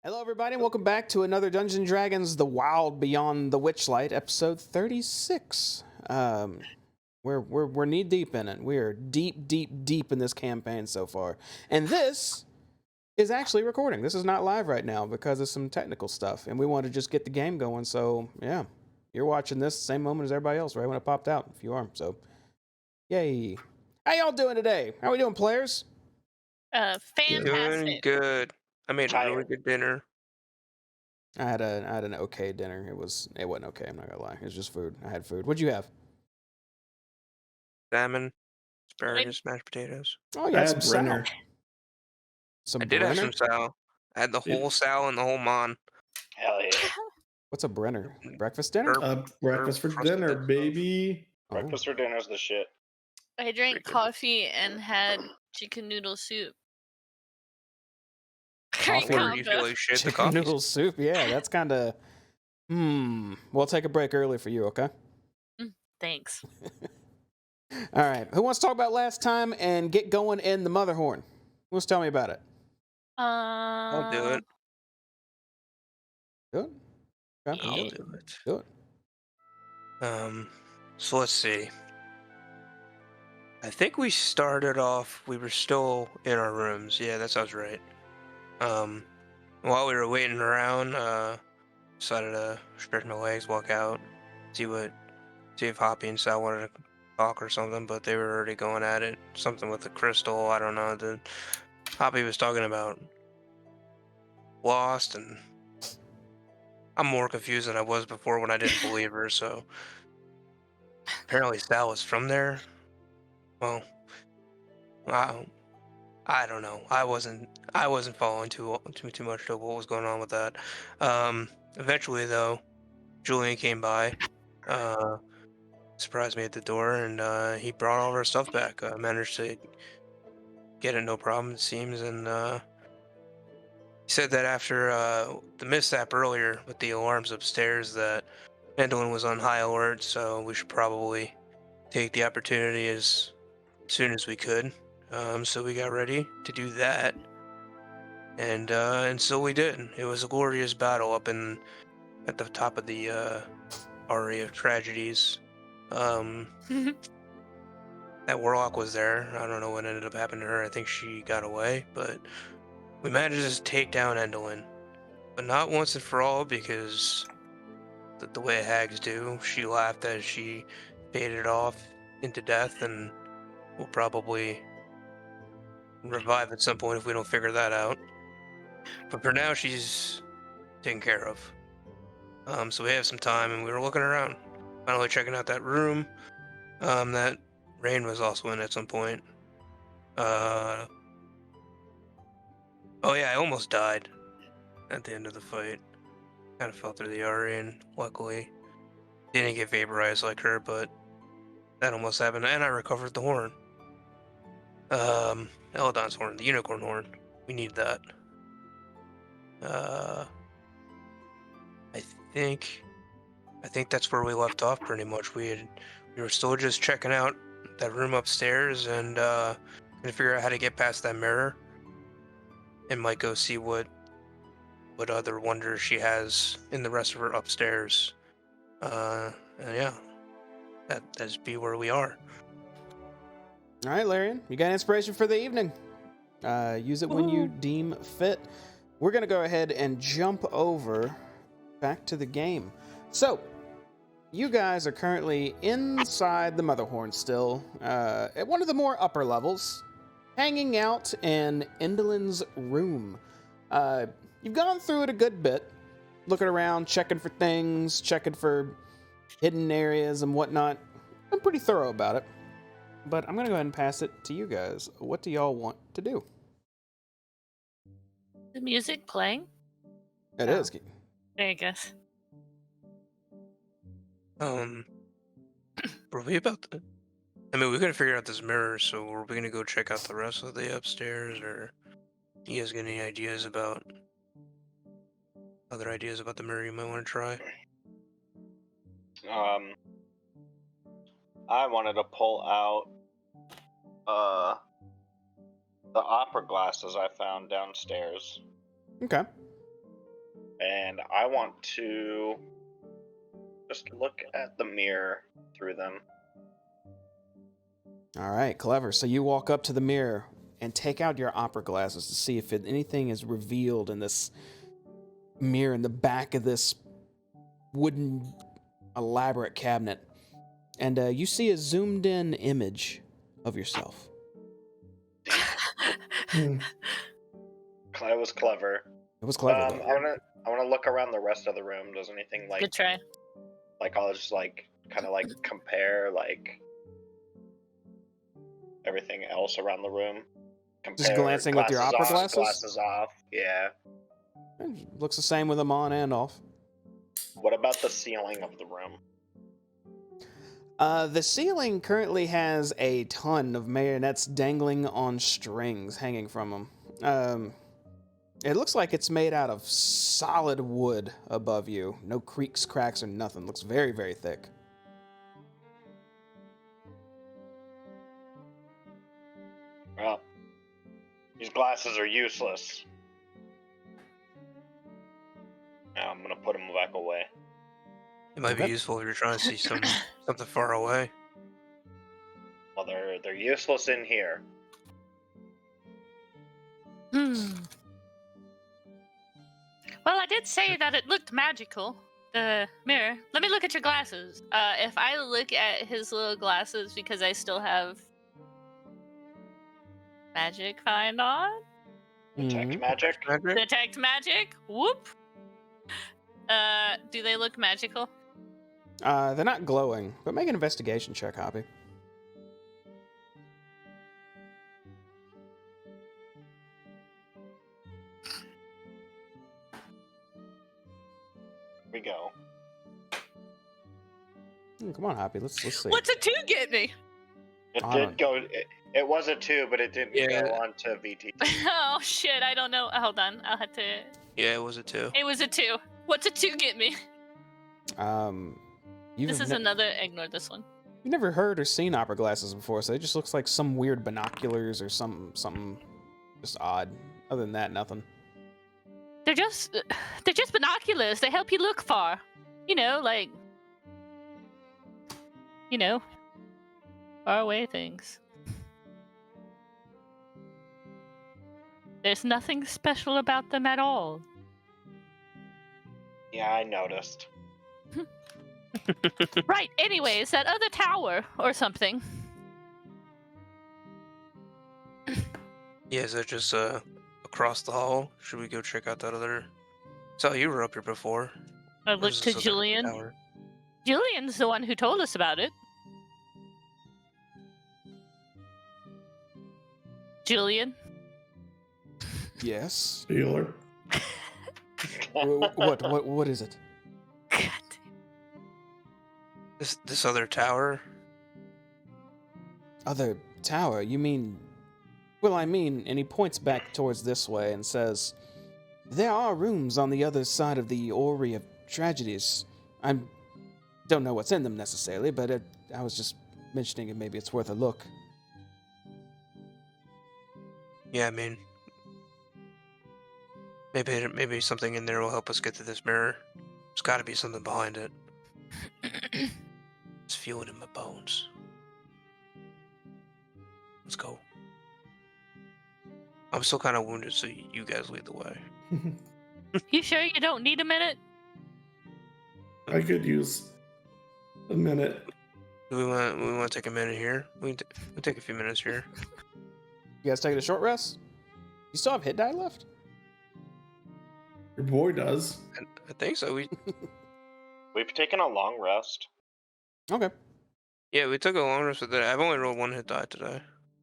Hello, everybody, and welcome back to another Dungeons and Dragons: The Wild Beyond the Witchlight, episode 36. We're knee deep in it. We are deep in this campaign so far, and this is actually recording. This is not live right now because of some technical stuff, and we want to just get the game going. So yeah, you're watching this same moment as everybody else, right when it popped out. If you are, so yay! How y'all doing today? How we doing, players? Doing Fantastic. good. I made a really good dinner. I had an okay dinner. It wasn't okay. I'm not gonna lie. It was just food. I had food. What'd you have? Salmon, asparagus, mashed potatoes. Oh, you I had had some Brenner. sal. Some I did have Brenner? some sal. I had the whole sal and the whole mon. Hell yeah. What's a Brenner? Breakfast dinner? Breakfast for crusted dinner, stuff. baby. Oh. Breakfast for dinner's the shit. Pretty I drank good. coffee and had chicken noodle soup. Great Coffee and Or you feel combo. like shit, the Chicken coffee. noodle soup? Yeah, that's kind of... We'll take a break early for you, okay? Thanks. All right. Who wants to talk about last time and get going in the Motherhorn? Who wants to tell me about it? I'll do it. Do it? Okay. I'll Do it. do it. Do it. So let's see. I think we started off, we were still in our rooms. Yeah, that sounds right. While we were waiting around, decided to stretch my legs, walk out, see if Hoppy and Sal wanted to talk or something, but they were already going at it. Something with the crystal, I don't know. Hoppy was talking about Lost, and I'm more confused than I was before when I didn't believe her, so apparently Sal was from there. Well, I don't know. I wasn't following too much to what was going on with that. Eventually though, Julian came by, surprised me at the door, and he brought all of our stuff back. Managed to get it no problem, it seems, and he said that after the mishap earlier with the alarms upstairs, that Endolin was on high alert, so we should probably take the opportunity as soon as we could. So we got ready to do that, and so we did. It was a glorious battle up at the top of the Aria of Tragedies. That warlock was there. I don't know what ended up happening to her. I think she got away, but we managed to take down Endolin. But not once and for all, because the way hags do, she laughed as she faded off into death, and will probably revive at some point if we don't figure that out. But for now, she's taken care of. So we have some time, and we were looking around, finally checking out that room that Rain was also in at some point. Oh yeah, I almost died at the end of the fight. Kind of fell through the Aria, and luckily didn't get vaporized like her, but that almost happened, and I recovered the horn. Eladon's horn, the unicorn horn. We need that. I think that's where we left off pretty much. We were still just checking out that room upstairs and gonna figure out how to get past that mirror, and might go see what other wonders she has in the rest of her upstairs. And yeah, that's be where we are. All right, Larian, you got inspiration for the evening. Use it when you deem fit. We're going to go ahead and jump over back to the game. So, you guys are currently inside the Motherhorn still, at one of the more upper levels, hanging out in Endolin's room. You've gone through it a good bit, looking around, checking for things, checking for hidden areas and whatnot. I'm pretty thorough about it. But I'm going to go ahead and pass it to you guys. What do y'all want to do? The music playing? It is. I guess. Were we about to... I mean, we're gonna figure out this mirror, so are we gonna go check out the rest of the upstairs, or you guys got any ideas about... other ideas about the mirror you might want to try? I wanted to pull out the opera glasses I found downstairs. Okay. and I want to just look at the mirror through them. All right, clever. So you walk up to the mirror and take out your opera glasses to see if anything is revealed in this mirror in the back of this wooden, elaborate cabinet. And you see a zoomed-in image of yourself. That was clever. It was clever, though. I wanna look around the rest of the room. Does anything like Good try. like I'll just kind of compare everything else around the room. Just glancing with your opera glasses? Glasses off. Yeah. It looks the same with them on and off. What about the ceiling of the room? The ceiling currently has a ton of marionettes dangling on strings hanging from them. It looks like it's made out of solid wood above you. No creaks, cracks, or nothing. Looks very, very thick. Well, these glasses are useless. Now I'm gonna put them back away. It might be useful if you're trying to see something far away. Well, they're useless in here. Well, I did say that it looked magical. The mirror. Let me look at your glasses. If I look at his little glasses because I still have magic find on. Detect magic. Detect magic. Whoop. Do they look magical? They're not glowing, but make an investigation check, Hoppy. We go. Come on, Hoppy. Let's see. What's a 2 get me? It I did don't- go. It was a 2, but it didn't go on to VT. Oh shit! I don't know. Hold on. I'll have to. Yeah, it was a 2. It was a 2. What's a 2 get me? This is another. Ignore this one. You've never heard or seen opera glasses before, so it just looks like some weird binoculars or something just odd. Other than that, nothing. They're just binoculars. They help you look far. Far away things. There's nothing special about them at all. Yeah, I noticed. Right, anyways, that other tower or something. Yeah, is that just across the hall? Should we go check out that other? So you were up here before. I Where's looked to this other Julian. tower? Julian's the one who told us about it. Julian? Yes. Bueller. What is it? God. This other tower? Other tower? You mean? Well, I mean, and he points back towards this way and says, "There are rooms on the other side of the Orrery of Tragedies. I don't know what's in them necessarily, but I was just mentioning it. Maybe it's worth a look." Yeah, I mean, maybe something in there will help us get to this mirror. There's got to be something behind it. Just feel it in my bones. Let's go. I'm still kind of wounded, so you guys lead the way. You sure you don't need a minute? I could use a minute. Do we want to take a minute here? We can take a few minutes here. You guys taking a short rest? You still have hit die left? Your boy does. I think so. We've taken a long rest. Okay. Yeah, we took a long rest with that. I've only rolled 1 hit die today.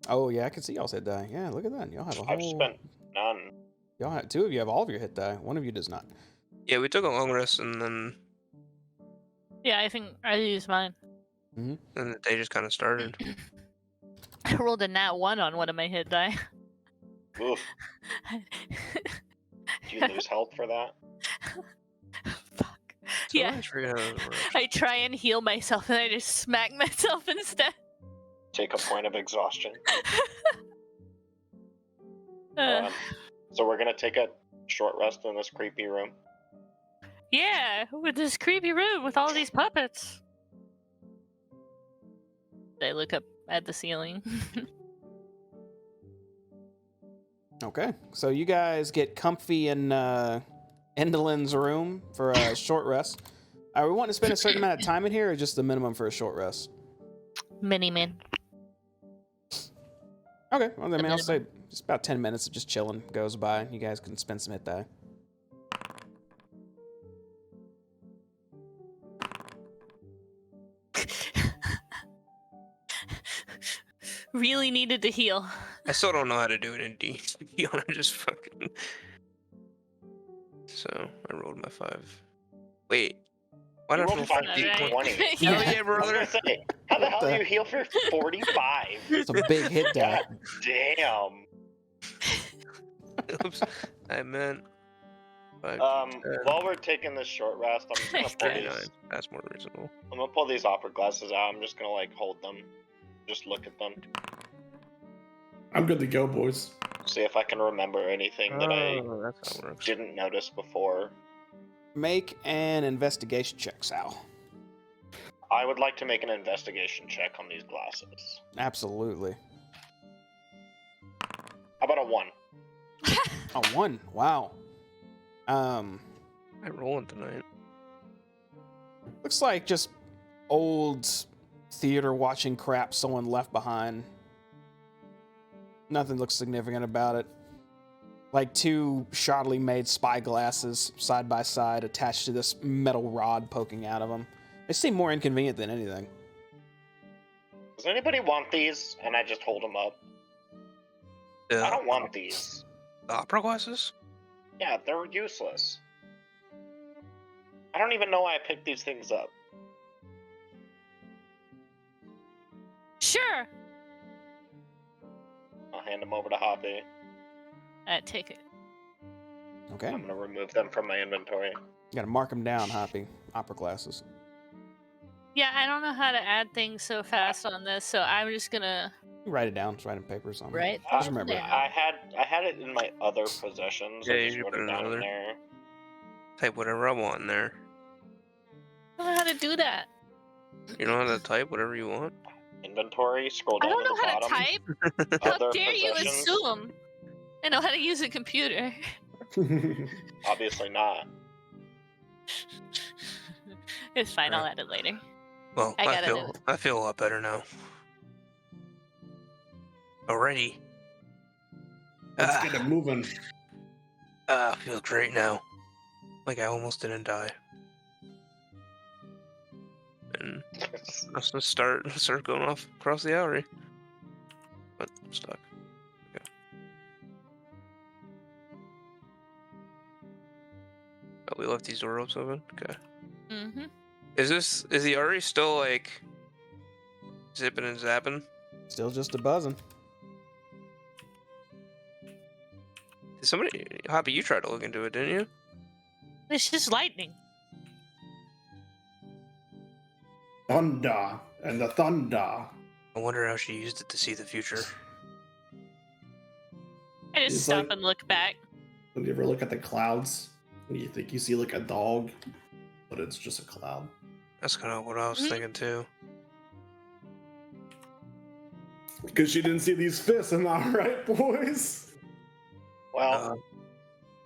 Oh yeah, I can see y'all's hit die. Yeah, look at that. Y'all have a whole. I've spent none. Y'all have 2 of you have all of your hit die. 1 of you does not. Yeah, we took a long rest and then Yeah, I think I used mine. the day just kind of started. I rolled a nat 1 on one of my hit die. Oof. Do you lose health for that? Fuck. So Yeah. I forget how it works. I try and heal myself and I just smack myself instead. Take a point of exhaustion. Uh, So we're gonna take a short rest in this creepy room. Yeah, with this creepy room with all these puppets. They look up at the ceiling. Okay, so you guys get comfy in Endelyn's room for a short rest. Are we wanting to spend a certain amount of time in here, or just the minimum for a short rest? Mini-min. Okay, well, I mean, I'll say minimum. just about 10 minutes of just chilling goes by. You guys can spend some hit die. Really needed to heal. I still don't know how to do it in D. To be honest, just fucking. So I rolled my 5. Wait, why You not rolled roll 5 5 D20. D20. Oh Yeah. yeah, I was brother. gonna say, how the What hell the- do you heal for 45? It's a big hit die. God damn. Oops, I meant 5. While we're taking this short rest, I'm just gonna pull 39. these. That's more reasonable. I'm gonna pull these opera glasses out. I'm just gonna like hold them, just look at them, I'm good to go, boys. see if I can remember anything that I Oh, that's how it works. didn't notice before. Make an investigation check, Sal. I would like to make an investigation check on these glasses. Absolutely. How about a 1? A 1. Wow. I'm rolling tonight. Looks like just old theater watching crap someone left behind. Nothing looks significant about it. Like 2 shoddily made spy glasses side by side attached to this metal rod poking out of them. They seem more inconvenient than anything. Does anybody want these? And I just hold them up. I don't want these. The opera glasses? Yeah, they're useless. I don't even know why I picked these things up. Sure. I'll hand them over to Hoppy. Take it. Okay. I'm gonna remove them from my inventory. You gotta mark them down, Hoppy. Opera glasses. Yeah, I don't know how to add things so fast on this, so I'm just gonna You write it down. Just write in paper or something. write I Just remember it. down. I had it in my other possessions. Yeah, I you just should wrote put it it down in in other. there. Type whatever I want in there. I don't know how to do that. You know how to type whatever you want? Inventory, scroll I down don't to know the how bottom. to type. How Other dare you possessions? assume I know how to use a computer? Obviously not. It's fine, I'll add it later. Well, I I gotta do I feel a lot better now. Already. Let's get it moving. I feel great now. Like I almost didn't die. And I'm just gonna start going off across the alley. But I'm stuck. Okay. Oh, we left these door ropes open? Okay. Mm-hmm. Is the Ari still like zipping and zapping? Still just a buzzing. Did somebody Hoppy, you tried to look into it, didn't you? It's just lightning. Thunder and the thunder. I wonder how she used it to see the future. I just It's stop like- and look back. When you ever look at the clouds, and you think you see like a dog, but it's just a cloud. That's kind of what I was Mhm. thinking too. Because she didn't see these fists, am I right, boys? Well, Uh,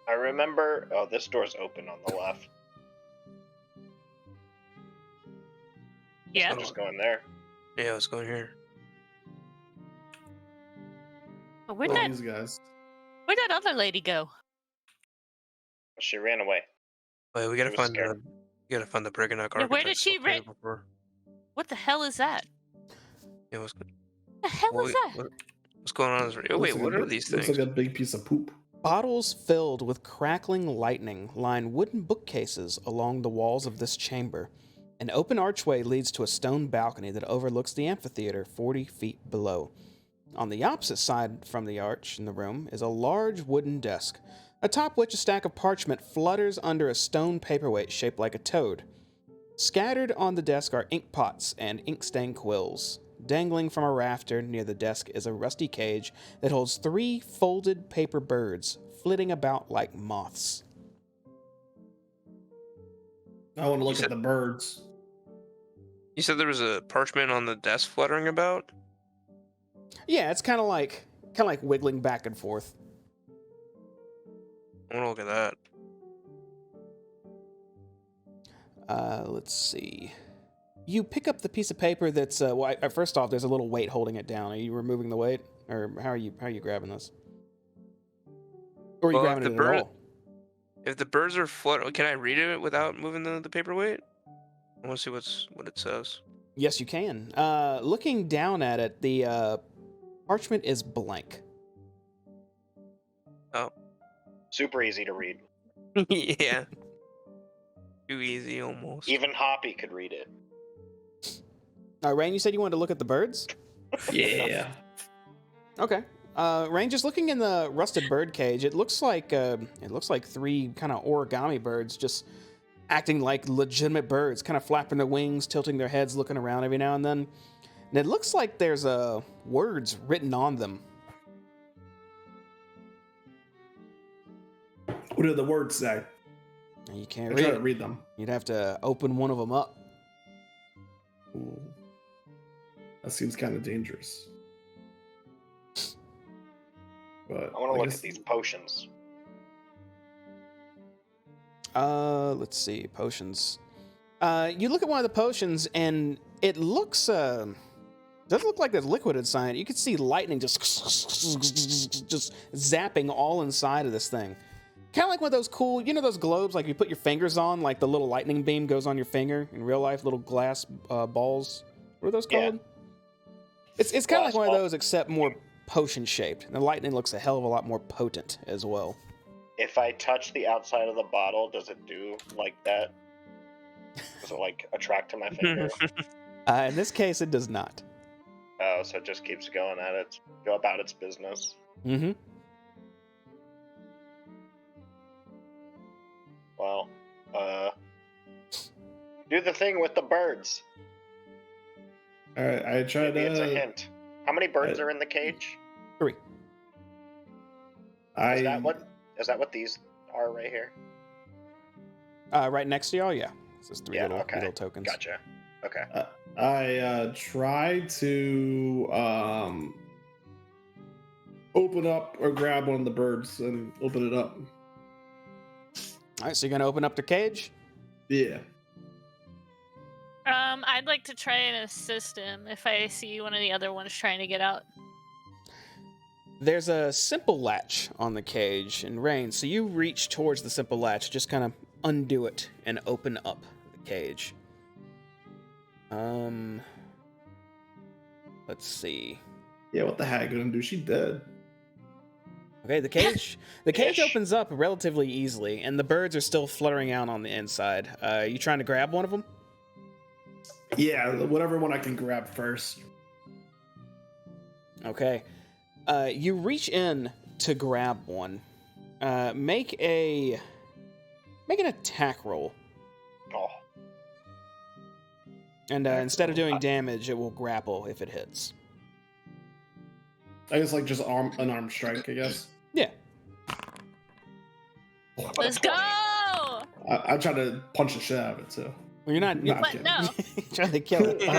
I remember. Oh, this door's open on the left. Yeah. I'll just go in there. yeah, let's go in here. But where'd Oh, that these guys. other lady go? She ran away. Wait, we gotta was find scared. the Briganok Yeah, where did architect she up there ra- before. What the hell is that? Yeah, what's, What the hell what is we- that? what's going on? Oh, wait, what are these Looks things? like a big piece of poop. Bottles filled with crackling lightning line wooden bookcases along the walls of this chamber. An open archway leads to a stone balcony that overlooks the amphitheater 40 feet below. On the opposite side from the arch in the room is a large wooden desk, atop which a stack of parchment flutters under a stone paperweight shaped like a toad. Scattered on the desk are ink pots and ink-stained quills. Dangling from a rafter near the desk is a rusty cage that holds 3 folded paper birds, flitting about like moths. I want to look at the birds. You said there was a parchment on the desk fluttering about? Yeah, it's kind of like wiggling back and forth. I want to look at that. Let's see. You pick up the piece of paper that's first off, there's a little weight holding it down. Are you removing the weight, or how are you grabbing this? Or are you Well, grabbing it at all? If the birds are fluttering, can I read it without moving the paperweight? I want to see what it says. Yes, you can. Looking down at it, the parchment is blank. Oh. Super easy to read. Yeah. Too easy, almost. Even Hoppy could read it. Rain, you said you wanted to look at the birds? Yeah. Okay. Rain, just looking in the rusted bird cage, it looks like 3 kind of origami birds just acting like legitimate birds, kind of flapping their wings, tilting their heads, looking around every now and then. And it looks like there's words written on them. What do the words say? You can't Try to read. read them. You'd have to open one of them up. Ooh. That seems kind of dangerous. But I want to look at these potions. Let's see, potions. You look at one of the potions, and it looks doesn't look like there's liquid inside. You can see lightning just zapping all inside of this thing. Kind of like one of those cool, those globes like you put your fingers on, like the little lightning beam goes on your finger in real life, little glass balls. What are those called? Yeah. It's kind of like one of those, except more potion shaped. And the lightning looks a hell of a lot more potent as well. If I touch the outside of the bottle, does it do like that? Does it like attract to my finger? In this case, it does not. Oh, so it just keeps going at it, go about its business. Mm-hmm. Well, do the thing with the birds. All right, I tried Maybe to. it's a hint. How many birds are in the cage? 3. Is that what these are right here? Right next to y'all, yeah. This is 3 little tokens. Gotcha. Okay. I tried to open up or grab one of the birds and open it up. All right, so you're gonna open up the cage. Yeah. I'd like to try and assist him if I see one of the other ones trying to get out. There's a simple latch on the cage in Rain, so you reach towards the simple latch, just kind of undo it and open up the cage. Let's see. Yeah, what the heck gonna do? She dead. Okay, the cage opens up relatively easily, and the birds are still fluttering out on the inside. You trying to grab one of them? Yeah, whatever one I can grab first. Okay. You reach in to grab one. Make an attack roll. Oh. And instead of doing damage, it will grapple if it hits. I guess like just unarmed strike, I guess. Yeah. Let's go! I tried to punch the shit out of it too. Well, you're not. But no. Trying to kill it. No!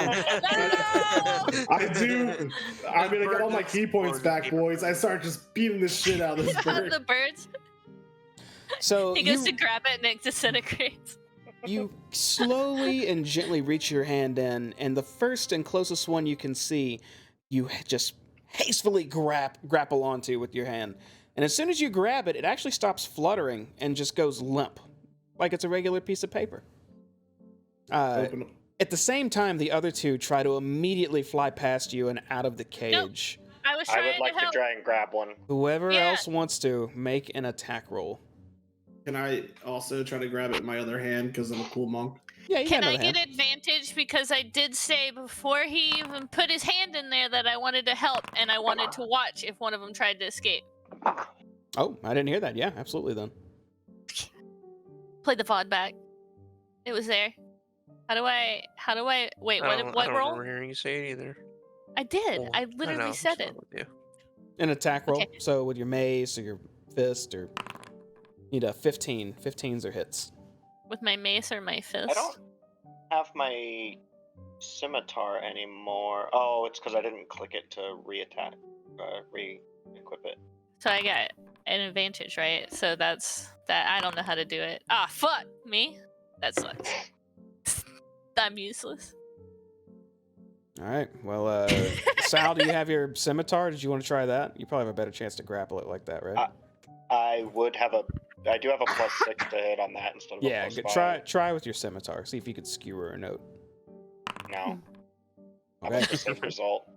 I do. I mean, I got all my key points back, boys. I start just beating the shit out of this bird. The birds. So He goes to grab it and it disintegrates. You slowly and gently reach your hand in, and the first and closest one you can see, you just hastily grapple onto with your hand. And as soon as you grab it, it actually stops fluttering and just goes limp, like it's a regular piece of paper. At the same time, the other 2 try to immediately fly past you and out of the cage. Nope. I would like to try and grab one. Whoever else wants to, make an attack roll. Can I also try to grab it in my other hand because I'm a cool monk? Yeah, you Can got I another get hand. advantage because I did say before he even put his hand in there that I wanted to help and I wanted to watch if one of them tried to escape. Oh, I didn't hear that. Yeah, absolutely then. Play the VOD back. It was there. How do I wait, what I don't roll? remember hearing you say it either. I did. Oh, I literally know, said so it. with you. An attack roll. Okay. So with your mace or your fist or need a 15. 15s are hits. With my mace or my fist? I don't have my scimitar anymore. Oh, it's because I didn't click it to re-attack, re-equip it. So I got an advantage, right? So that's that. I don't know how to do it. Ah, fuck me. That sucks. I'm useless. All right. Well, Sal, do you have your scimitar? Did you want to try that? You probably have a better chance to grapple it like that, right? I do have a +6 to hit on that instead of Yeah. a +5. Try with your scimitar. See if you could skewer a note. No. Okay. That's the same result.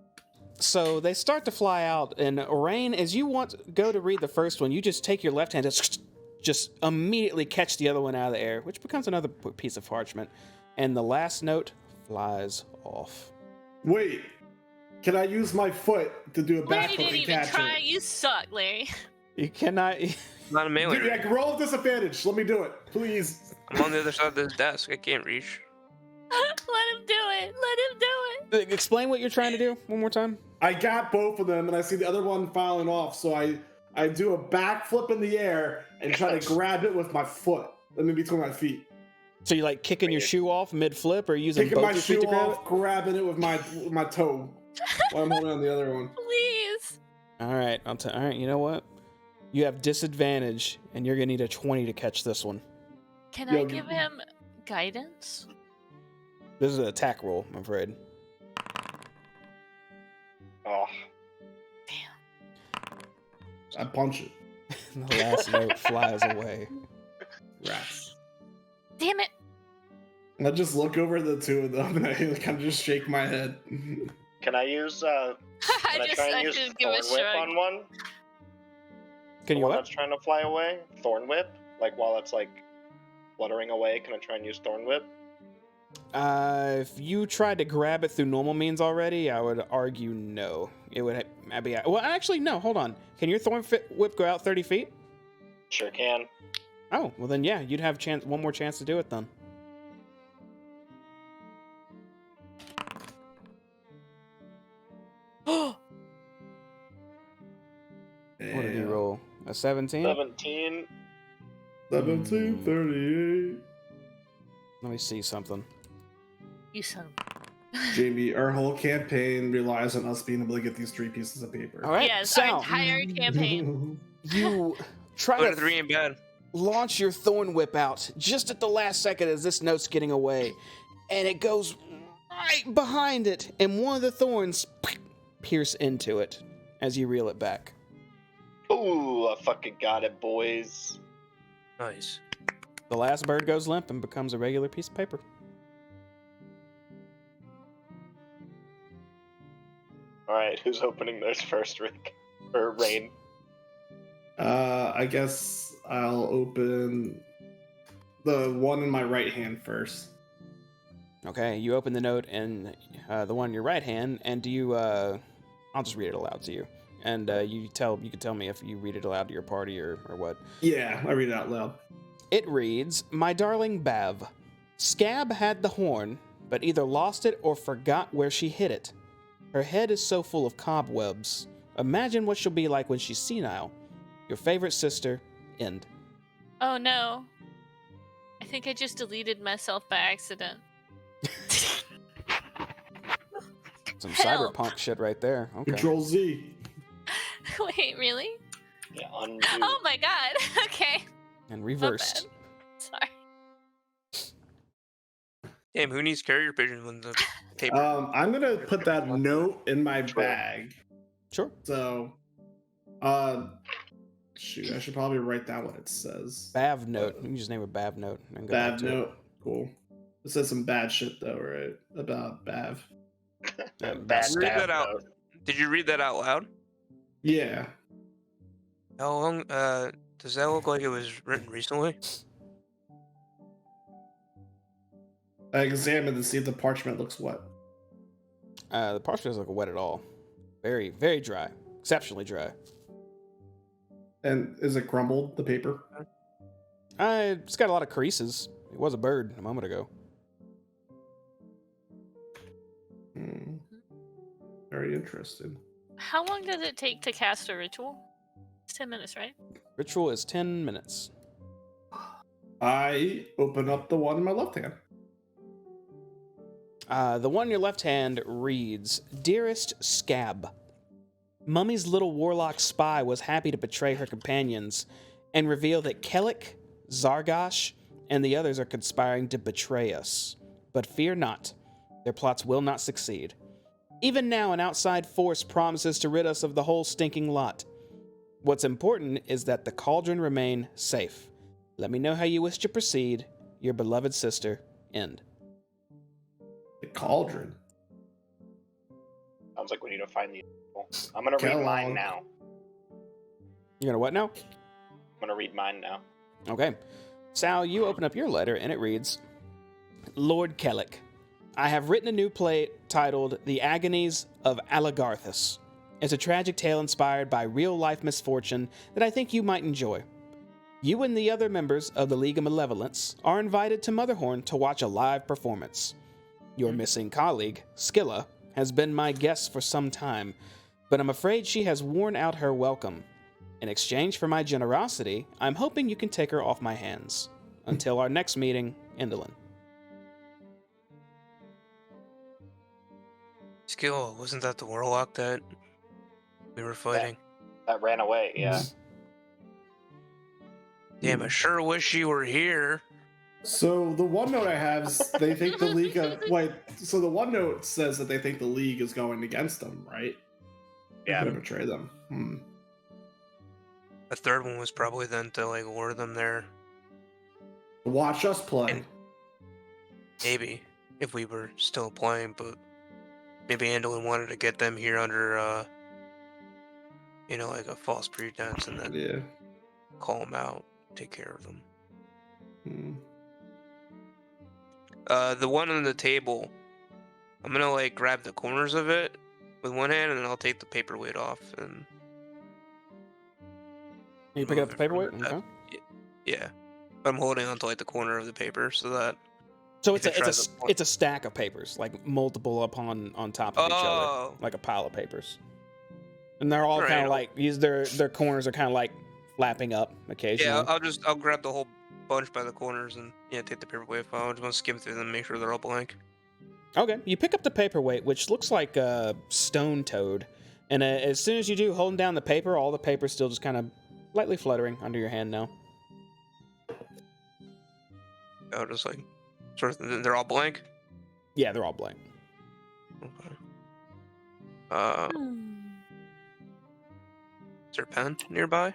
So they start to fly out, and Rain, as you go to read the first one, you just take your left hand and just immediately catch the other one out of the air, which becomes another piece of parchment, and the last note flies off. Wait, can I use my foot to do a Larry backflip didn't and even catch try. it? You suck, Larry. You cannot. Not a melee. Dude, I can roll with disadvantage. Let me do it, please. I'm on the other side of this desk. I can't reach. Let him do it. Let him do it. Explain what you're trying to do one more time. I got both of them, and I see the other one falling off, so I do a backflip in the air and try to grab it with my foot, in between my feet. So you like kicking your shoe off mid flip, or using Kicking both my your feet shoe to grab off, grabbing it with my toe while I'm holding on the other one. Please. it? All right, all right. You know what? You have disadvantage, and you're gonna need a 20 to catch this one. Can Yo, I give him guidance? This is an attack roll, I'm afraid. Oh, I punch it. The last note flies away. Rats. Damn it. And I just look over at the two of them, and I kind of just shake my head. can I use I try and use just give a Thorn Whip shrug. on one? Can The you one what? that's trying to fly away? Thorn Whip? Like while it's like fluttering away, can I try and use Thorn Whip? If you tried to grab it through normal means already, I would argue no. It would be well. Actually, no. Hold on. Can your thorn whip go out 30 feet? Sure can. Oh, well then, yeah, you'd have one more chance to do it then. What did you roll? A 17? 17. 1738. Let me see something. You son. Jamie, our whole campaign relies on us being able to get these 3 pieces of paper. All right, Yes, our Sal, entire campaign. you try Go to to 3 in bed. launch your thorn whip out just at the last second as this note's getting away, and it goes right behind it, and one of the thorns pierce into it as you reel it back. Ooh, I fucking got it, boys. Nice. The last bird goes limp and becomes a regular piece of paper. Alright, who's opening those first, Rick? Or Rain? I guess I'll open the one in my right hand first. Okay, you open the note and the one in your right hand, and do you? I'll just read it aloud to you, and you can tell me if you read it aloud to your party or what. Yeah, I read it out loud. It reads, "My darling Bav, Scab had the horn, but either lost it or forgot where she hid it. Her head is so full of cobwebs. Imagine what she'll be like when she's senile. Your favorite sister, End." Oh no. I think I just deleted myself by accident. Some Help. cyberpunk shit right there. Okay. Control Z. Wait, really? Yeah, undo. Oh my god. Okay. And My reversed. bad. Sorry. Damn, who needs carrier pigeons when the paper? I'm gonna put that note in my bag. Sure. So, shoot, I should probably write down what it says. Bav note. You can just name it Bav note. And go Bad back to it. note. Cool. It says some bad shit though, right? About Bav. Bad Read that bad out. note. Did you read that out loud? Yeah. How long? Does that look like it was written recently? I examined to see if the parchment looks wet. The parchment doesn't look wet at all. Very, very dry. Exceptionally dry. And is it crumbled, the paper? It's got a lot of creases. It was a bird a moment ago. Hmm. Very interesting. How long does it take to cast a ritual? It's 10 minutes, right? Ritual is 10 minutes. I open up the one in my left hand. The one in your left hand reads, Dearest Scab, Mummy's little warlock spy was happy to betray her companions and reveal that Kellic, Zargosh, and the others are conspiring to betray us. But fear not, their plots will not succeed. Even now, an outside force promises to rid us of the whole stinking lot. What's important is that the cauldron remain safe. Let me know how you wish to proceed. Your beloved sister, End. The cauldron. Sounds like we need to find these people. I'm gonna read mine now. You're gonna what now? I'm gonna read mine now. Okay. Sal, you open up your letter and it reads, Lord Kellic, I have written a new play titled The Agonies of Alagarthus. It's a tragic tale inspired by real-life misfortune that I think you might enjoy. You and the other members of the League of Malevolence are invited to Motherhorn to watch a live performance. Your missing colleague, Skilla, has been my guest for some time, but I'm afraid she has worn out her welcome. In exchange for my generosity, I'm hoping you can take her off my hands. Until our next meeting, Indolin. Skill, wasn't that the warlock that we were fighting? That ran away, yeah. Damn, I sure wish you were here. So the one note I have is they think the League of so the one note says that they think the League is going against them, right? Yeah. They're gonna betray them. The third one was probably then to like lure them there. Watch us play. And maybe if we were still playing, but maybe Andolin wanted to get them here under like a false pretense and then call them out, take care of them. The one on the table, I'm gonna like grab the corners of it with one hand and then I'll take the paperweight off and You pick up the paperweight? Okay. Yeah. But I'm holding onto like the corner of the paper so that So it's a stack of papers, like multiple on top of each other, like a pile of papers. And they're all kind of like their corners are kind of like flapping up occasionally. Yeah, I'll grab the whole bunch by the corners and take the paperweight file. I just want to skim through them and make sure they're all blank. Okay, you pick up the paperweight, which looks like a stone toad, and as soon as you do, holding down the paper, all the paper's still just kind of lightly fluttering under your hand now. Oh, just like sort of, they're all blank. Yeah, they're all blank. Okay. Is there a pen nearby?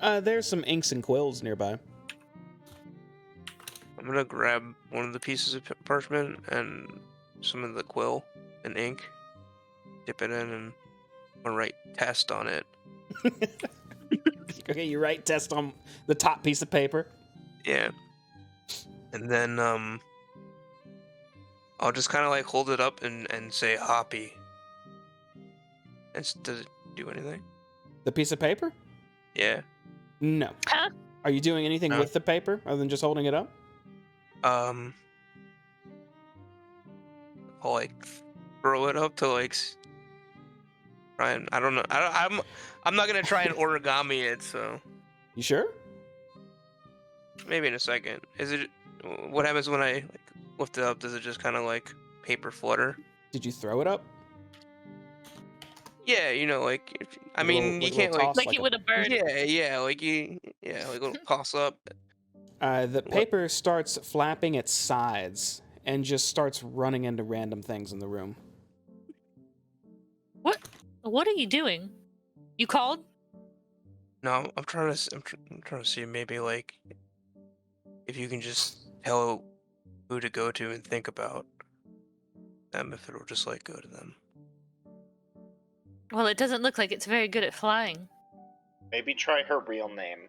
There's some inks and quills nearby. I'm gonna grab one of the pieces of parchment and some of the quill and ink, dip it in, and I'm gonna write test on it. Okay, you write test on the top piece of paper. Yeah. And then I'll just kind of like hold it up and say hoppy. Does it do anything? The piece of paper? Yeah. No. Huh? Are you doing anything with the paper other than just holding it up? I'll like throw it up to like try and I don't know. I'm not gonna try and origami it. So. You sure? Maybe in a second. What happens when I like lift it up? Does it just kind of like paper flutter? Did you throw it up? Yeah, like you can't like it with a bird. Yeah, like it'll toss up. The paper starts flapping its sides and just starts running into random things in the room. What are you doing? You called? No, I'm trying to see maybe like if you can just tell who to go to and think about them, if it'll just like go to them. Well, it doesn't look like it's very good at flying. Maybe try her real name.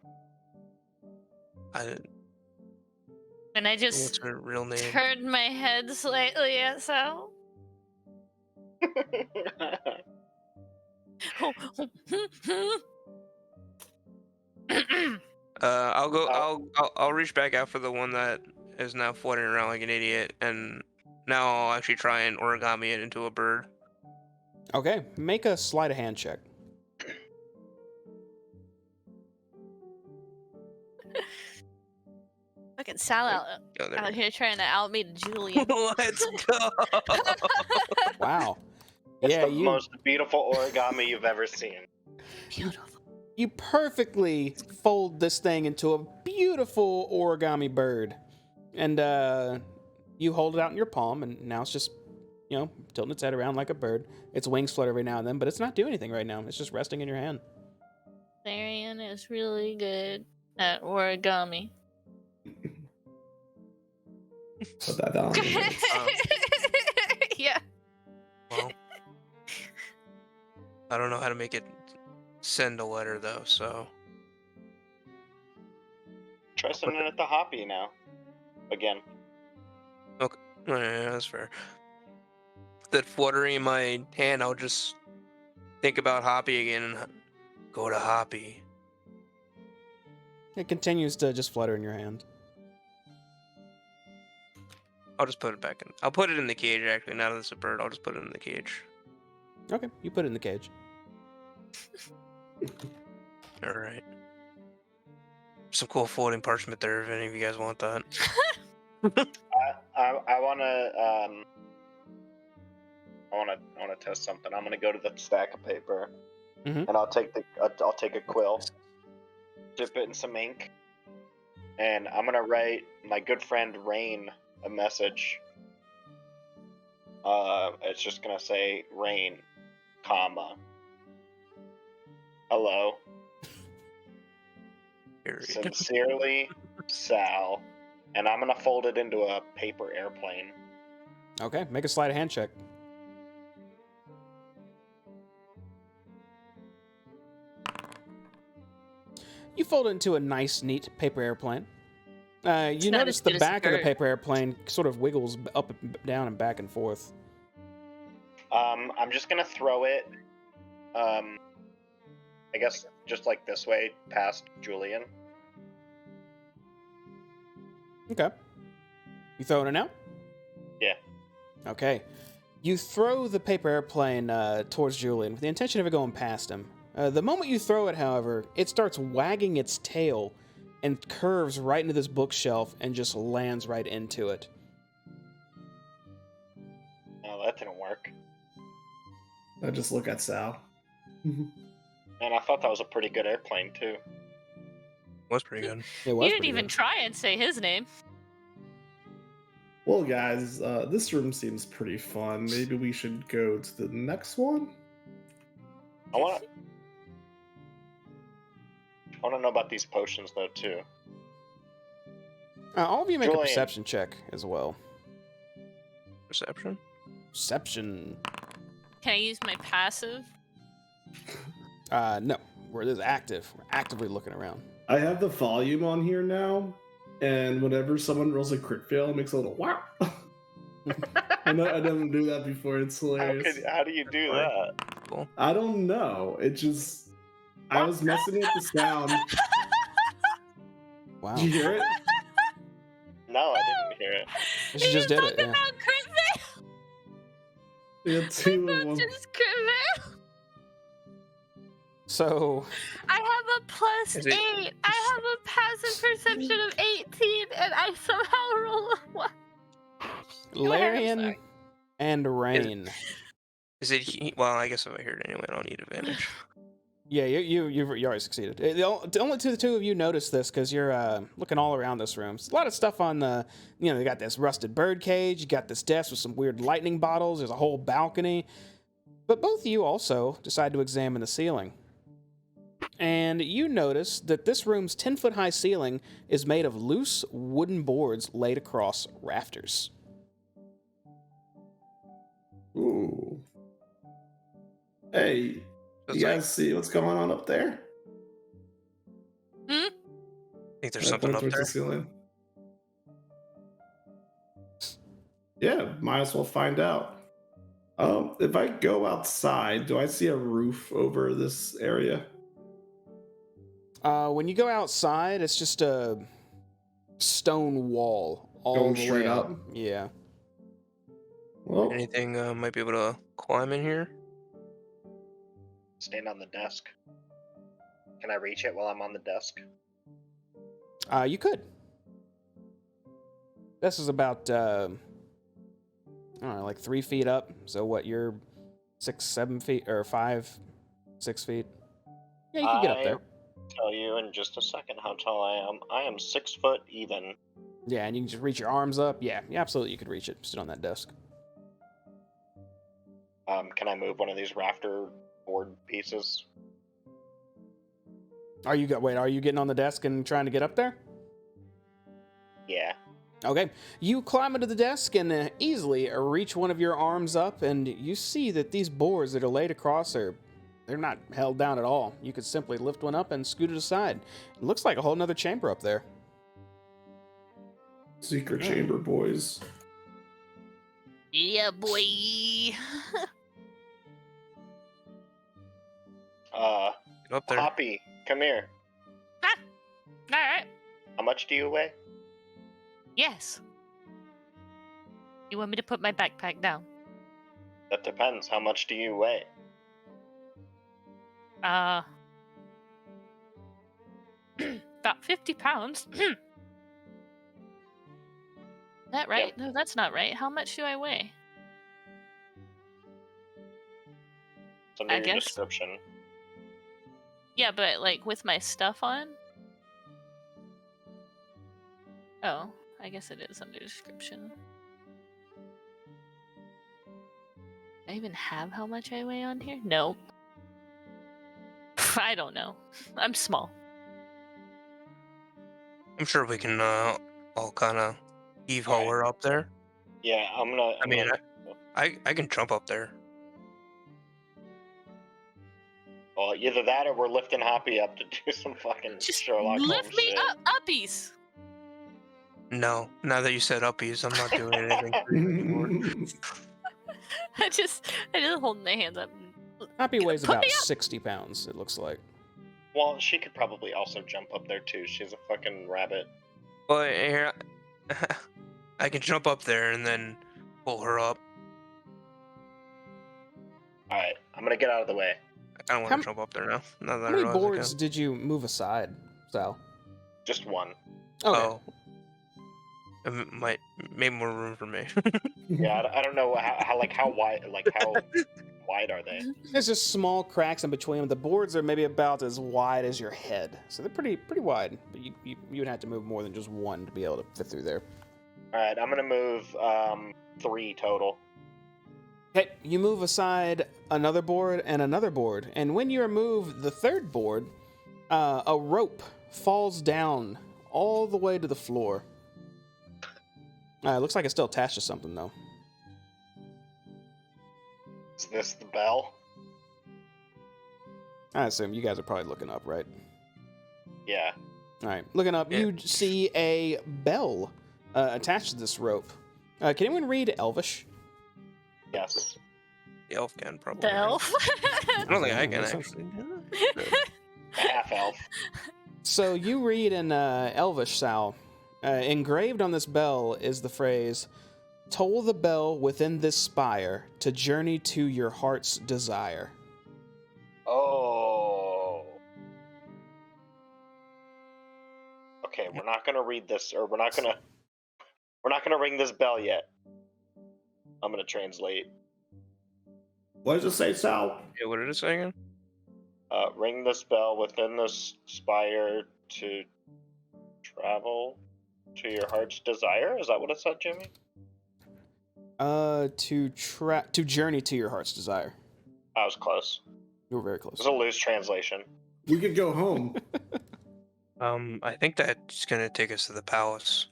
And I just What's her real name? turned my head slightly at Sal. I'll reach back out for the one that is now floating around like an idiot, and now I'll actually try and origami it into a bird. Okay, make a sleight of hand check. fucking Sal out, Oh, there out we here trying to outmeet Julian. go. Let's go. Wow. It's Yeah, the most beautiful origami you've ever seen. Beautiful. you perfectly fold this thing into a beautiful origami bird. And you hold it out in your palm, and now it's just, tilting its head around like a bird. Its wings flutter every now and then, but it's not doing anything right now. It's just resting in your hand. Marion is really good at origami. Put that down. Yeah. Well, I don't know how to make it send a letter though, so Try sending it to Hoppy now. Again. yeah, that's fair. That fluttering in my hand, I'll just think about Hoppy again and go to Hoppy. It continues to just flutter in your hand. I'll just put it back in. I'll put it in the cage actually. Now that it's a bird, I'll just put it in the cage. Okay, you put it in the cage. All right. Some cool folding parchment there. If any of you guys want that. I wanna test something. I'm gonna go to the stack of paper, Mhm. and I'll take a quill, dip it in some ink, and I'm gonna write my good friend Rain a message. It's just gonna say Rain, comma, hello, Period. sincerely, Sal, and I'm gonna fold it into a paper airplane. Okay, make a sleight of hand check. You fold it into a nice, neat paper airplane. You not notice as the good as back of the bird. paper airplane sort of wiggles up and down and back and forth. I'm just gonna throw it, I guess just like this way past Julian. Okay. You throwing it now? Yeah. Okay. You throw the paper airplane towards Julian with the intention of it going past him. The moment you throw it, however, it starts wagging its tail and curves right into this bookshelf and just lands right into it. No, that didn't work. I just look at Sal. And I thought that was a pretty good airplane too. Was pretty good. It was You didn't pretty even good. try and say his name. Well, guys, this room seems pretty fun. Maybe we should go to the next one? I want to know about these potions though too. All of you make a Julian. perception check as well. Perception. Perception. Can I use my passive? No. We're this active. We're actively looking around. I have the volume on here now, and whenever someone rolls a crit fail, it makes a little wow. I didn't do that before. It's hilarious. How do you do that? Cool. I don't know. It just... I was messing with the sound. Wow. Did you hear it? No, I didn't hear it. She just did it, talking yeah. about crit fail? We had two of them. Just crit fail? So, I have a plus Is it- 8. I have a passive perception of 18, and I somehow roll a 1. Go ahead, I'm Larian sorry. and Rain. Is it? Well, I guess if I hear it anyway, I don't need advantage. Yeah, you already succeeded. The only two of you notice this because you're looking all around this room. There's a lot of stuff on the, you got this rusted bird cage, you got this desk with some weird lightning bottles, there's a whole balcony. But both of you also decide to examine the ceiling. And you notice that this room's 10-foot-high ceiling is made of loose wooden boards laid across rafters. Ooh. Hey, It's you like- guys see what's going on up there? I think there's I something point up towards there. the ceiling. Yeah, might as well find out. If I go outside, do I see a roof over this area? When you go outside, it's just a stone wall all Going the straight way up? Yeah. Well, Anything might be able to climb in here? Stand on the desk. Can I reach it while I'm on the desk? You could. This is about, I don't know, like 3 feet up. So what, you're 6, 7 feet, or 5, 6 feet? Yeah, you can get up there. Tell you in just a second how tall I am. I am 6 foot even. Yeah, and you can just reach your arms up. Yeah, absolutely, you could reach it. Sit on that desk. Can I move one of these rafter board pieces? Are you getting on the desk and trying to get up there? Yeah. Okay, you climb into the desk and easily reach one of your arms up, and you see that these boards that are laid across they're not held down at all. You could simply lift one up and scoot it aside. It looks like a whole nother chamber up there. Secret chamber, boys. Yeah, boy. Up there. Poppy, come here. All right. How much do you weigh? Yes. You want me to put my backpack down? That depends. How much do you weigh? About 50 pounds. That right? Yep. No, that's not right. How much do I weigh? It's under I your guess. description. Yeah, but like with my stuff on? Oh, I guess it is under description. I even have how much I weigh on here? Nope. I don't know. I'm small. I'm sure we can all kind of heave-ho her up there. Yeah, I'm gonna. I can jump up there. Well, either that or we're lifting Hoppy up to do some fucking Just Sherlock lift Holmes me shit. up, uppies. No, now that you said uppies, I'm not doing anything for you anymore. I just hold my hands up. Happy weighs Put about me up. 60 pounds, it looks like. Well, she could probably also jump up there too. She's a fucking rabbit. Well, here, I can jump up there and then pull her up. Alright, I'm gonna get out of the way. I don't want How to jump up there now. Now that How I many realize I boards can. did you move aside, Sal? Just one. Okay. Oh. Might maybe more room for me. Yeah, I don't know how wide wide are they? There's just small cracks in between them. The boards are maybe about as wide as your head, so they're pretty wide. But you would have to move more than just one to be able to fit through there. Alright, I'm gonna move 3 total. Okay, you move aside another board, and when you remove the third board, a rope falls down all the way to the floor. It looks like it's still attached to something, though. Is this the bell? I assume you guys are probably looking up, right? Yeah. All right, looking up, Yeah. you see a bell attached to this rope. Can anyone read Elvish? Yes. The elf can probably. The elf. I don't think I can That's actually. A half elf. So you read in Elvish, Sal. Engraved on this bell is the phrase, "Toll the bell within this spire to journey to your heart's desire." Oh. Okay, we're not gonna read this, or we're not gonna ring this bell yet. I'm gonna translate. What does it say, Sal? Yeah, what did it say again? Ring this bell within this spire to travel to your heart's desire. Is that what it said, Jimmy? To journey to your heart's desire. I was close. You were very close. It was a loose translation. We could go home. I think that's gonna take us to the palace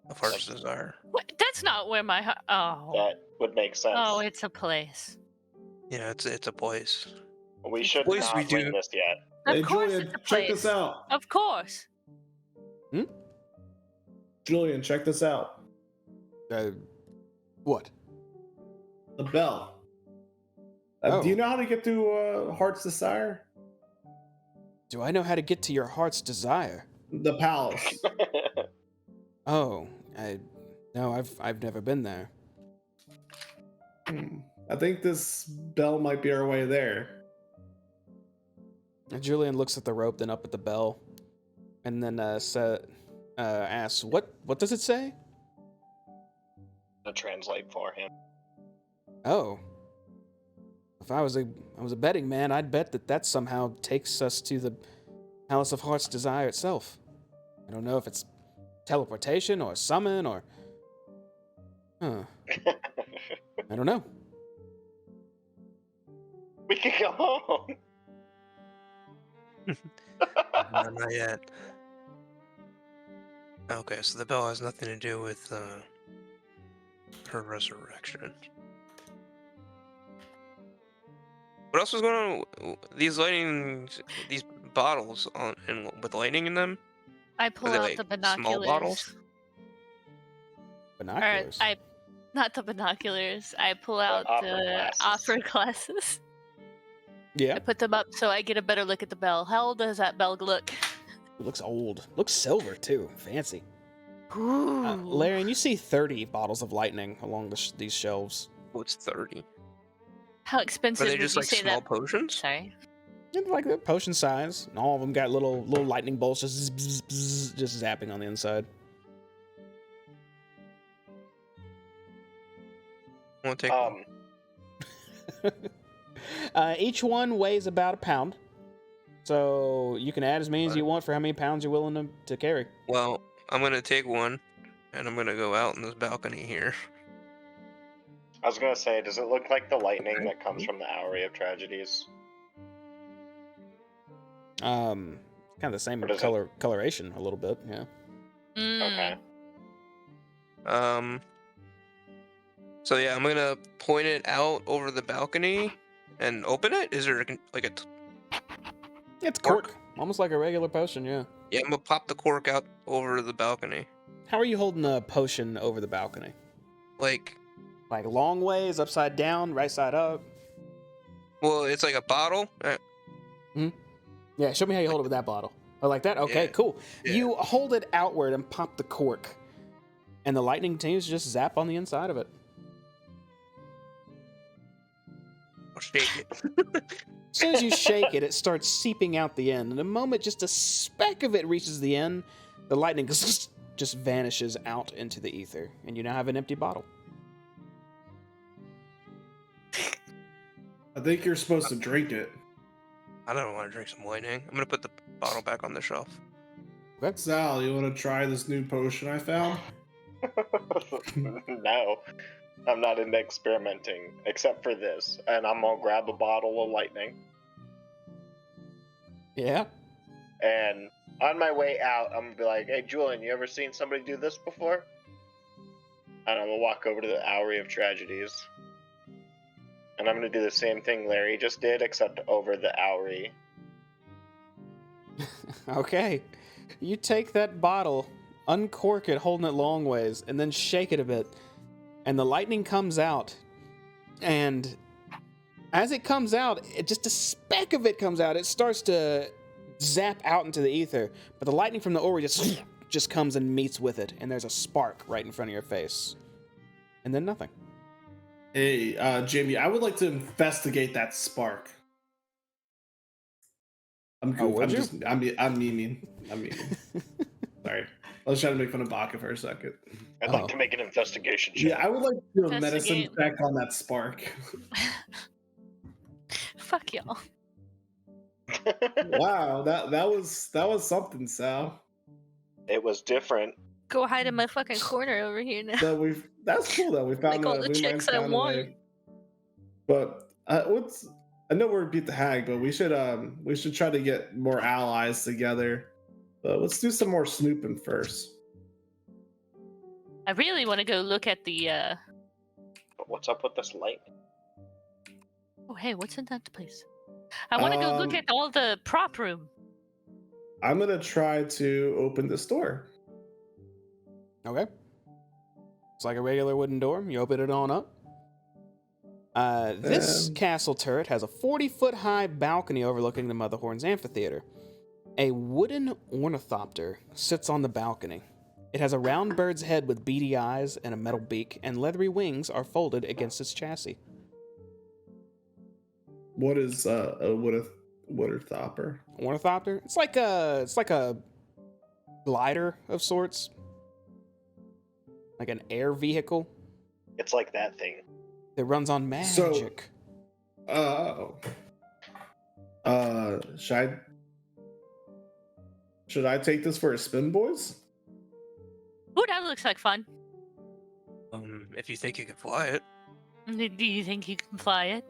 of Heart's Desire. What? That's not where my oh. That would make sense. Oh, it's a place. Yeah, it's a place. We should Place not we do. ring this yet. Of Hey, course, Julian, it's a check place. this out. Of course. Julian, check this out. What? The bell. Oh. Do you know how to get to Heart's Desire? Do I know how to get to your heart's desire? The palace. Oh, no, I've never been there. I think this bell might be our way there. And Julian looks at the rope, then up at the bell, and then asks, "What does it say?" to translate for him. Oh. If I was a betting man, I'd bet that somehow takes us to the Palace of Heart's Desire itself. I don't know if it's teleportation or summon or... Huh. I don't know. We could go home. No, not yet. Okay, so the bell has nothing to do with her resurrection. What else was going on? These bottles with lightning in them? I pull Were they, out like, the small binoculars. bottles? Binoculars? Or not the binoculars. I pull out opera the glasses. opera glasses. Yeah. I put them up so I get a better look at the bell. How old does that bell look? It looks old. Looks silver, too. Fancy. Ooh. Larian, you see 30 bottles of lightning along these shelves. What's 30? How expensive Are they would just you like say small that? potions? Sorry. And like the potion size. And all of them got little lightning bolts just bzz, bzz, just zapping on the inside. I want to take one. Each one weighs about a pound. So you can add as many as you want for how many pounds you're willing to carry. Well, I'm gonna take one, and I'm gonna go out in this balcony here. I was gonna say, does it look like the lightning that comes from the Houri of Tragedies? Kind of the same Or does coloration a little bit, yeah. Okay. So yeah, I'm gonna point it out over the balcony and open it. Is there like a It's cork. Almost like a regular potion, yeah. Yeah, I'm gonna pop the cork out over the balcony. How are you holding a potion over the balcony? Like long ways, upside down, right side up? well, it's like a bottle. Yeah, show me how you hold it with that bottle. Oh, like that? Okay, Yeah. cool. Yeah. You hold it outward and pop the cork. And the lightning continues to just zap on the inside of it. I'll shake it. As soon as you shake it, it starts seeping out the end. And the moment just a speck of it reaches the end, the lightning just vanishes out into the ether. And you now have an empty bottle. I think you're supposed to drink it. I don't want to drink some lightning. I'm gonna put the bottle back on the shelf. Sal, you want to try this new potion I found? No, I'm not into experimenting, except for this. And I'm gonna grab a bottle of lightning. Yeah? And on my way out, I'm gonna be like, "Hey, Julian, you ever seen somebody do this before?" And I'm gonna walk over to the Houri of Tragedies. And I'm gonna do the same thing Larry just did, except over the Houri. Okay. You take that bottle, uncork it, holding it long ways, and then shake it a bit. And the lightning comes out. And as it comes out, just a speck of it comes out. It starts to zap out into the ether. But the lightning from the Ori just comes and meets with it. And there's a spark right in front of your face. And then nothing. Hey, Jamie, I would like to investigate that spark. I'm Oh, goof. would you? I'm memeing. Sorry. I was trying to make fun of Baka for a second. I'd like to make an investigation check. Yeah, I would like to do a medicine Investigate. check on that spark. Fuck y'all. Wow, that was something, Sal. It was different. Go hide in my fucking corner over here now. That's cool that we found Make all a the we checks I found a want. way. But I know we're beat the hag, but we should try to get more allies together. But let's do some more snooping first. I really want to go look at the. But what's up with this light? Oh, hey, what's in that place? I want to go look at all the prop room. I'm gonna try to open this door. Okay. It's like a regular wooden door. You open it on up. This castle turret has a 40-foot high balcony overlooking the Motherhorn's amphitheater. A wooden ornithopter sits on the balcony. It has a round bird's head with beady eyes and a metal beak, and leathery wings are folded against its chassis. What is a ornithopter? Ornithopter? It's like a glider of sorts. Like an air vehicle. It's like that thing. It runs on magic. Should I take this for a spin, boys? Ooh, that looks like fun. If you think you can fly it. Do you think you can fly it?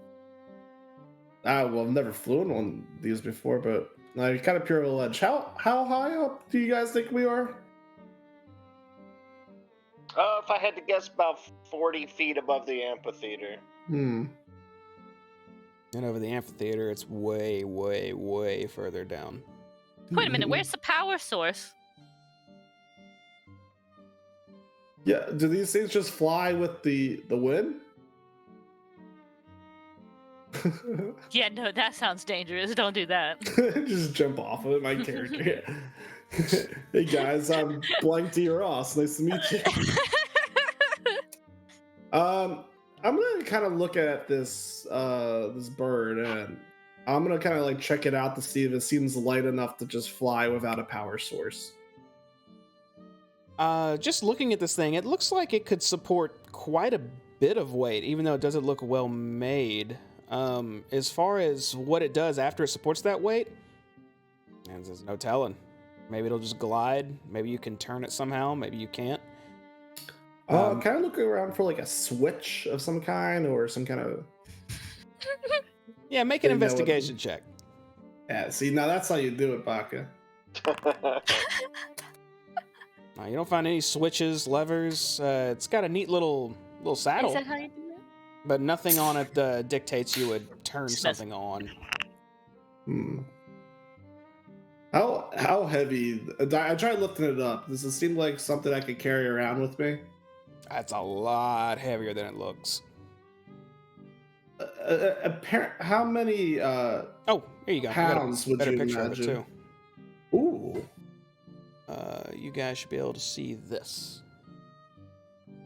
Well, I've never flown on these before, but I kind of pure ledge. How high up do you guys think we are? If I had to guess, about 40 feet above the amphitheater. Hmm. And over the amphitheater, it's way, way, way further down. Wait a minute, where's the power source? Yeah, do these things just fly with the wind? Yeah, no, that sounds dangerous. Don't do that. Just jump off of it, my character. Hey guys, I'm Blank D. Ross. Nice to meet you. I'm gonna kind of look at this this bird, and I'm gonna kind of like check it out to see if it seems light enough to just fly without a power source. Just looking at this thing, it looks like it could support quite a bit of weight, even though it doesn't look well made. As far as what it does after it supports that weight, and there's no telling. Maybe it'll just glide. Maybe you can turn it somehow. Maybe you can't. Kind of looking around for like a switch of some kind or some kind of. Yeah, make an investigation check. Yeah, see, now that's how you do it, Baka. You don't find any switches, levers. It's got a neat little saddle. Is that how you do it? But nothing on it dictates you would turn something on. Hmm. How heavy? I tried lifting it up. Does it seem like something I could carry around with me? That's a lot heavier than it looks. How many Oh, here you go. pounds I got a would better you picture imagine? of it too. Ooh. You guys should be able to see this.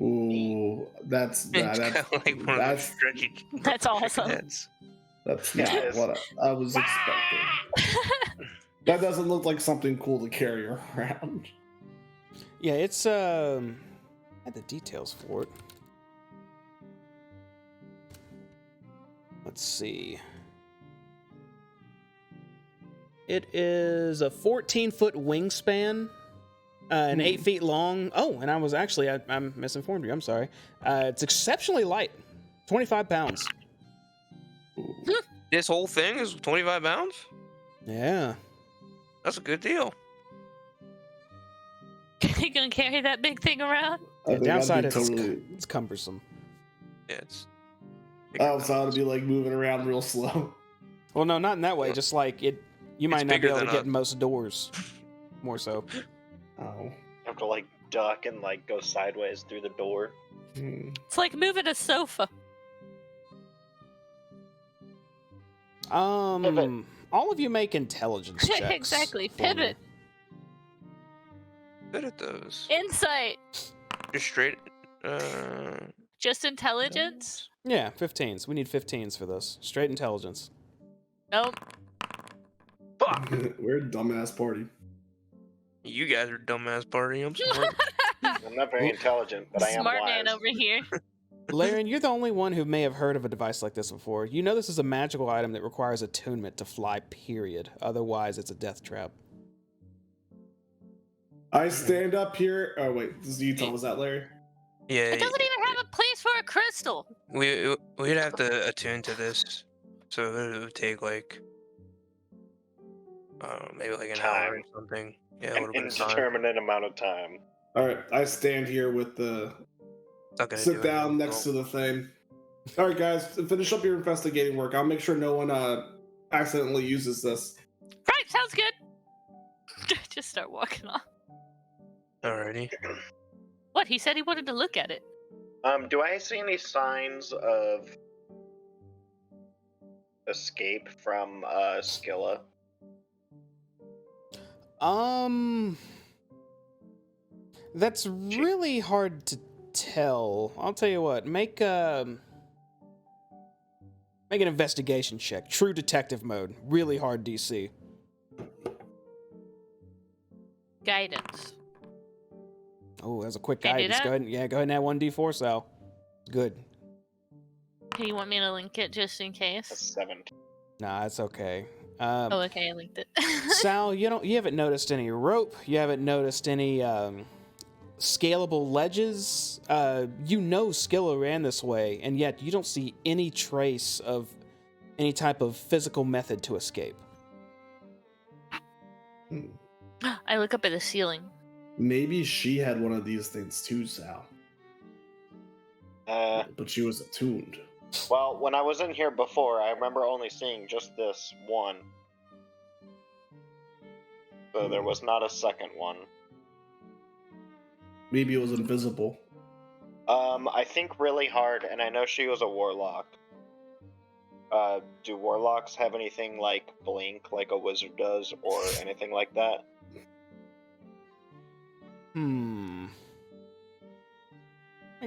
Ooh, that's It's kind of like one of those that's stretchy. That's awesome. heads. that's It not is. what I was expecting. That doesn't look like something cool to carry around. Yeah, it's I had the details for it. Let's see. It is a 14-foot wingspan, and 8 feet long. Oh, and I'm misinformed you. I'm sorry. It's exceptionally light, 25 pounds. This whole thing is 25 pounds? Yeah. That's a good deal. You gonna carry that big thing around? I The think I'd downside be is totally. it's cumbersome. Yeah, it's. Outside to be like moving around real slow. Well, no, not in that way. Just like it, you might It's not be bigger able to than get a- in most doors. More so. Oh. You have to like duck and like go sideways through the door. Hmm. It's like moving a sofa. Pivot. All of you make intelligence checks. Exactly. for me. Pivot. Good at those. Insight. Just straight. Just intelligence? Yeah, 15s. We need 15s for this. Straight intelligence. Nope. Fuck! We're a dumbass party. You guys are dumbass party. I'm sorry. I'm not very intelligent, but I am Smart wise. man over here. Larian, you're the only one who may have heard of a device like this before. You know this is a magical item that requires attunement to fly, period. Otherwise, it's a death trap. I stand up here. Oh wait, this is Utah. Was that Larry? Yeah. It doesn't even have a place for a crystal. We'd have to attune to this, so it would take like. I don't know, maybe like an hour or Time. something. Yeah, a An little bit of time. indeterminate amount of time. All right, I stand here with the It's not gonna sit do down anything. next to the thing. All right, guys, finish up your investigating work. I'll make sure no one accidentally uses this. Right, sounds good. Just start walking off. Alrighty. What? He said he wanted to look at it. Do I see any signs of escape from Skilla? That's really hard to tell. I'll tell you what. Make an investigation check. True detective mode. Really hard DC. Guidance. Oh, that's a quick Can I do guidance. that? Go ahead and add 1d4, Sal. Good. Okay, you want me to link it just in That's case? 7. Nah, it's okay. Oh, okay, I linked it. Sal, you haven't noticed any rope. You haven't noticed any scalable ledges. Skilla ran this way, and yet you don't see any trace of any type of physical method to escape. Hmm. I look up at the ceiling. Maybe she had one of these things too, Sal. But she was attuned. Well, when I was in here before, I remember only seeing just this one. So there was not a second one. Maybe it was invisible. I think really hard, and I know she was a warlock. Do warlocks have anything like blink, like a wizard does, or anything like that? Make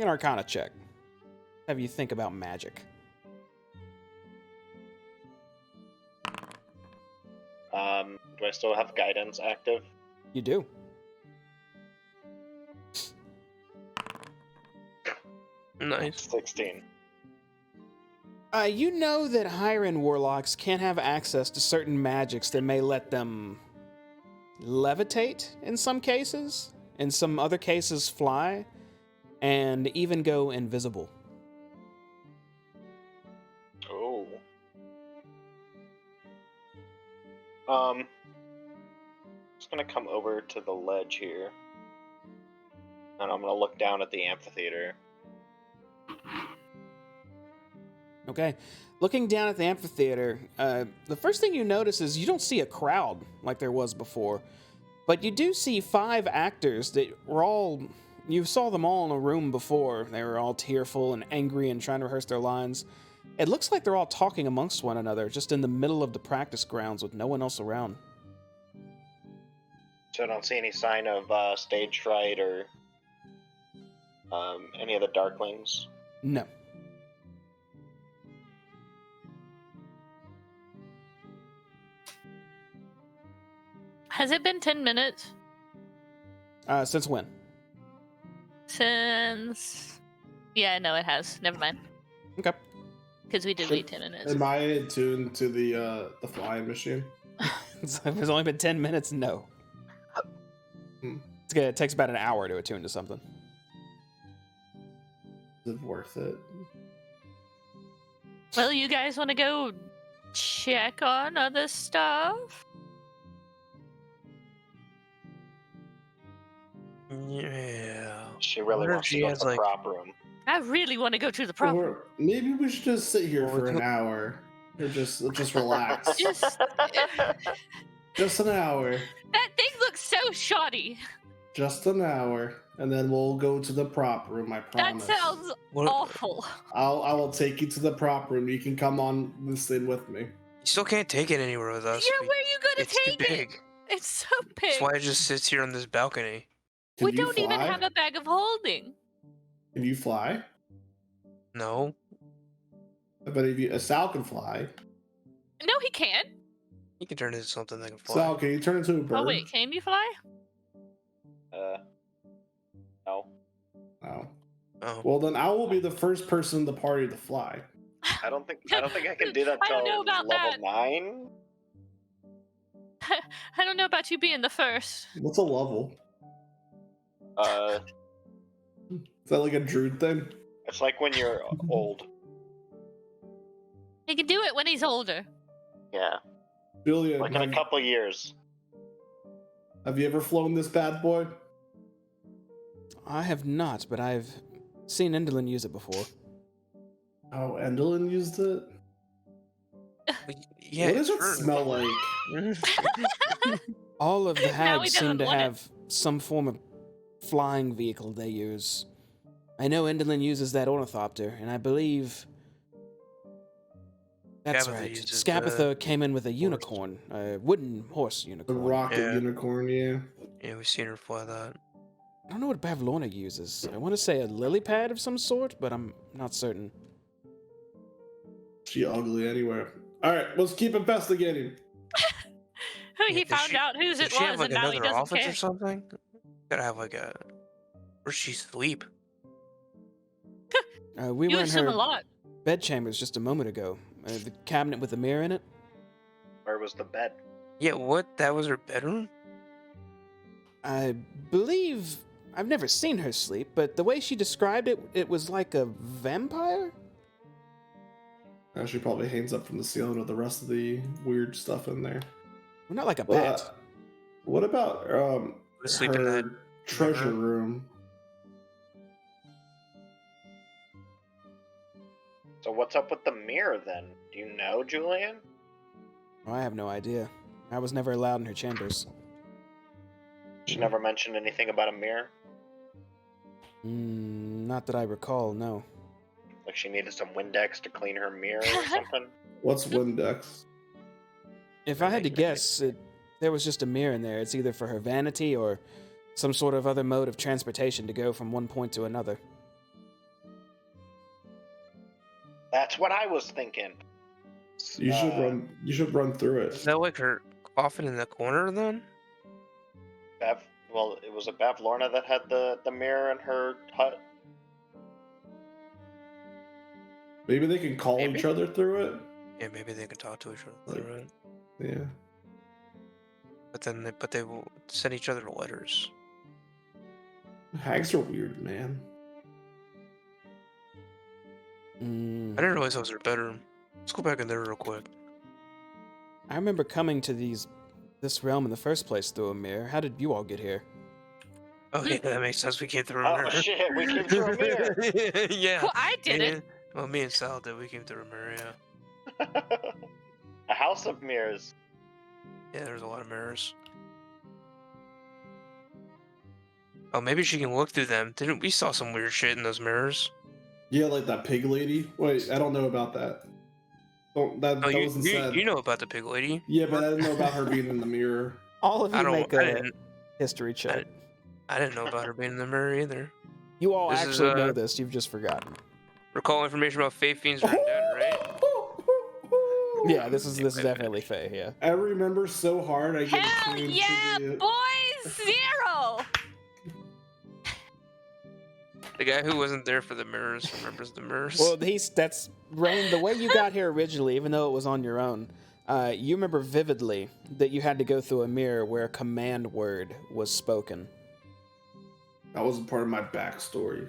an Arcana check. Have you think about magic. Do I still have guidance active? You do. Nice. 16. You know that higher-end warlocks can't have access to certain magics that may let them levitate in some cases, in some other cases fly, and even go invisible. Oh. Just gonna come over to the ledge here. And I'm gonna look down at the amphitheater. Okay. Looking down at the amphitheater, the first thing you notice is you don't see a crowd like there was before, but you do see 5 actors that were all... You saw them all in a room before. They were all tearful and angry and trying to rehearse their lines. It looks like they're all talking amongst one another, just in the middle of the practice grounds with no one else around. So I don't see any sign of stage fright or any of the darklings. No. Has it been 10 minutes Since when? since... Yeah, no, it has. Never mind. Okay. Because we did wait 10 minutes. Am I attuned to the flying machine? It's only been 10 minutes? No. It's it takes about an hour to attune to something. Is it worth it? Well, you guys want to go check on other stuff? Yeah. She really Wonder if wants to she go to has, the like- prop room. I really want to go to the prop. Or maybe we should just sit here Or for we an could- hour. Or just relax. Just... Just an hour. That thing looks so shoddy. Just an hour. And then we'll go to the prop room, I That promise. sounds What? awful. I will take you to the prop room. You can come on this thing with me. You still can't take it anywhere with us. Yeah, where are you gonna It's too take big. it? It's so That's big. why it just sits here on this balcony. Can We you don't even fly? have a bag of holding. Can you fly? No. But if you, Sal can fly. No, he can't. You can turn it into something that can fly. Sal, can you turn into a bird? Oh wait, can you fly? No. Oh. Oh. Well, then I will be the first person in the party to fly. I don't think I can do that I don't till know about level that. 9. I don't know about you being the first. What's a level? Uh, Is that like a druid thing? it's like when you're old. He can do it when he's older. Yeah. Julia, Like in a couple years. have you ever flown this bad boy? I have not, but I've seen Endelin use it before. Oh, Endelin used it? Yeah. What does it's it fur. smell like? All of the Now he hags seem doesn't to want it. have some form of flying vehicle they use. I know Endelin uses that ornithopter, and I believe... That's Scapitha right. uses Scapitha came in with a unicorn, a wooden horse The unicorn. rocket Yeah. unicorn, yeah. Yeah, we've seen her fly that. I don't know what Bavlorna uses. I want to say a lily pad of some sort, but I'm not certain. She ugly anywhere. Alright, let's keep investigating. He Does found she- out whose Does it she was, have like and now he another doesn't office care. or something? Gotta have like a. Where's she sleep? We You were in assume her a lot. bedchambers just a moment ago. The cabinet with the mirror in it. Where was the bed? Yeah, what? That was her bedroom? I believe I've never seen her sleep, but the way she described it, it was like a vampire. She probably hangs up from the ceiling with the rest of the weird stuff in there. Well, not like a bat. What about Sleep in that her treasure room? So what's up with the mirror then? Do you know, Julian? Oh, I have no idea. I was never allowed in her chambers. She never mentioned anything about a mirror? Not that I recall, no. Like she needed some Windex to clean her mirror or something? What's Windex? If I had to guess, there was just a mirror in there. It's either for her vanity or some sort of other mode of transportation to go from one point to another. That's what I was thinking. You should run through Is it. that like her coffin in the corner then? Well, it was a Bev Lorna that had the mirror in her hut. Maybe they can call Maybe. each other through it. Yeah, maybe they can talk to each other through it. Yeah. But they will send each other letters. Hags are weird, man. I didn't realize that was her bedroom. Let's go back in there real quick. I remember coming to this realm in the first place through a mirror. How did you all get here? Oh yeah, that makes sense. We came through a Oh mirror. shit, we came through a mirror! Yeah. Well, I didn't. Well, me and Sal did. We came through a mirror, yeah. A house of mirrors. Yeah, there's a lot of mirrors. Oh, maybe she can look through them. Didn't we saw some weird shit in those mirrors? Yeah, like that pig lady. Wait, I don't know about that. That Oh, wasn't said. you know about the pig lady? Yeah, but I didn't know about her being in the mirror. All of you make I a didn't. history check. I didn't know about her being in the mirror either. You all This is, actually know this. You've just forgotten. Recall information about Fae Fiends are dead, right? Yeah, this is definitely Faye. Yeah. I remember so hard. I get Hell tuned yeah, to the... boys! 0! The guy who wasn't there for the mirrors remembers the mirrors. Well, that's Rain. The way you got here originally, even though it was on your own, you remember vividly that you had to go through a mirror where a command word was spoken. That wasn't part of my backstory.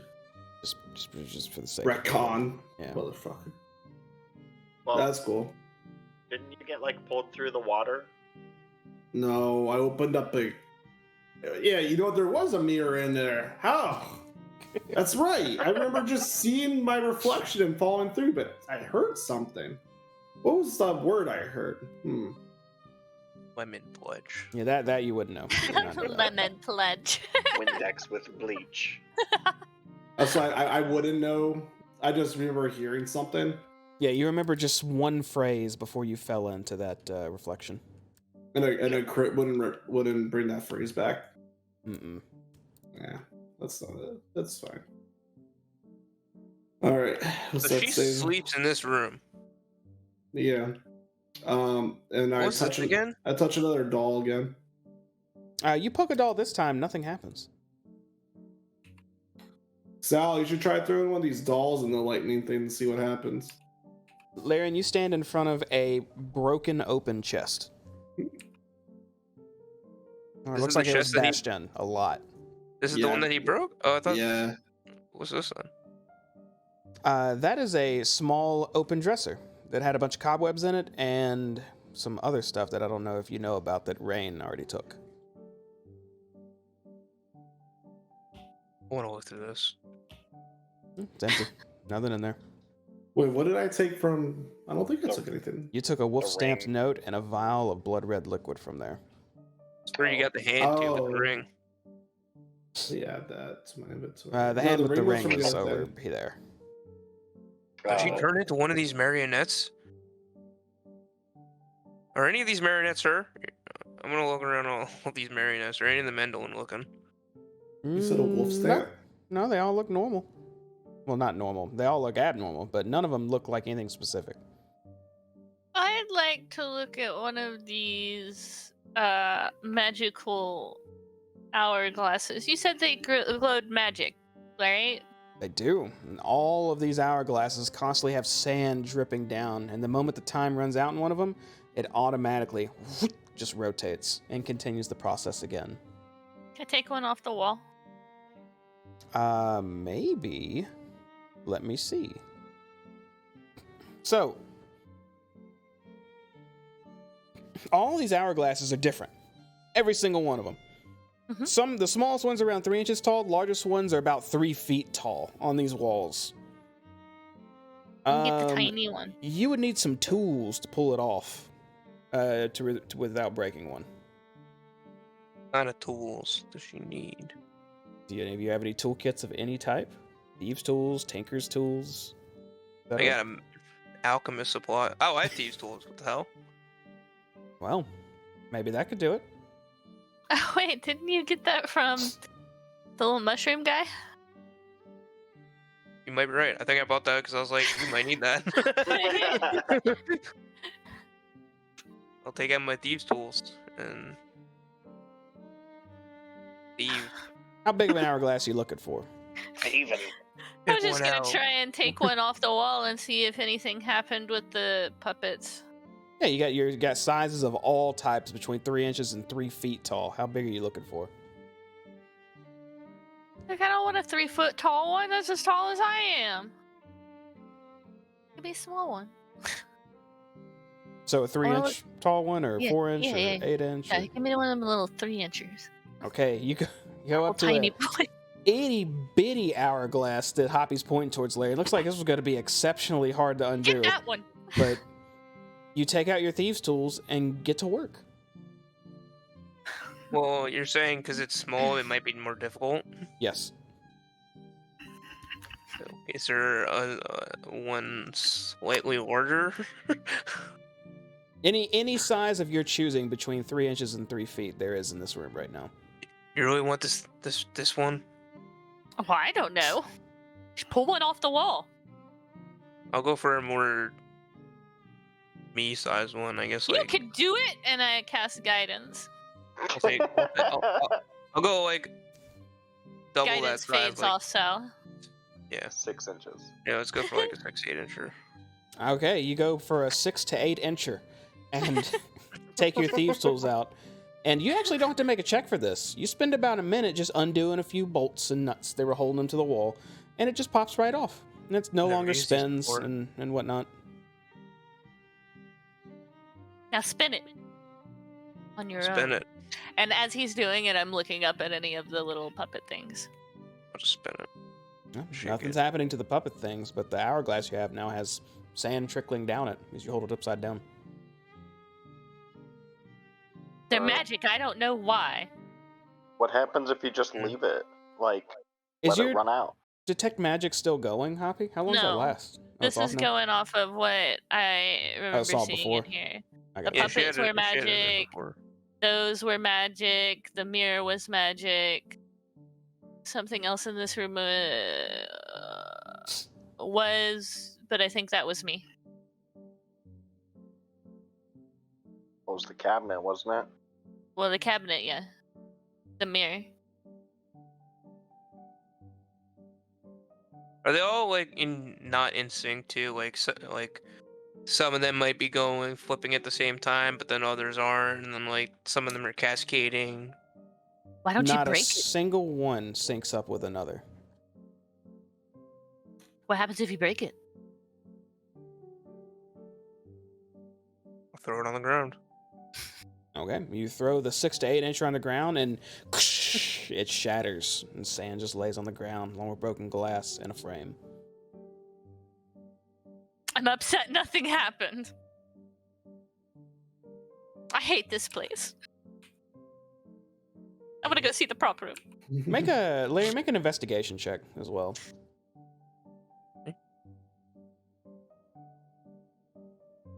Just for the sake. Retcon, Yeah. motherfucker. Well, That's cool. didn't you get like pulled through the water? No, I opened up a... Yeah, you know, there was a mirror in there. How? That's right. I remember just seeing my reflection and falling through, but I heard something. What was the word I heard? Lemon pledge. Yeah, that you wouldn't know. You would not know that. Lemon pledge. Windex with bleach. That's why I wouldn't know. I just remember hearing something. Yeah, you remember just one phrase before you fell into that reflection. And a crit wouldn't bring that phrase back. Mm-mm. Yeah, that's not it. That's fine. All right. So she sleeps in this room. Yeah. And I What's touch this again? I touch another doll again. You poke a doll this time, nothing happens. Sal, you should try throwing one of these dolls in the lightning thing and see what happens. Larian, you stand in front of a broken open chest. Oh, it looks like it was bashed in a lot. This is the one that he broke? Oh, I thought. Yeah. What's this one? That is a small open dresser that had a bunch of cobwebs in it and some other stuff that I don't know if you know about that Rain already took. I want to look through this. It's empty. Nothing in there. Wait, what did I take from... I don't think I took anything. You took a wolf-stamped ring. note and a vial of blood-red liquid from there. It's where you got the hand too with the Oh. ring. Yeah, that's my inventory. The hand with the was ring from is the other over thing. there. Did she Oh. turn into one of these marionettes? Are any of these marionettes her? I'm gonna look around all these marionettes. Are any of the Mendelin looking? You said a wolf stamp? No, they all look normal. Well, not normal. They all look abnormal, but none of them look like anything specific. I'd like to look at one of these magical hourglasses. You said they glowed magic, right? They do. And all of these hourglasses constantly have sand dripping down, and the moment the time runs out in one of them, it automatically just rotates and continues the process again. Can I take one off the wall? Maybe. Let me see. So, all these hourglasses are different. Every single one of them. Mm-hmm. The smallest ones are around 3 inches tall. Largest ones are about 3 feet tall on these walls. Get the tiny one. You would need some tools to pull it off, without breaking one. What kind of tools does she need? Do any of you have any toolkits of any type? Thieves' tools, tinker's tools? I got an alchemist supply. Oh, I have thieves' tools. What the hell? Well, maybe that could do it. Oh, wait, didn't you get that from the little mushroom guy? You might be right. I think I bought that because I was like, we might need that. I'll take out my thieves' tools and thieve. How big of an hourglass are you looking for? Even. I was just one gonna out. try and take one off the wall and see if anything happened with the puppets. Yeah, you got sizes of all types between 3 inches and 3 feet tall. How big are you looking for? Like, I don't want a 3 foot tall one that's as tall as I am. Give me a small one. So a 3 Well, inch tall one, or yeah, 4 inch, yeah, or yeah. 8 inch? Yeah, give me one of them little 3 inchers. Okay, you go up to Tiny a boy. itty bitty hourglass that Hoppy's pointing towards Larry. It looks like this was going to be exceptionally hard to undo. Get that one. But you take out your thieves' tools and get to work. Well, you're saying because it's small, it might be more difficult. Yes. Is there one slightly larger? Any size of your choosing between 3 inches and 3 feet there is in this room right now. You really want this one? Well, I don't know. Just pull one off the wall. I'll go for a more me-sized one, I guess. You Like could do it, and I cast guidance. I'll go like double Guidance that size. fades Like, off, Sal. yeah, 6 inches. yeah. Let's go for like a 6-8 incher. Okay, you go for a 6 to 8 incher and take your thieves' tools out. And you actually don't have to make a check for this. You spend about a minute just undoing a few bolts and nuts. They were holding them to the wall, and it just pops right off. And it no Never longer used these spins before. and whatnot. Now spin it on your Spin own. it. And as he's doing it, I'm looking up at any of the little puppet things. I'll just spin it. No, Shake nothing's it. happening to the puppet things, but the hourglass you have now has sand trickling down it as you hold it upside down. They're magic. I don't know why. What happens if you just leave it? Like, Is let your it run out? detect magic still going, Hoppy? How long does that No. last? Oh, This it's off is now? going off of what I remember saw seeing before. in here. I The got it. she puppets had were it- she had it in there magic. before. Those were magic. The mirror was magic. Something else in this room was, but I think that was me. What was the cabinet, wasn't it? Well, the cabinet, yeah. The mirror. Are they all like not in sync too? Like some of them might be going flipping at the same time, but then others aren't, and then like some of them are cascading. Why don't Not you a break it? single one syncs up with another. What happens if you break it? I'll throw it on the ground. Okay, you throw the 6 to 8 incher on the ground, and it shatters, and sand just lays on the ground along with broken glass in a frame. I'm upset nothing happened. I hate this place. I'm gonna go see the prop room. Larry, make an investigation check as well.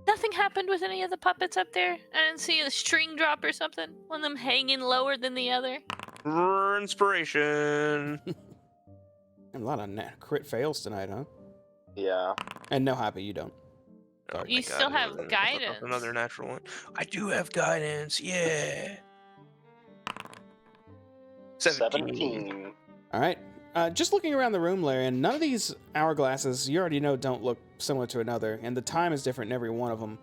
Nothing happened with any of the puppets up there? I didn't see a string drop or something? One of them hanging lower than the other? Inspiration. A lot of crit fails tonight, huh? Yeah. And no, Happy, you don't. Oh Sorry. You my still God, have another- guidance. Another natural one. I do have guidance. Yeah. 17. 17. All right. Just looking around the room, Larry, and none of these hourglasses, you already know, don't look similar to another, and the time is different in every one of them.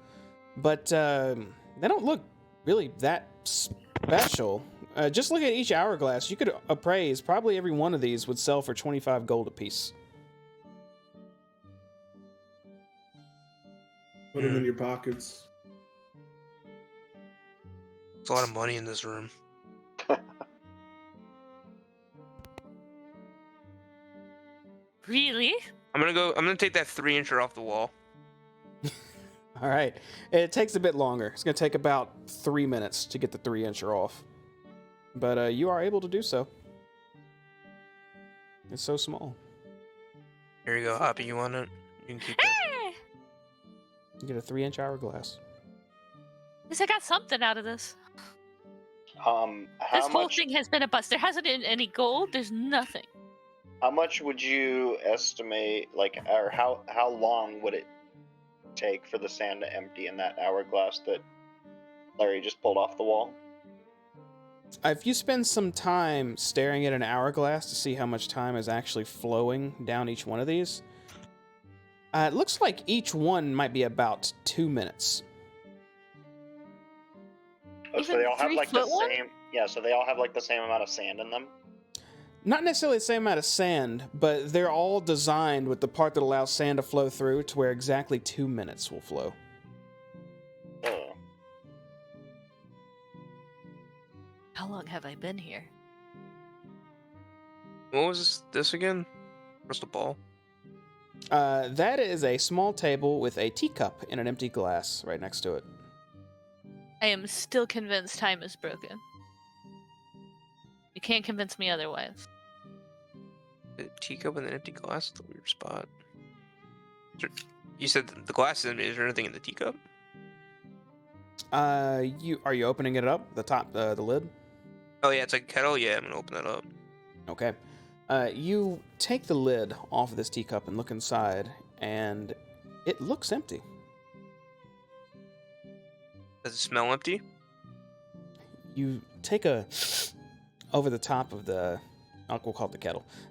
But they don't look really that special. Just look at each hourglass. You could appraise probably every one of these would sell for 25 gold apiece. Put them in your pockets. There's a lot of money in this room. Really? I'm gonna take that 3-incher off the wall. All right. It takes a bit longer. It's going to take about 3 minutes to get the 3-incher off. But you are able to do so. It's so small. Here you go, Hoppy. You want it? You can keep it. Hey! You get a 3-inch hourglass. At least I got something out of this. How This whole much? thing has been a bust. There hasn't been any gold. There's nothing. How much would you estimate? Like, or how long would it take for the sand to empty in that hourglass that Larry just pulled off the wall? If you spend some time staring at an hourglass to see how much time is actually flowing down each one of these, it looks like each one might be about 2 minutes. Oh, so Even they all have like the 3-foot one? same. Yeah, so they all have like the same amount of sand in them. Not necessarily the same amount of sand, but they're all designed with the part that allows sand to flow through to where exactly 2 minutes will flow. Oh. How long have I been here? What was this again? Crystal ball. That is a small table with a teacup and an empty glass right next to it. I am still convinced time is broken. You can't convince me otherwise. A teacup and an empty glass. That's a weird spot. You said the glass is there anything in the teacup? Are you opening it up? The top, the lid. Oh yeah, it's like a kettle. Yeah, I'm gonna open that up. Okay. You take the lid off of this teacup and look inside, and it looks empty. Does it smell empty? You take a over the top of the, we'll call it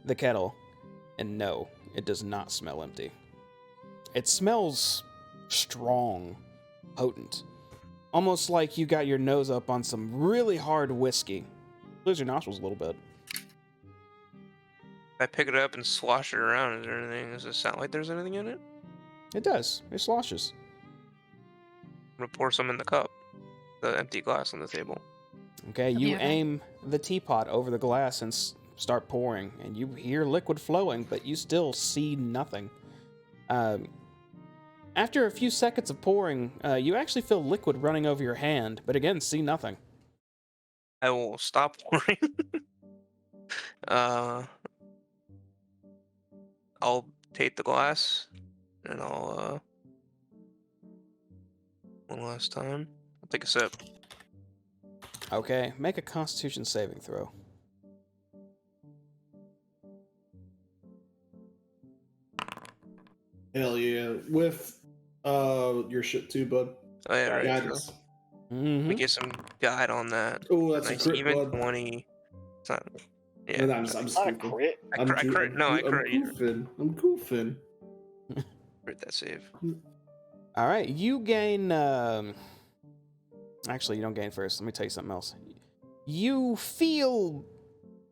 the kettle, and no, it does not smell empty. It smells strong, potent, almost like you got your nose up on some really hard whiskey. Close your nostrils a little bit. If I pick it up and slosh it around, is there anything? Does it sound like there's anything in it? It does. It sloshes. I'm gonna pour some in the cup, the empty glass on the table. Okay, Have you you ever- aim the teapot over the glass and start pouring, and you hear liquid flowing, but you still see nothing. After a few seconds of pouring, you actually feel liquid running over your hand, but again, see nothing. I will stop pouring. I'll take the glass, and I'll one last time. I'll take a sip. Okay, make a Constitution saving throw. Hell yeah. With your shit too, bud. Oh yeah, right. Sure. Guidance. Let Mm-hmm. me get some guide on that. Oh, that's Nice, a crit, even bud. 20. It's not. Yeah. No, I'm just Not a goofing. crit. I crit. No, I I'm crit. goofing. I'm goofing. Crit that save. All right, you gain. Actually, you don't gain first. Let me tell you something else. You feel,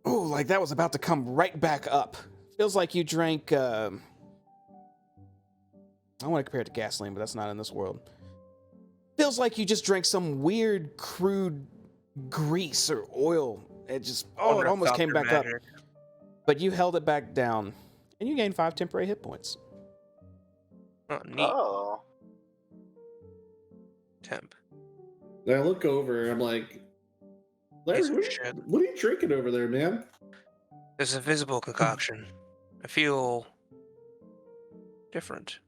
like that was about to come right back up. Feels like you drank. I want to compare it to gasoline, but that's not in this world. Feels like you just drank some weird, crude grease or oil. It just, it almost came back up. But you held it back down, and you gained 5 temporary hit points. Oh, neat. Oh. Temp. And I look over and I'm like, Larry, Piece of shit. what are you drinking over there, man? There's a visible concoction. I feel different,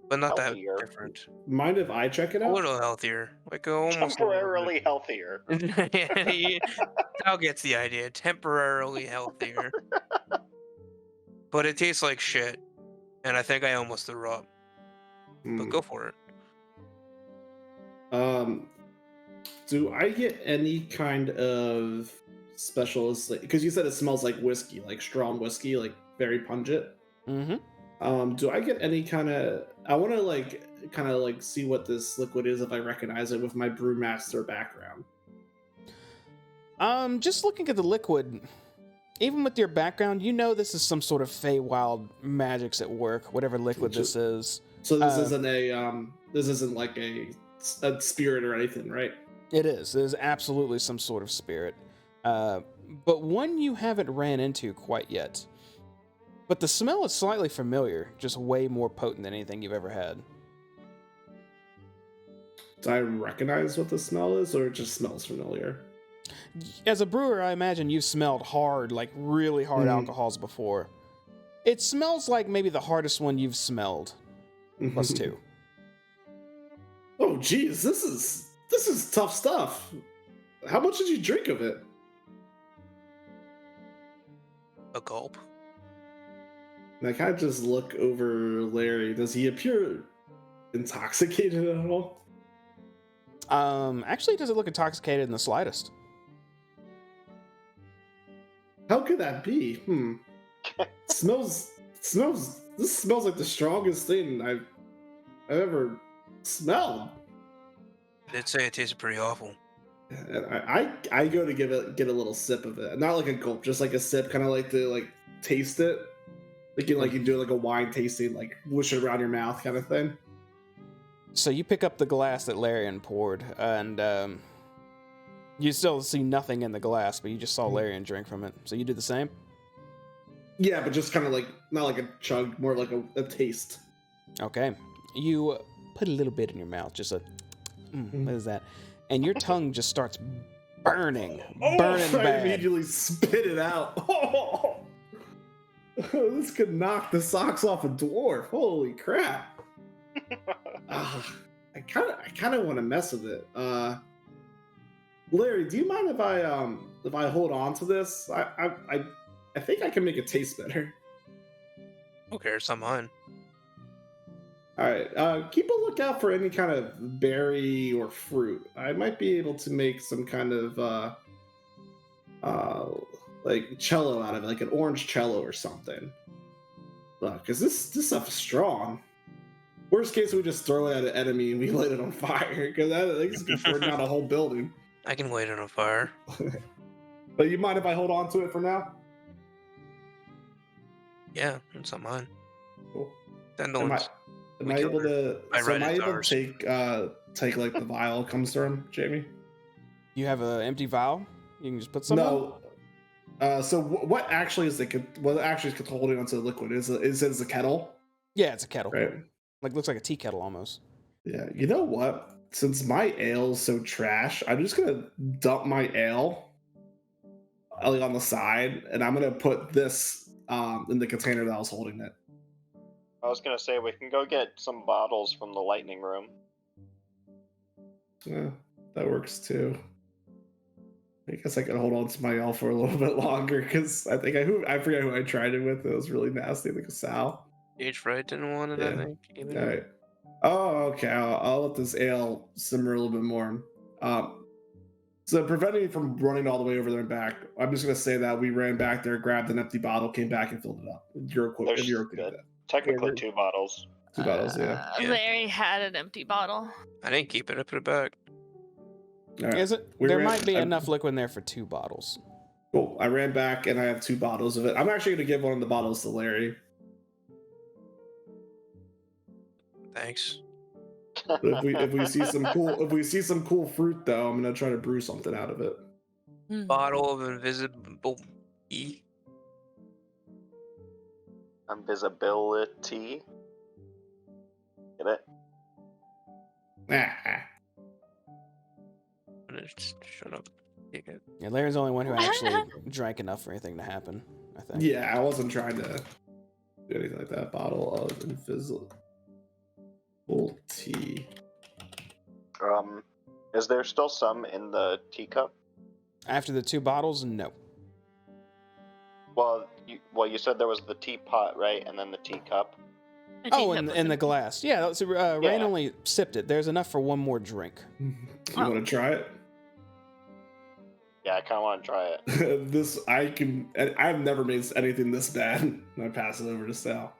but not Healthier. that different. Mind if I check it A out? little healthier, like almost Temporarily healthier. Cal gets the idea. Temporarily healthier, but it tastes like shit, and I think I almost threw up. But go for it. Do I get any kind of special is because you said it smells like whiskey, like strong whiskey, like very pungent. Mm-hmm. Do I get any kind of? I want to kind of see what this liquid is if I recognize it with my brewmaster background. Just looking at the liquid, even with your background, you know this is some sort of Feywild magics at work. Whatever liquid this is. So this isn't this isn't like a spirit or anything, right? It is. It is absolutely some sort of spirit, but one you haven't ran into quite yet. But the smell is slightly familiar, just way more potent than anything you've ever had. Do I recognize what the smell is, or it just smells familiar? As a brewer, I imagine you've smelled hard, like really hard alcohols before. It smells like maybe the hardest one you've smelled, plus 2. Oh, geez, this is tough stuff. How much did you drink of it? A gulp. And I kind of just look over Larry. Does he appear intoxicated at all? Actually, it doesn't look intoxicated in the slightest. How could that be? Smells. This smells like the strongest thing I've ever smelled. They'd say it tasted pretty awful. And I go to get a little sip of it, not like a gulp, just like a sip, kind of like to taste it, like you do like a wine tasting, like whoosh it around your mouth kind of thing. So you pick up the glass that Larian poured, and you still see nothing in the glass, but you just saw Larian drink from it. So you do the same? Yeah, but just kind of not like a chug, more like a taste. Okay. You put a little bit in your mouth, just a... what is that? And your tongue just starts burning I bad. immediately spit it out. This could knock the socks off a dwarf. Holy crap! I kind of want to mess with it. Larry, do you mind if I hold on to this? I think I can make it taste better. Okay, it's not mine. All right. Keep a lookout for any kind of berry or fruit. I might be able to make some kind of like cello out of it, like an orange cello or something. Because this stuff is strong. Worst case, we just throw it at an enemy and we light it on fire. Because I think it's gonna burn down a whole building. I can light it on fire. But you mind if I hold on to it for now? Yeah, it's not mine. Cool. Am Am I able to? Take like the vial comes from Jamie? You have an empty vial? You can just put some in? No. So what actually is holding onto the liquid? Is it the kettle? Yeah, it's a kettle. Right. Like looks like a tea kettle almost. Yeah. You know what? Since my ale is so trash, I'm just gonna dump my ale like on the side, and I'm gonna put this in the container that I was holding it. I was gonna say we can go get some bottles from the lightning room. Yeah, that works too. I guess I can hold on to my ale for a little bit longer because I forget who I tried it with. It was really nasty, like a sow. Stage Fright didn't want it, Yeah. I think. Even. All right. Oh, okay. I'll let this ale simmer a little bit more. So preventing me from running all the way over there and back, I'm just gonna say that we ran back there, grabbed an empty bottle, came back and filled it up. You're okay with that. Technically, 2 bottles. 2 bottles, yeah. Larry had an empty bottle. I didn't keep it. I put it back. All right. Is it? There might be enough liquid in there for 2 bottles. Cool. I ran back and I have 2 bottles of it. I'm actually gonna give one of the bottles to Larry. Thanks. If we see some cool fruit though, I'm gonna try to brew something out of it. Bottle of invisible E. Invisibility. Get it? Shut up. Take it. Yeah, Larry's the only one who actually drank enough for anything to happen, I think. Yeah, I wasn't trying to do anything like that. Bottle of invisible tea. Is there still some in the teacup? After the 2 bottles, no. Well, you said there was the teapot, right, and then the teacup. Oh, in the glass. Yeah, so, Rain only sipped it. There's enough for 1 more drink. You want to try it? Yeah, I kind of want to try it. I've never made anything this bad. And I pass it over to Sal.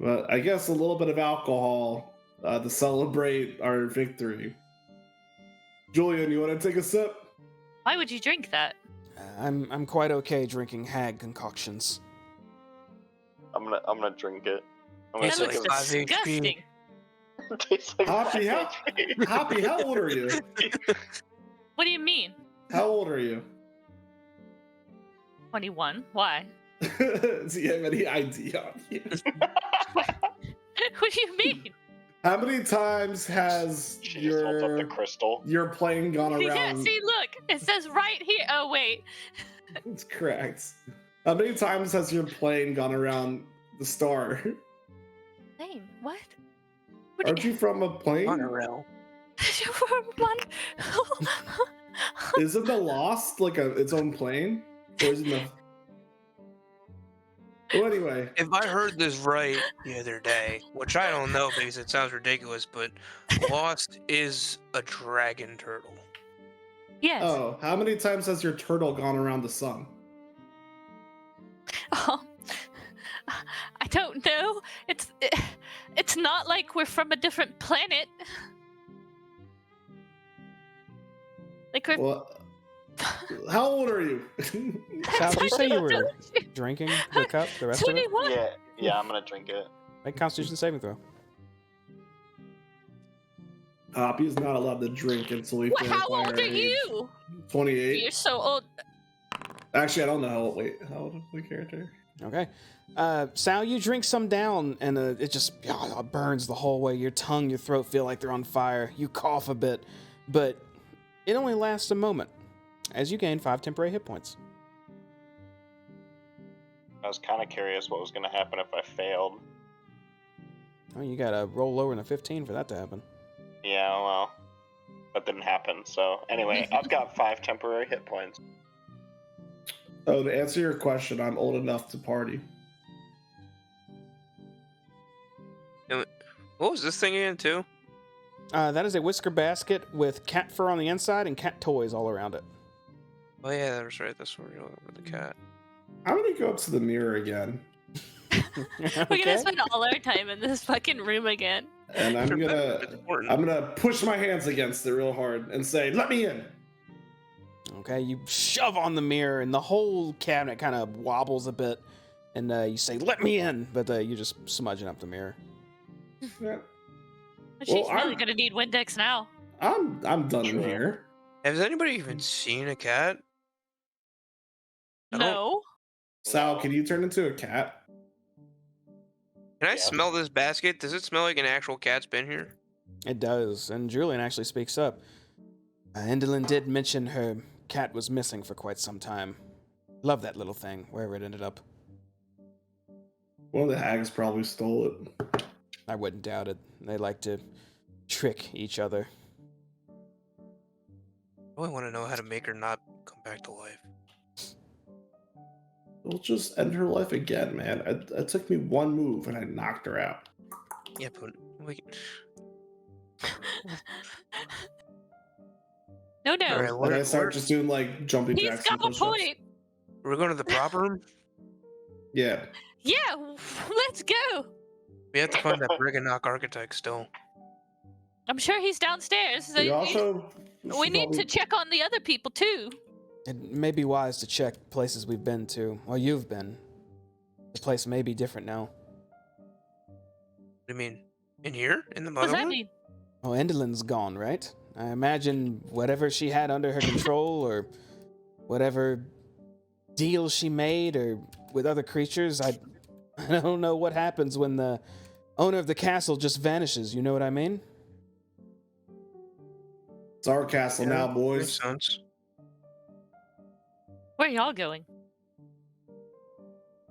But I guess a little bit of alcohol to celebrate our victory. Julian, you want to take a sip? Why would you drink that? I'm quite okay drinking hag concoctions. I'm gonna drink it. I'm Tastes That gonna looks like take 5 HP. disgusting. it. Tastes like Hoppy, 5 HP. Hoppy, how old are you? What do you mean? How old are you? 21. Why? Do you have any ID on you? What do you mean? How many times has She just holds up the your crystal. plane gone around? Yeah, see, look. It says right here. Oh, wait. That's correct. How many times has your plane gone around the star? Name? What? What Aren't you from a plane? Monorail. Isn't the Lost like its own plane? Or isn't the... Well, anyway. If I heard this right the other day, which I don't know because it sounds ridiculous, but Lost is a dragon turtle. Yes. Oh, how many times has your turtle gone around the sun? Oh, I don't know. It's not like we're from a different planet. Like we're. Well, how old are you? Sal, did you say you were drinking the cup, the rest of it? 21. Yeah, I'm gonna drink it. Make Constitution saving throw. Hoppy is not allowed to drink until we Well, finish how old are you? 28. You're so old. Actually, I don't know how old. Wait, how old is the character? Okay. Sal, you drink some down, and it just burns the whole way. Your tongue, your throat feel like they're on fire. You cough a bit, but it only lasts a moment as you gain 5 temporary hit points. I was kind of curious what was gonna happen if I failed. Oh, you gotta roll lower than a 15 for that to happen. Yeah, well, that didn't happen. So anyway, I've got 5 temporary hit points. Oh, to answer your question, I'm old enough to party. What was this thing again, too? That is a whisker basket with cat fur on the inside and cat toys all around it. Oh, yeah, that was right. That's where you're with the cat. I'm gonna go up to the mirror again, We're Okay. gonna spend all our time in this fucking room again. and I'm It's important. gonna push my hands against it real hard and say, "Let me in." Okay, you shove on the mirror, and the whole cabinet kind of wobbles a bit, and you say, "Let me in," but you just smudging up the mirror. Yeah, She's Well, really I'm- gonna need Windex now. I'm done in True. here. Has anybody even seen a cat? I don't- No. Sal, No. can you turn into a cat? Can I Yeah. smell this basket? Does it smell like an actual cat's been here? It does, and Julian actually speaks up. Endelyn did mention her cat was missing for quite some time. Love that little thing, wherever it ended up. One of the hags probably stole it. I wouldn't doubt it. They like to trick each other. I really want to know how to make her not come back to life. We'll just end her life again, man. It took me one move and I knocked her out. Yeah, but we... No, no. All right, And where- I start where- just doing like jumping He's jacks and got a push-ups. point. We're going to the prop room? Yeah. Yeah, let's go. We have to find that Briganock architect still. I'm sure he's downstairs. So We also we need to check on the other people too. It may be wise to check places we've been to, or you've been. The place may be different now. What do you mean? In here? In the What does that Motherhorn? mean? Oh, Endelyn's gone, right? I imagine whatever she had under her control, or whatever deal she made, or with other creatures, I don't know what happens when the owner of the castle just vanishes. You know what I mean? It's our castle now, Makes boys. sense. Where are y'all going?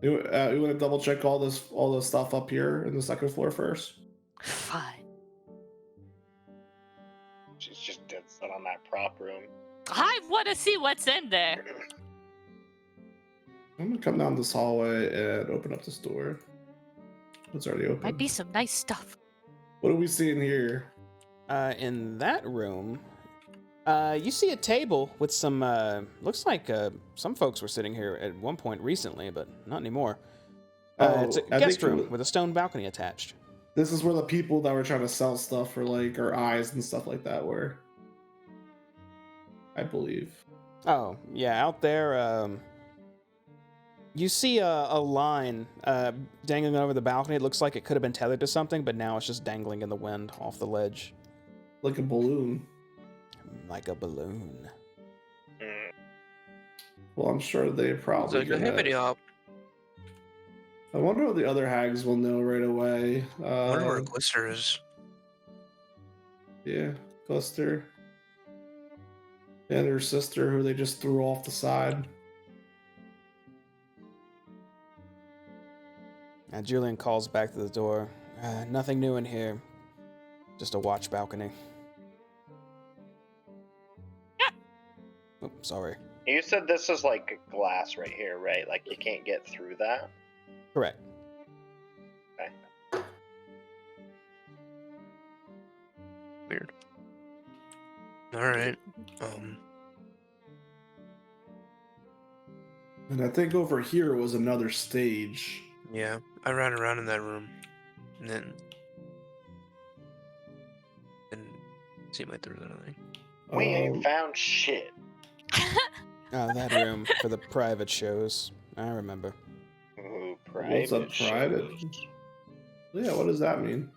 You want to double check all this stuff up here in the second floor first? Fine. She's just dead set on that prop room. I want to see what's in there. I'm gonna come down this hallway and open up this door. It's already open. Might be some nice stuff. What are we seeing here? In that room, You see a table with some, looks like some folks were sitting here at one point recently, but not anymore. It's a I guest think room with a stone balcony attached. this is where the people that were trying to sell stuff for like our eyes and stuff like that were. I believe. Oh, yeah, out there, you see a line dangling over the balcony. It looks like it could have been tethered to something, but now it's just dangling in the wind off the ledge. Like a balloon. Like a balloon. Well, I'm sure they It's probably like a hippity hop. I wonder what the other hags will know right away. I wonder where Glister is. Yeah, Cluster. And her sister, who they just threw off the side. Julian calls back to the door. Nothing new in here. Just a watch balcony. Oh, sorry. You said this is like a glass right here, right? Like you can't get through that? Correct. Okay. Weird. Alright. And I think over here was another stage. Yeah. I ran around in that room. And then didn't seem like there was anything. We ain't found shit. Oh, that room for the private shows. I remember. Ooh, What's up, private? shows. Yeah, what does that mean?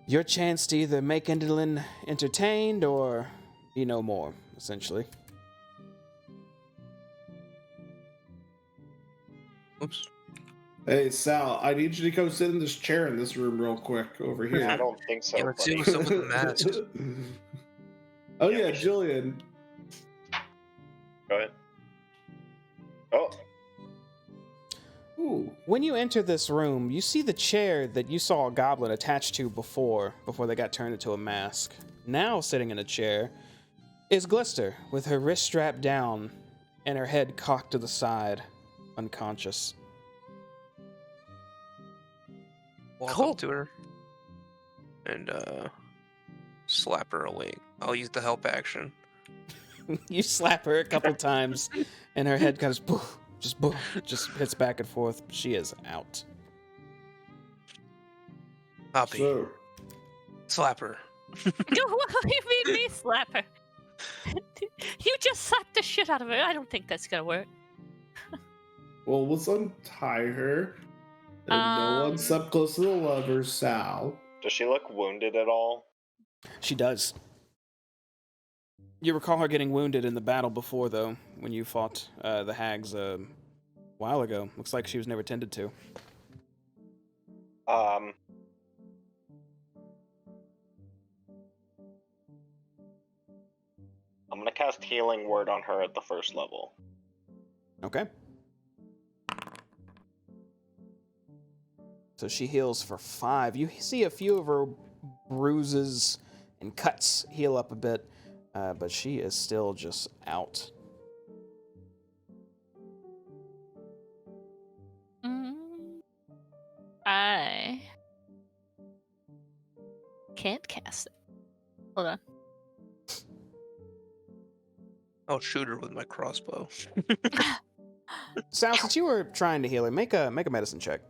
Your chance to either make Enderlin entertained or be no more, essentially. Oops. Hey, Sal, I need you to go sit in this chair in this room real quick over here. I don't think so. Yeah, let's see buddy. what's up with the masks. Oh Yeah, yeah, we should- Jillian. Go ahead. Oh, Ooh. When you enter this room, you see the chair that you saw a goblin attached to before they got turned into a mask. Now sitting in a chair is Glister, with her wrist strapped down and her head cocked to the side, unconscious. Walk Cool. up to her and slap her awake. I'll use the help action. You slap her a couple times, and her head kind of just hits back and forth. She is out. Poppy, So, slap her. What do you mean me slap her? You just slapped the shit out of her. I don't think that's gonna work. well, let's untie her. And no one step close to the lover, Sal. does she look wounded at all? She does. You recall her getting wounded in the battle before, though, when you fought the hags a while ago. Looks like she was never tended to. I'm gonna cast Healing Word on her at the first level. Okay. So she heals for 5. You see a few of her bruises and cuts heal up a bit, but she is still just out. I can't cast it. Hold on. I'll shoot her with my crossbow. Sal, since you were trying to heal her, make a medicine check.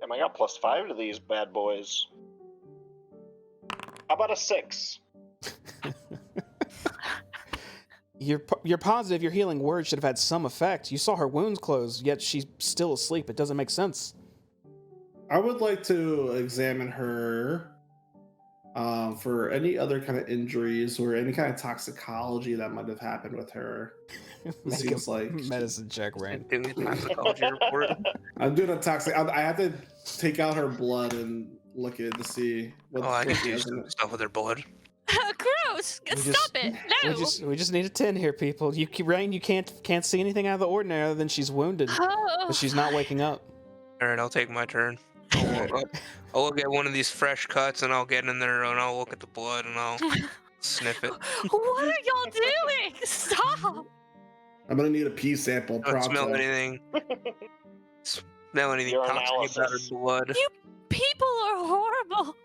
Damn, I got +5 to these bad boys. How about a 6? You're positive your healing word should have had some effect. You saw her wounds close, yet she's still asleep. It doesn't make sense. I would like to examine her for any other kind of injuries or any kind of toxicology that might have happened with her. Make Seems a like medicine check, Rain. Doing a toxicology report. I'm doing a toxic. I have to take out her blood and look at it to see what. Oh, I what can do has in some it. stuff with her blood. Gross! Stop it! No! We just need a 10 here, people. Rain, you can't see anything out of the ordinary other than she's wounded, but she's not waking up. Alright, I'll take my turn. I'll look at one of these fresh cuts and I'll get in there and I'll look at the blood and I'll sniff it. What are y'all doing? Stop! I'm gonna need a pee sample. Don't smell pronto. anything. Smell anything Your toxic about her analysis. blood. You people are horrible.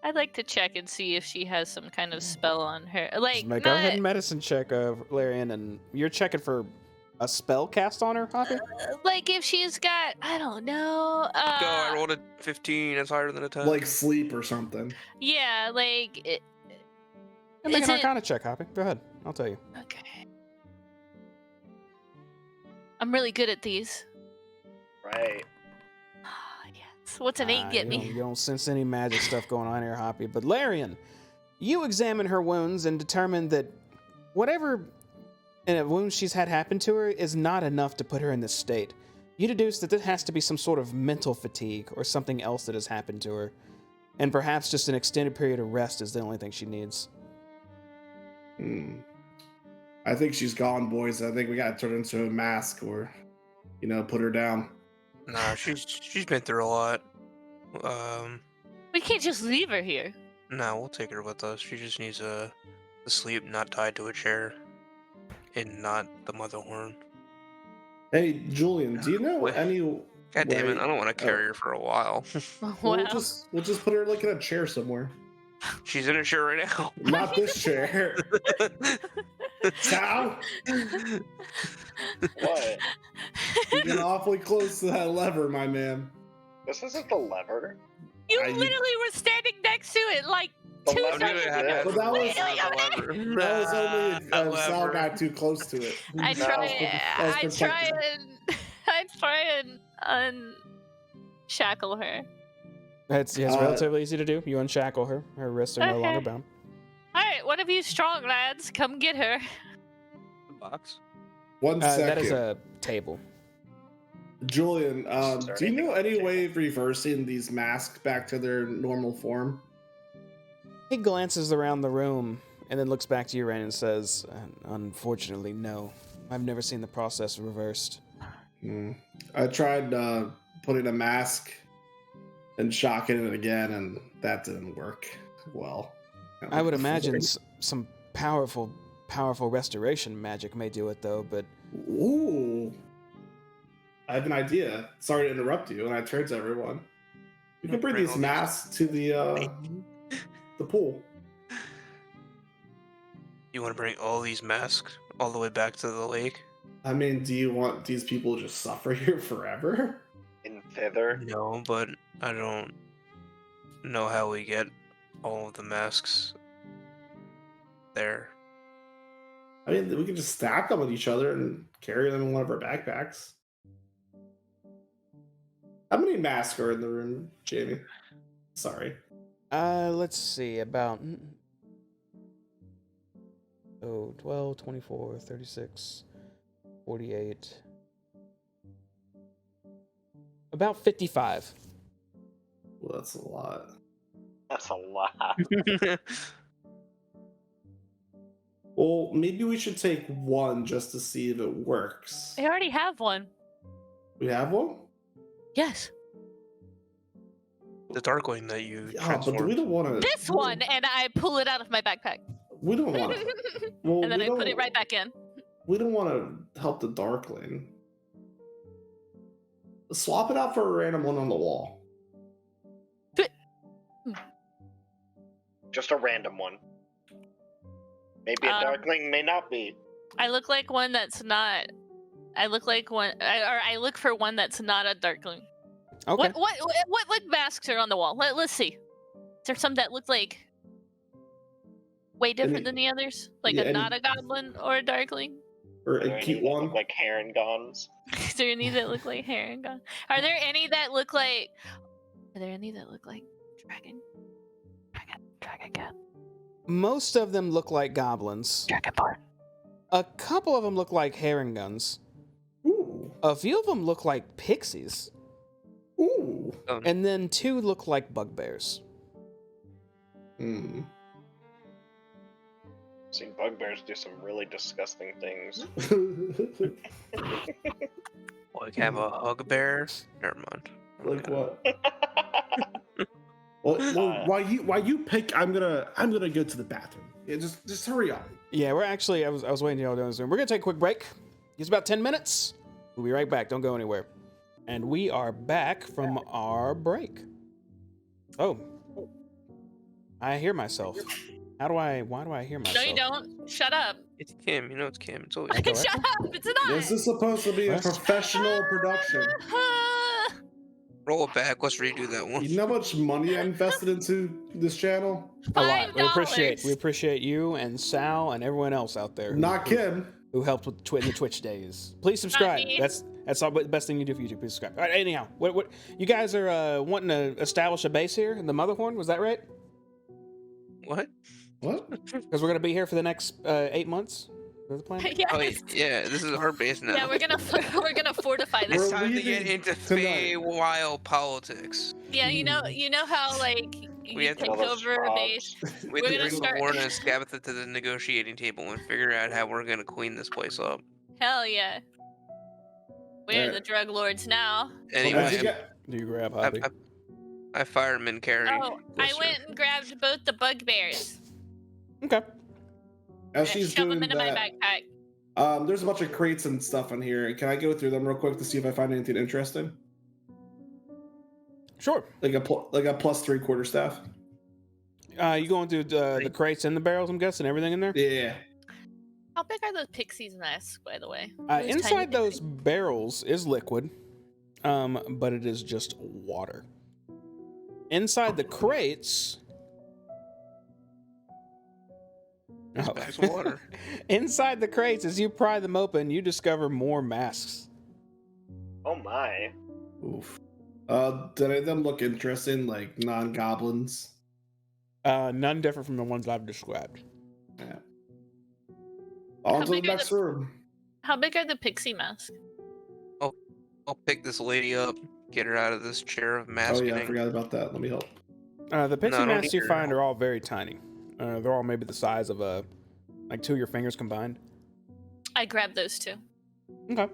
I'd like to check and see if she has some kind of spell on her. Like, Go ahead and medicine check, Larian, and you're checking for a spell cast on her, Hoppy? like if she's got, I don't know. Go, I rolled a 15. That's higher than a 10. Like sleep or something. Yeah, like. And make Is an it- Arcana check, Hoppy. Go ahead. I'll tell you. Okay. I'm really good at these. Right. Ah, yes. What's an 8 get you me? Don't, you don't sense any magic stuff going on here, Hoppy. But Larian, you examine her wounds and determine that whatever wound she's had happen to her is not enough to put her in this state. You deduce that this has to be some sort of mental fatigue or something else that has happened to her. And perhaps just an extended period of rest is the only thing she needs. I think she's gone, boys. I think we gotta turn her into a mask or, put her down. Nah, she's been through a lot. We can't just leave her here. No, we'll take her with us. She just needs to sleep, not tied to a chair, and not the Motherhorn. Hey, Julian, do you know Wait. any? God damn it! way- I don't want to carry her for a while. Wow. We'll just put her like in a chair somewhere. She's in a chair right now. Not this chair. Sal, What? you're getting awfully close to that lever, my man. This isn't the lever. You I- literally were standing next to it, like The 2 lever seconds is ago. this. But that was- That That was only Sal got too close to it. I No. try. That was I protected. try and unshackle her. It's relatively easy to do. You unshackle her. Her wrists are no Okay. longer bound. All right, one of you strong lads, come get her. box. 1 second. That is a table. Julian, Is there do you know anything any on the way of reversing these masks back to their normal form? He glances around the room and then looks back to you, Rain, and says, "Unfortunately, no. I've never seen the process reversed." I tried putting a mask and shocking it again, and that didn't work well. I would imagine some powerful restoration magic may do it, though, but Ooh. I have an idea. Sorry to interrupt you, and I turn to everyone. We can bring Bring these all these- masks to the pool. You want to bring all these masks all the way back to the lake? I mean, do you want these people to just suffer here forever? In thither. No, but I don't know how we get all of the masks there. I mean, we can just stack them with each other and carry them in one of our backpacks. How many masks are in the room, Jamie? Sorry. let's see, about 12, 24, 36, 48, about 55. Well, that's a lot. That's a lot. Well, maybe we should take one just to see if it works. I already have one. We have one? Yes, The Darkling that you Yeah, but we transformed. don't want to. this one, and I pull it out of my backpack. We don't want to. Well, And then we I put don't- it right back in. We don't want to help the Darkling. Swap it out for a random one on the wall. Just a random one. Maybe a Darkling, may not be. I look like one that's not. I look like one, or I look for one that's not a Darkling. Okay. What masks are on the wall? Let's see. Is there some that look like way different than the others? Like yeah, not a goblin or a Darkling? Or Are there a any cute that one. look like Herringons? Is there any that look like Herringon? Are there any that look like? Are there any that look like dragon? Dragon cat. Most of them look like goblins. Dragonborn. A couple of them look like herringuns. Ooh. A few of them look like pixies. Ooh. And then 2 look like bugbears. Hmm. Seen bugbears do some really disgusting things. Like have a hug bear? Never mind. Like what? Well, while you pick, I'm gonna go to the bathroom. Yeah, just hurry up. Yeah, we're actually, I was waiting to y'all down this room. We're gonna take a quick break. It's about 10 minutes. We'll be right back. Don't go anywhere. And we are back from our break. Oh. I hear myself. Why do I hear No, myself? you don't. Shut up. It's Kim. You know it's Kim. It's always Okay, Shut what? up. It's not. This is supposed to be a What? professional production. roll it back. Let's redo that one. You know how much money I invested into this channel? A lot. We $5. appreciate you and Sal and everyone else out there Not Kim. who helped with the Twitch days. Please subscribe. me. That's all, the best thing you do for YouTube. Please subscribe. All right, anyhow, what you guys are wanting to establish a base here in the Motherhorn? Was that right? What? What? Because we're gonna be here for the next 8 months. Is that the plan? Yes. Oh, yeah. This is our base now. Yeah, we're gonna fortify It's this. We're time to get leaving into tonight. Feywild politics. Yeah, you know how like We you have to take All those over a base. frogs. We We're have to gonna bring start- the Warren and Scabatha to the negotiating table and figure out how we're gonna clean this place up. Hell yeah. We're Yeah. the drug lords now. As you Anyway, get- Do you grab hobby? I fireman carry. Oh, I Blister. went and grabbed both the bugbears. Okay. as and she's shove doing them into my that, backpack. there's a bunch of crates and stuff in here. Can I go through them real quick to see if I find anything interesting? Sure. Like a plus 3 quarterstaff. You going through the crates and the barrels? I'm guessing everything in there. Yeah. How big are those pixies masks, by the way? Those tiny Inside those pixies. barrels is liquid, but it is just water. Inside the crates. Oh. Bags of water. Inside the crates, as you pry them open, you discover more masks. Oh my. Oof. Did any of them look interesting, like non-goblins? None different from the ones I've described. Yeah. On to the big are next the- room. How big are the pixie masks? I'll pick this lady up, get her out of this chair of Oh masking. yeah, I forgot about that. Let me help. The pixie No, I don't masks you think find are all very tiny. They're all maybe the size of like 2 of your fingers combined. I grabbed those two. Okay.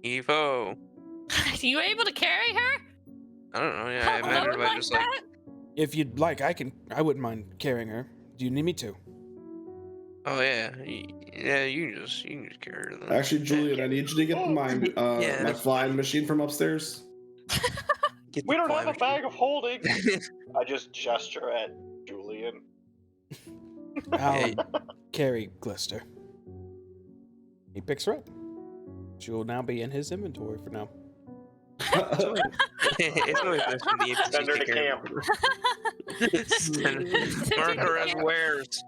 Evo. You able to carry her? I don't know. Yeah, I Alone imagine if I like just like. that? If you'd like, I wouldn't mind carrying her. Do you need me to? Oh yeah, yeah. You can just carry her. Then. Actually, Julian, I need you to get my Yeah, my that's flying machine from upstairs. Get the We don't have fly a bag of holding. I just gesture at Julian. I'll Hey. carry Glister. He picks her up. She will now be in his inventory for now. It's always nice for the NPCs Send her to to carry camp. Mark her as wares.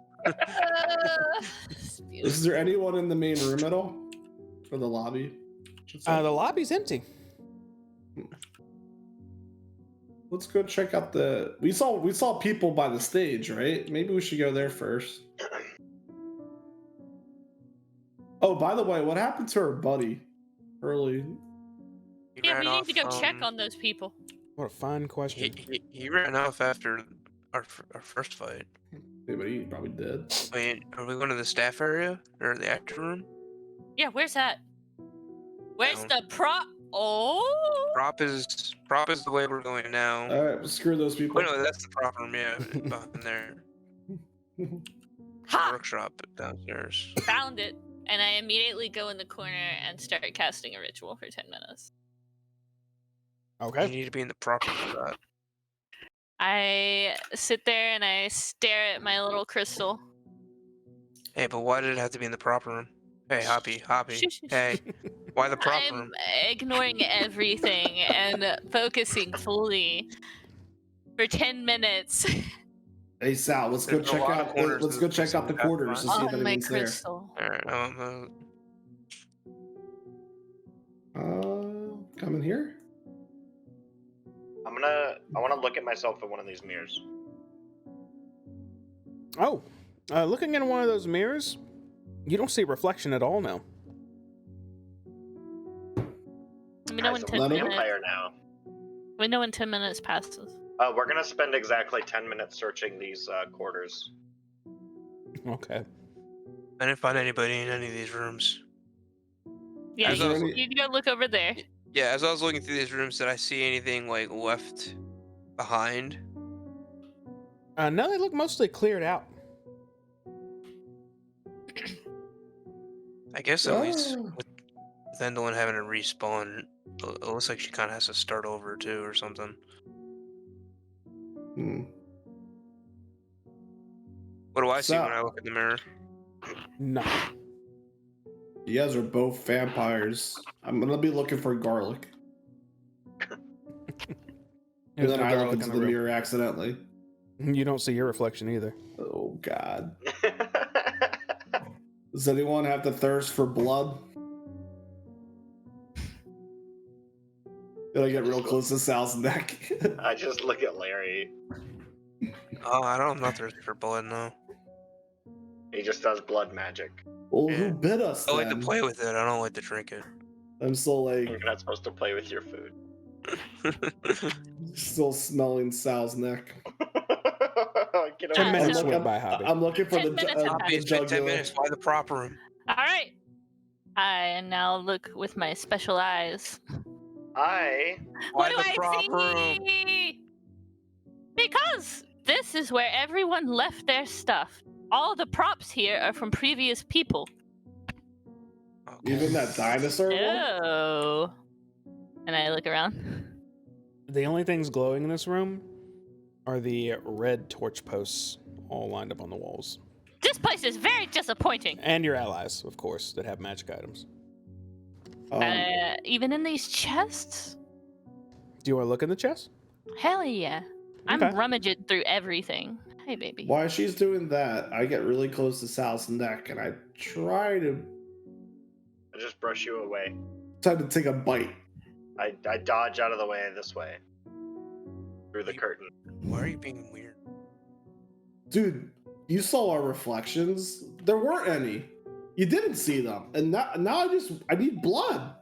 It's beautiful. Is there anyone in the main room at all? Or the lobby? Should say. The lobby's empty. Let's go check out the. We saw people by the stage, right? Maybe we should go there first. Oh, by the way, what happened to our buddy early? He Yeah, ran we need off, to go check on those people. What a fine question. He ran off after our first fight. Maybe he probably did. Wait, are we going to the staff area or the actor room? Yeah, where's that? Where's Down. the prop? Oh, Prop is the way we're going now. All right, screw those people. Oh no, that's the prop room. Yeah, behind there. ha! Workshop downstairs. Found it. And I immediately go in the corner and start casting a ritual for 10 minutes. You Okay. need to be in the prop room for that. I sit there and I stare at my little crystal. Hey, but why did it have to be in the prop room? Hey, Hoppy. Shush. Hey, why the prop I'm room? ignoring everything and focusing fully for 10 minutes Hey Sal, let's go There's a check lot of out. corners Let's go that check out the have quarters to fun. see if on my anything's there. crystal. All right, Come in here. I want to look at myself in one of these mirrors. Oh, looking in one of those mirrors, you don't see a reflection at all now. Let me know when Guys, 10 let me- minutes. Vampire now. Let me know when 10 minutes passes. We're gonna spend exactly 10 minutes searching these quarters. Okay. I didn't find anybody in any of these rooms. Yeah, Is there you, any- you go look over there. Yeah, as I was looking through these rooms, did I see anything like left behind? No, they look mostly cleared out. I guess at least Ah. with Endolin having a respawn It looks like she kind of has to start over too, or something. Hmm. What do I see So- when I look in the mirror? Nothing. You guys are both vampires. I'm gonna be looking for garlic. And There's then no I look garlic into in the room. mirror accidentally. You don't see your reflection either. Oh God. Does anyone have the thirst for blood? Did I get real close to Sal's neck? I just look at Larry. Oh, I'm not thirsty for blood, no. He just does blood magic. Well, Yeah. who bit us I like to then? play with it. I don't like to drink it. I'm still You're not supposed to play with your food. still smelling Sal's neck. Get 10 over minutes so- went by, Hobby. I'm looking for 10 minutes have the Hobby, it's been 10 jugular. minutes. Why the prop room? All right. I now look with my special eyes. I Why What do the I prop room? see? Because this is where everyone left their stuff. All the props here are from previous people. Okay. Even that dinosaur one? Oh. And I look around. The only things glowing in this room are the red torch posts all lined up on the walls. This place is very disappointing. And your allies, of course, that have magic items. Even in these chests? Do you want to look in the chest? Hell yeah. I'm Okay. rummaging through everything. Hey, baby. While she's doing that, I get really close to Sal's neck and I try to just brush you away. take a bite. I dodge out of the way this way. Through the curtain. Why are you being weird? Dude, you saw our reflections. There weren't any. You didn't see them. And now I need blood.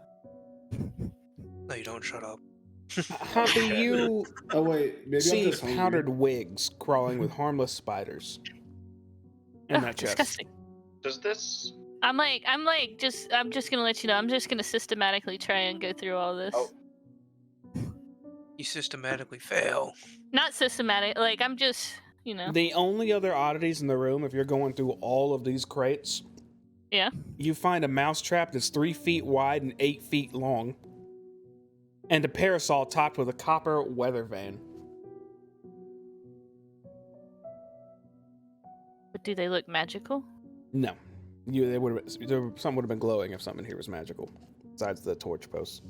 No, you don't. Shut up. Hobby, you Oh wait, maybe I'm see just hungry. powdered wigs crawling with harmless spiders in Ugh, that chest. disgusting. Does this I'm just gonna let you know. I'm just gonna systematically try and go through all this. Oh. You systematically fail. Not systematic. Like I'm just, you know. The only other oddities in the room, if you're going through all of these crates, Yeah. you find a mouse trap that's 3 feet wide and 8 feet long, and a parasol topped with a copper weather vane. But do they look magical? No, something would have been glowing if something here was magical, besides the torch posts.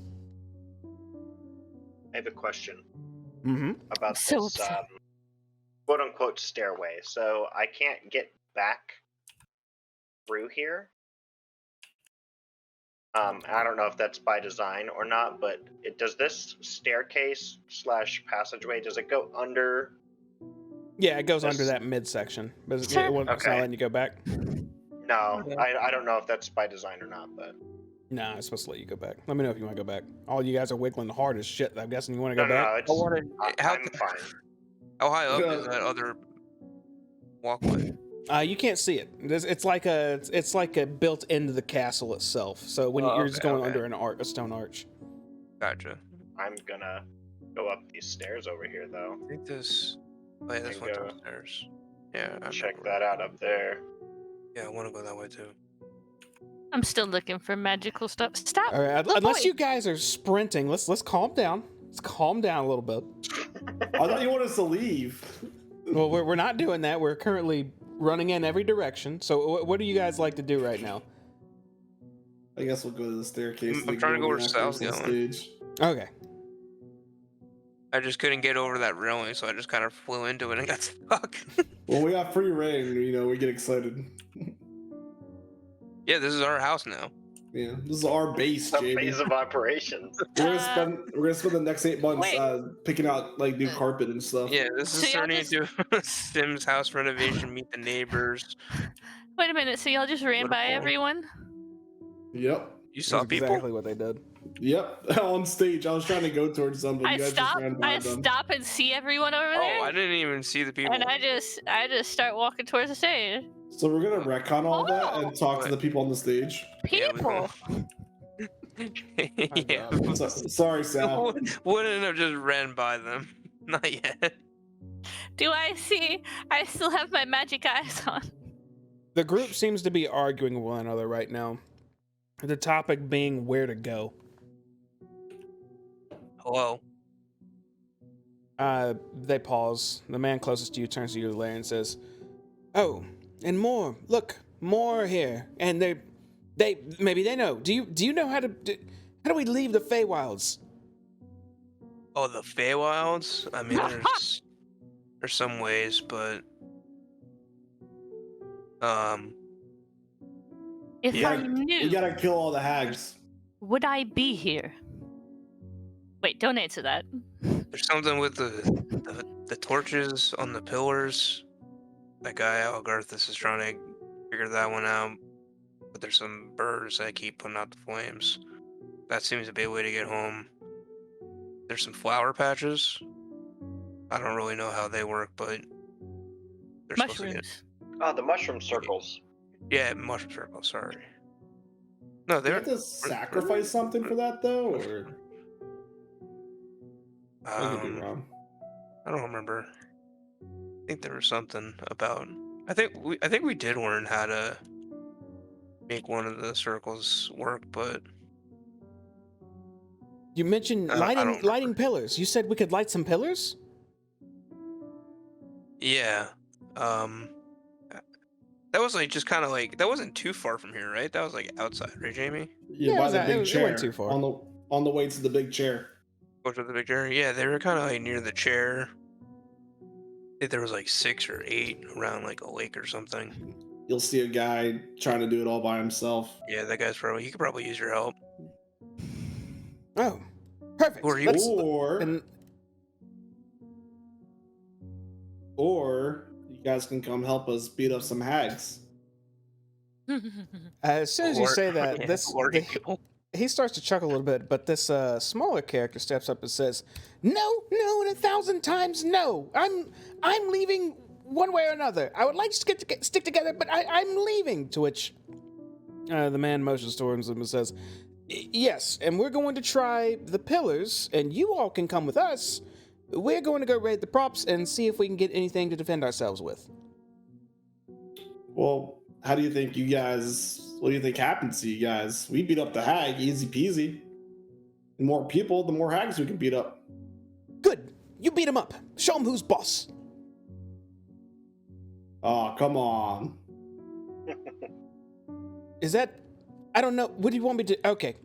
I have a question Mm-hmm. about So this upset. quote unquote stairway. So I can't get back through here. I don't know if that's by design or not, but does this staircase / passageway, does it go under? Yeah, it goes under This- that midsection, but Sure. it won't, it's not Okay. letting you go back. No, I don't know if that's by design or not, but Nah, it's supposed to let you go back. Let me know if you want to go back. All you guys are wiggling hard as shit. I'm guessing you want to go no, back. it's, How, I'm fine. how high up Yeah. is that other walkway? You can't see it. It's like a built into the castle itself. So when Oh, you're just okay, going okay. under a stone arch. Gotcha. I'm gonna go up these stairs over here though. I think this. Oh yeah, this And one's go upstairs. Yeah. I Check remember. that out up there. Yeah, I want to go that way too. I'm still looking for magical stuff. Stop. All right, Little unless boy. you guys are sprinting, let's calm down. Let's calm down a little bit. I thought you wanted us to leave. Well, we're not doing that. We're currently running in every direction. So what do you guys like to do right now? I guess we'll go to the staircase. I'm trying to go where Sal's on going. stage. Okay. I just couldn't get over that railing, so I just kind of flew into it and got stuck. Well, we got free reign. We get excited. Yeah, this is our house now. Yeah, this is our base, The Jamie. phase of operations. We're gonna spend the next 8 months Wait. Picking out like new carpet and stuff. Yeah, this So is y'all turning just- into Sims house renovation. Meet the neighbors. Wait a minute. So y'all just ran What a by ball. everyone? Yep. You saw That's people. exactly what they did. Yep. On stage, I was trying to go towards them, but I you guys stop. just ran by I them. stop and see everyone over there. Oh, I didn't even see the people. And I just start walking towards the stage. So we're gonna retcon all that and talk to What? the people on the stage. Yeah, we People. yeah. Sorry, Sal. Wouldn't have just ran by them. Not yet. Do I see? I still have my magic eyes on. The group seems to be arguing with one another right now. The topic being where to go. hello. They pause. The man closest to you turns to you, Larry, and says, "Oh, and more. Look, more here. And they maybe they know. Do you know how do we leave the Feywilds?" Oh, the Feywilds? I mean, there's some ways, but If Yeah. I You knew, gotta kill all the hags. would I be here? Wait, don't answer that. there's something with the torches on the pillars. That guy Algarthus is trying to figure that one out. But there's some birds that keep putting out the flames. That seems to be a way to get home. There's some flower patches. I don't really know how they work, but they're supposed to get. Mushrooms. Oh, the mushroom circles. Yeah, mushroom circle. Sorry. No, Do you they're. have to sacrifice something for that, though? Or I could be wrong. I don't remember. I think there was something about. I think we did learn how to make one of the circles work, but You mentioned I don't remember. lighting pillars. You said we could light some pillars? yeah. That was like just kind of like that wasn't too far from here, right? That was like outside, right, Jamie? Yeah, it by was the not- big it chair. wasn't too far. On the way to the big chair. Go to the big chair. Yeah, they were kind of like near the chair. I think there was like 6 or 8 around like a lake or something. You'll see a guy trying to do it all by himself. Yeah, that guy's probably he could probably use your help. Oh, perfect. Who are you? Or you guys can come help us beat up some hags. As soon as you Or- say that, yeah, this or you. he starts to chuckle a little bit, but this smaller character steps up and says, "No, no, and 1,000 times no. I'm leaving one way or another. I would like to stick together, but I'm leaving." To which the man motions towards him and says, "Yes, and we're going to try the pillars, and you all can come with us. We're going to go raid the props and see if we can get anything to defend ourselves with." Well, how do you think you guys? What do you think happens to you guys? We beat up the hag, easy peasy. The more people, the more hags we can beat up. Good. You beat him up. Show him who's boss. Oh, come on. Is that? I don't know. What do you want me to? Okay,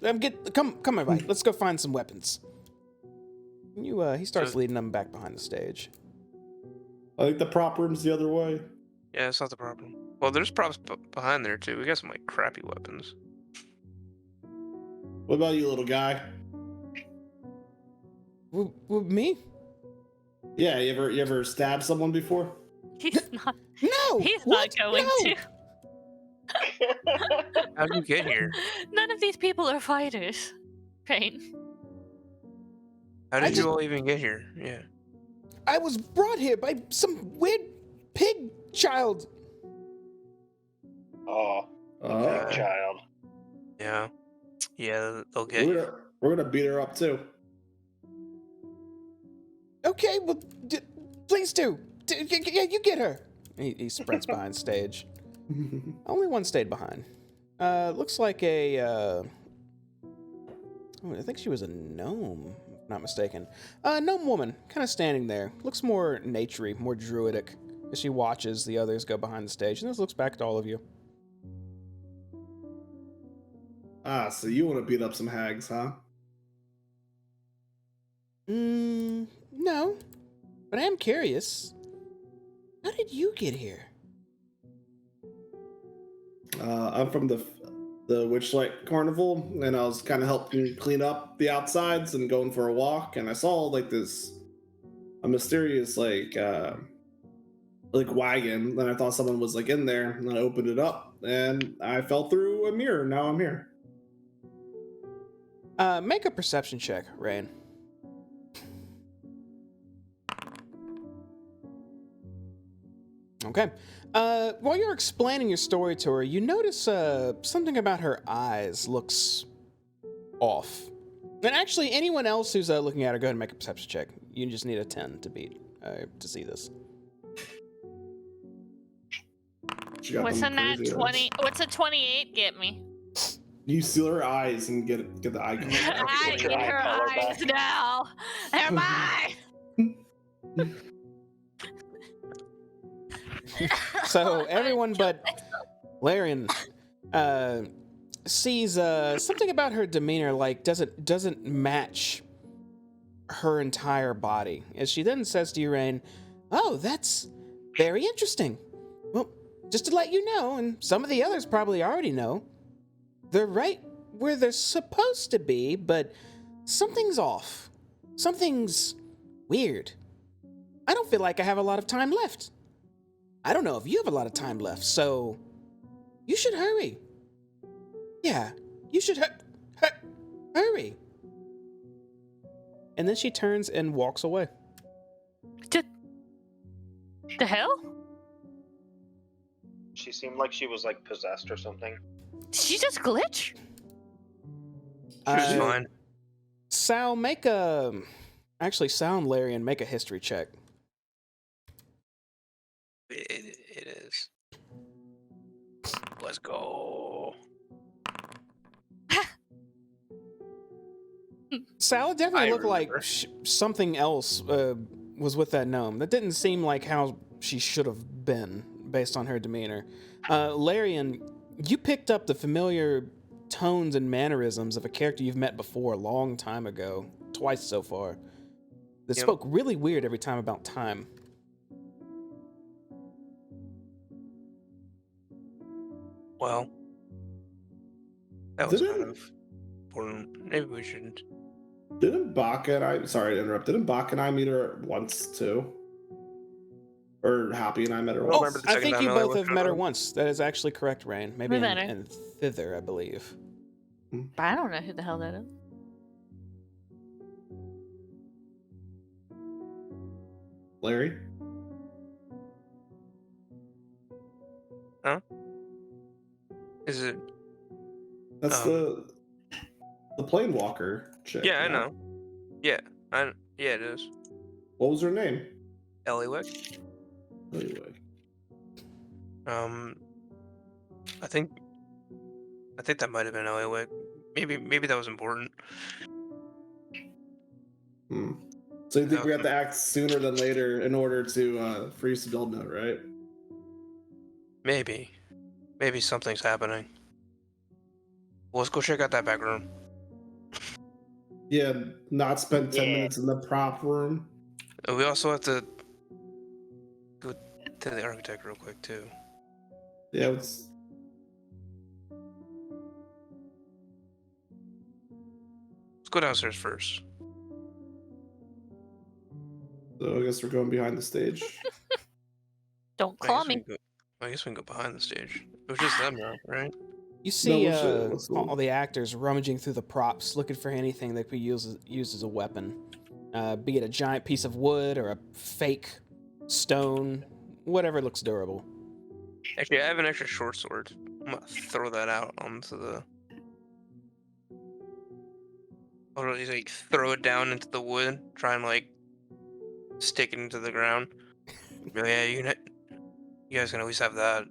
come, everybody. Let's go find some weapons. He starts leading them back behind the stage. I think the prop room's the other way. Yeah, it's not the problem. Well, there's props behind there too. We got some like crappy weapons. What about you, little guy? Me? Yeah, you ever stabbed someone before? He's not. No. He's What? not going No. to. How did you get here? None of these people are fighters. Right. How I did just- you all even get here? Yeah. I was brought here by some weird pig child. Oh, Uh, child. Yeah. Yeah, they'll get you. we're gonna beat her up too. Okay, well, please do. Yeah, you get her. He sprints behind stage. Only one stayed behind. Looks like I think she was a gnome, if not mistaken. Gnome woman, kind of standing there. Looks more naturey, more druidic, as she watches the others go behind the stage, and then looks back at all of you. Ah, so you want to beat up some hags, huh? No. But I am curious. How did you get here? I'm from the Witchlight Carnival, and I was kind of helping clean up the outsides and going for a walk, and I saw like a mysterious like wagon. Then I thought someone was like in there, and then I opened it up, and I fell through a mirror. Now I'm here. Make a perception check, Rain. Okay. While you're explaining your story to her, you notice something about her eyes looks off. And actually, anyone else who's looking at her, go ahead and make a perception check. You just need a 10 to beat to see this. She got What's a them nat crazy eyes. 20? What's a 28 get me? You seal her eyes and get the eye color. I Get your need eye her color eyes back. now. They're mine. So everyone but Larian sees something about her demeanor like doesn't match her entire body. As she then says to you, Rain, "Oh, that's very interesting. Well, just to let you know, and some of the others probably already know, they're right where they're supposed to be, but something's off. Something's weird. I don't feel like I have a lot of time left. I don't know if you have a lot of time left, so you should hurry. Yeah, you should hurry." And then she turns and walks away. The hell? She seemed like she was like possessed or something. Did she just glitch? She was fine. Sal, Sal and Larian, make a history check. It is. Let's go. Sal, it definitely I looked like remember. something else was with that gnome. That didn't seem like how she should have been, based on her demeanor. Larian, you picked up the familiar tones and mannerisms of a character you've met before a long time ago, twice so far, that Yep. spoke really weird every time about time. Well, that was Didn't- kind of important. Maybe we shouldn't. Didn't Baka and I, sorry to interrupt, didn't Baka and I meet her once too? Or Happy and I met her Oh, once? remember the I second think time you Ellie both was have met her around? once. That is actually correct, Rain. Maybe We in, met her. in Thither, I believe. But I don't know who the hell that is. Larry? Is it? That's the plane walker chick. Yeah, I no? know. Yeah, yeah, it is. What was her name? Elliwick. Anyway. I think that might have been Elliwick. Maybe that was important. So you think we have to act sooner than later in order to for you to build note, right? Maybe something's happening. Well, let's go check out that back room. Yeah, not spend 10 Yeah. minutes in the prop room. And we also have to go to the architect real quick too. Yeah, it's Let's go downstairs first. so I guess we're going behind the stage. Don't I claw guess we me. can go- I guess we can go behind the stage. It was just them, now, right? You see what's the- all the actors rummaging through the props, looking for anything that could be used as a weapon. Be it a giant piece of wood or a fake stone, whatever looks durable. Actually, I have an extra short sword. I'm gonna throw that out onto the. I'll really like throw it down into the wood, try and like stick it into the ground. Be like, yeah, you guys can at least have that.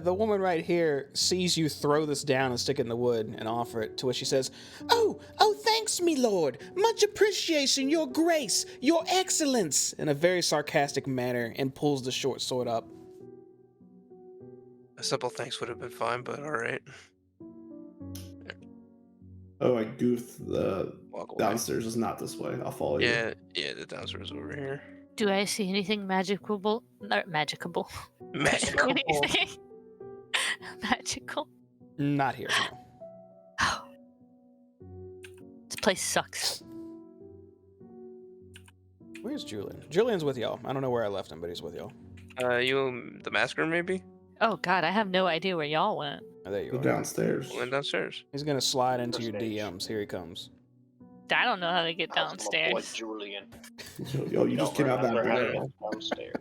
The woman right here sees you throw this down and stick it in the wood and offer it, to which she says, "Oh, thanks, me lord. Much appreciation, your grace, your excellence," in a very sarcastic manner, and pulls the short sword up. A simple thanks would have been fine, but all right. Oh, I goofed. The Walk away. downstairs is not this way. I'll follow you. Yeah, the downstairs over here. Do I see anything magicable? Not magicable. Magical. Anything magical? Not here, no. This place sucks. Where's Julian? Julian's with y'all. I don't know where I left him, but he's with y'all. You the massacre maybe? Oh god, I have no idea where y'all went. Oh, there you Go are. downstairs. Went downstairs. He's gonna slide into your Stage. DMs. Here he comes. I don't know how to get My boy downstairs. Julian. Yo, you just Don't came out that remember how to window. get downstairs.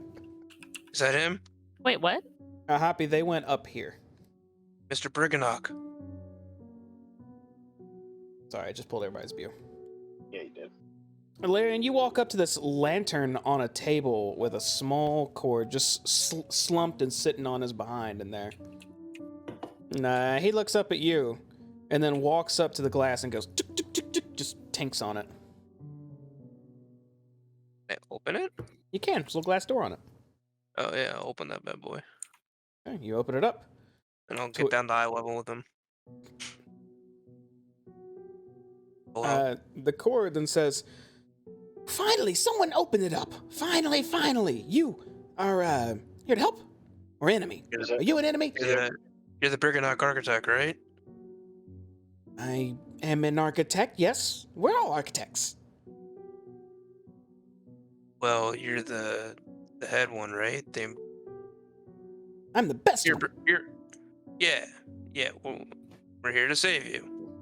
Is that him? Wait, what? Hoppy, they went up here. Mr. Briganock. Sorry, I just pulled everybody's view. Yeah, you did. Larian, you walk up to this lantern on a table with a small cord just slumped and sitting on his behind in there. Nah, he looks up at you and then walks up to the glass and goes, tick, tick, tick, tick, just tinks on it. Can I open it? You can. There's a little glass door on it. Oh yeah, I'll open that bad boy. Okay, you open it up. And I'll get down to eye level with him. Hello? The cord then says, finally, someone opened it up. Finally. You are here to help or enemy? Is Are it? you an enemy? You're the Briganock architect, right? I am an architect, yes. We're all architects. Well, you're the head one, right? I'm the best You're, one. yeah. Well, we're here to save you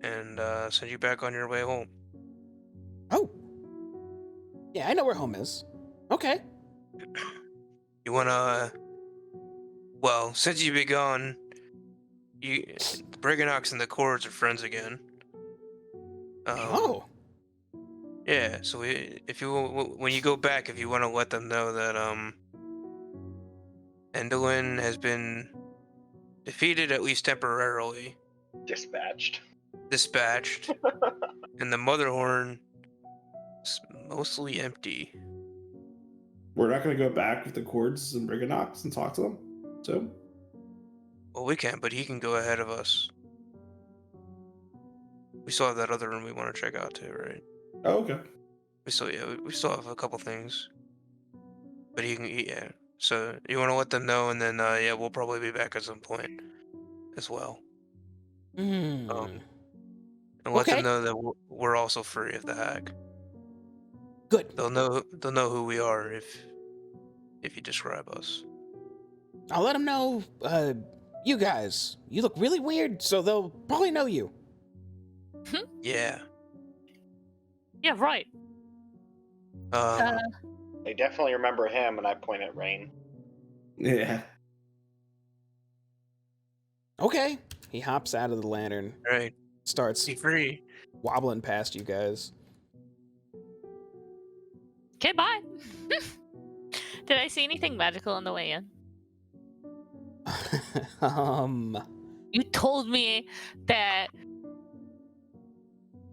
and send you back on your way home. Oh. Yeah, I know where home is. Okay. You wanna? Well, since you've been gone, the Briganocks and the Cords are friends again. Oh. Yeah. So when you go back, if you want to let them know that Endolin has been defeated, at least temporarily, Dispatched. and the Motherhorn is mostly empty. We're not going to go back with the Cords and Briganox and talk to them. So, Well, we can, but he can go ahead of us. We still have that other room we want to check out too, right? oh, okay. We still have a couple things. But he can, yeah. So you want to let them know, and then yeah, we'll probably be back at some point as well. Hmm. And let Okay. them know that we're also free of the hack. Good. They'll know who we are if you describe us. I'll let them know, you guys, you look really weird, so they'll probably know you. Yeah. Yeah, right. They definitely remember him, and I point at Rain. Yeah. Okay. He hops out of the lantern, Right. starts Be free. wobbling past you guys. Okay, bye. Did I see anything magical on the way in? You told me that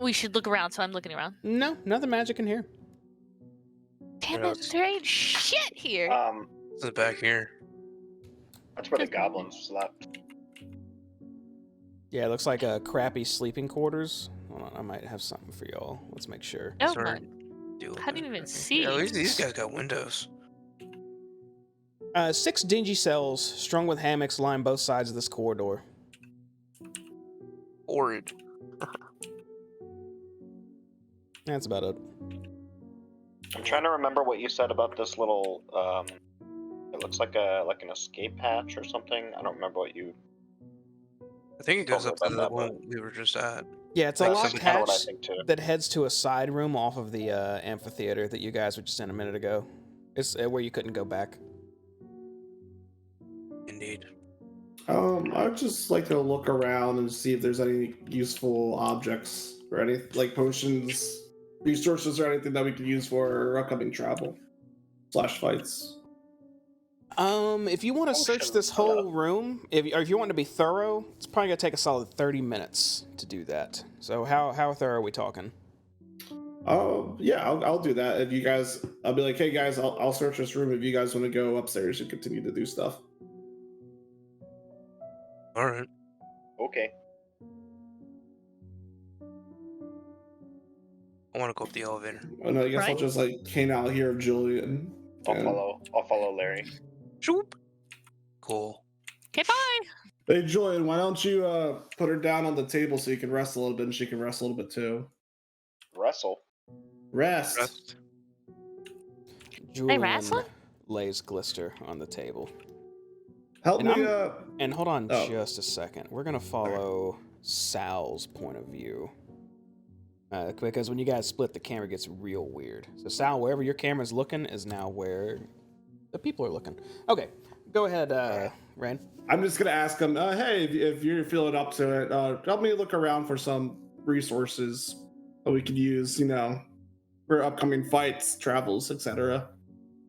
we should look around, so I'm looking around. No, nothing magic in here. Damn Yeah, it, there ain't shit here. It's back here. That's where the goblins slept. Yeah, it looks like a crappy sleeping quarters. Hold on, I might have something for y'all. Let's make sure. Oh Sorry. my. How do you even see? Yeah, these guys got windows. 6 dingy cells strung with hammocks line both sides of this corridor. Horrid. That's about it. I'm trying to remember what you said about this little. It looks like an escape hatch or something. I don't remember what you. I think it goes Tell me up to about the that, one we were just at. Yeah, it's a That's locked kinda what I hatch think too. that heads to a side room off of the amphitheater that you guys were just in a minute ago. It's where you couldn't go back. Indeed. I'd just like to look around and see if there's any useful objects or any like potions, resources, or anything that we could use for our upcoming travel / fights. If you want to search this whole room, if you want to be thorough, it's probably gonna take a solid 30 minutes to do that. So how thorough are we talking? Yeah, I'll do that. If you guys, I'll be like, hey guys, I'll search this room if you guys want to go upstairs and continue to do stuff. All right. Okay. I want to go up the elevator. And I guess I'll Right. just like hang out here of Julian. I'll follow Larry. Shoop. Cool. Okay, bye. Hey Julian, why don't you put her down on the table so you can rest a little bit and she can rest a little bit too. Wrestle. Rest. Rest. Julian wrestling? lays Glister on the table. Help And me. And hold on Oh. just a second. We're gonna follow Sal's point of view. Because when you guys split, the camera gets real weird. So Sal, wherever your camera's looking is now where the people are looking. Okay, go ahead, Rain. I'm just gonna ask him. Hey, if you're feeling up to it, help me look around for some resources that we could use. For upcoming fights, travels, etc.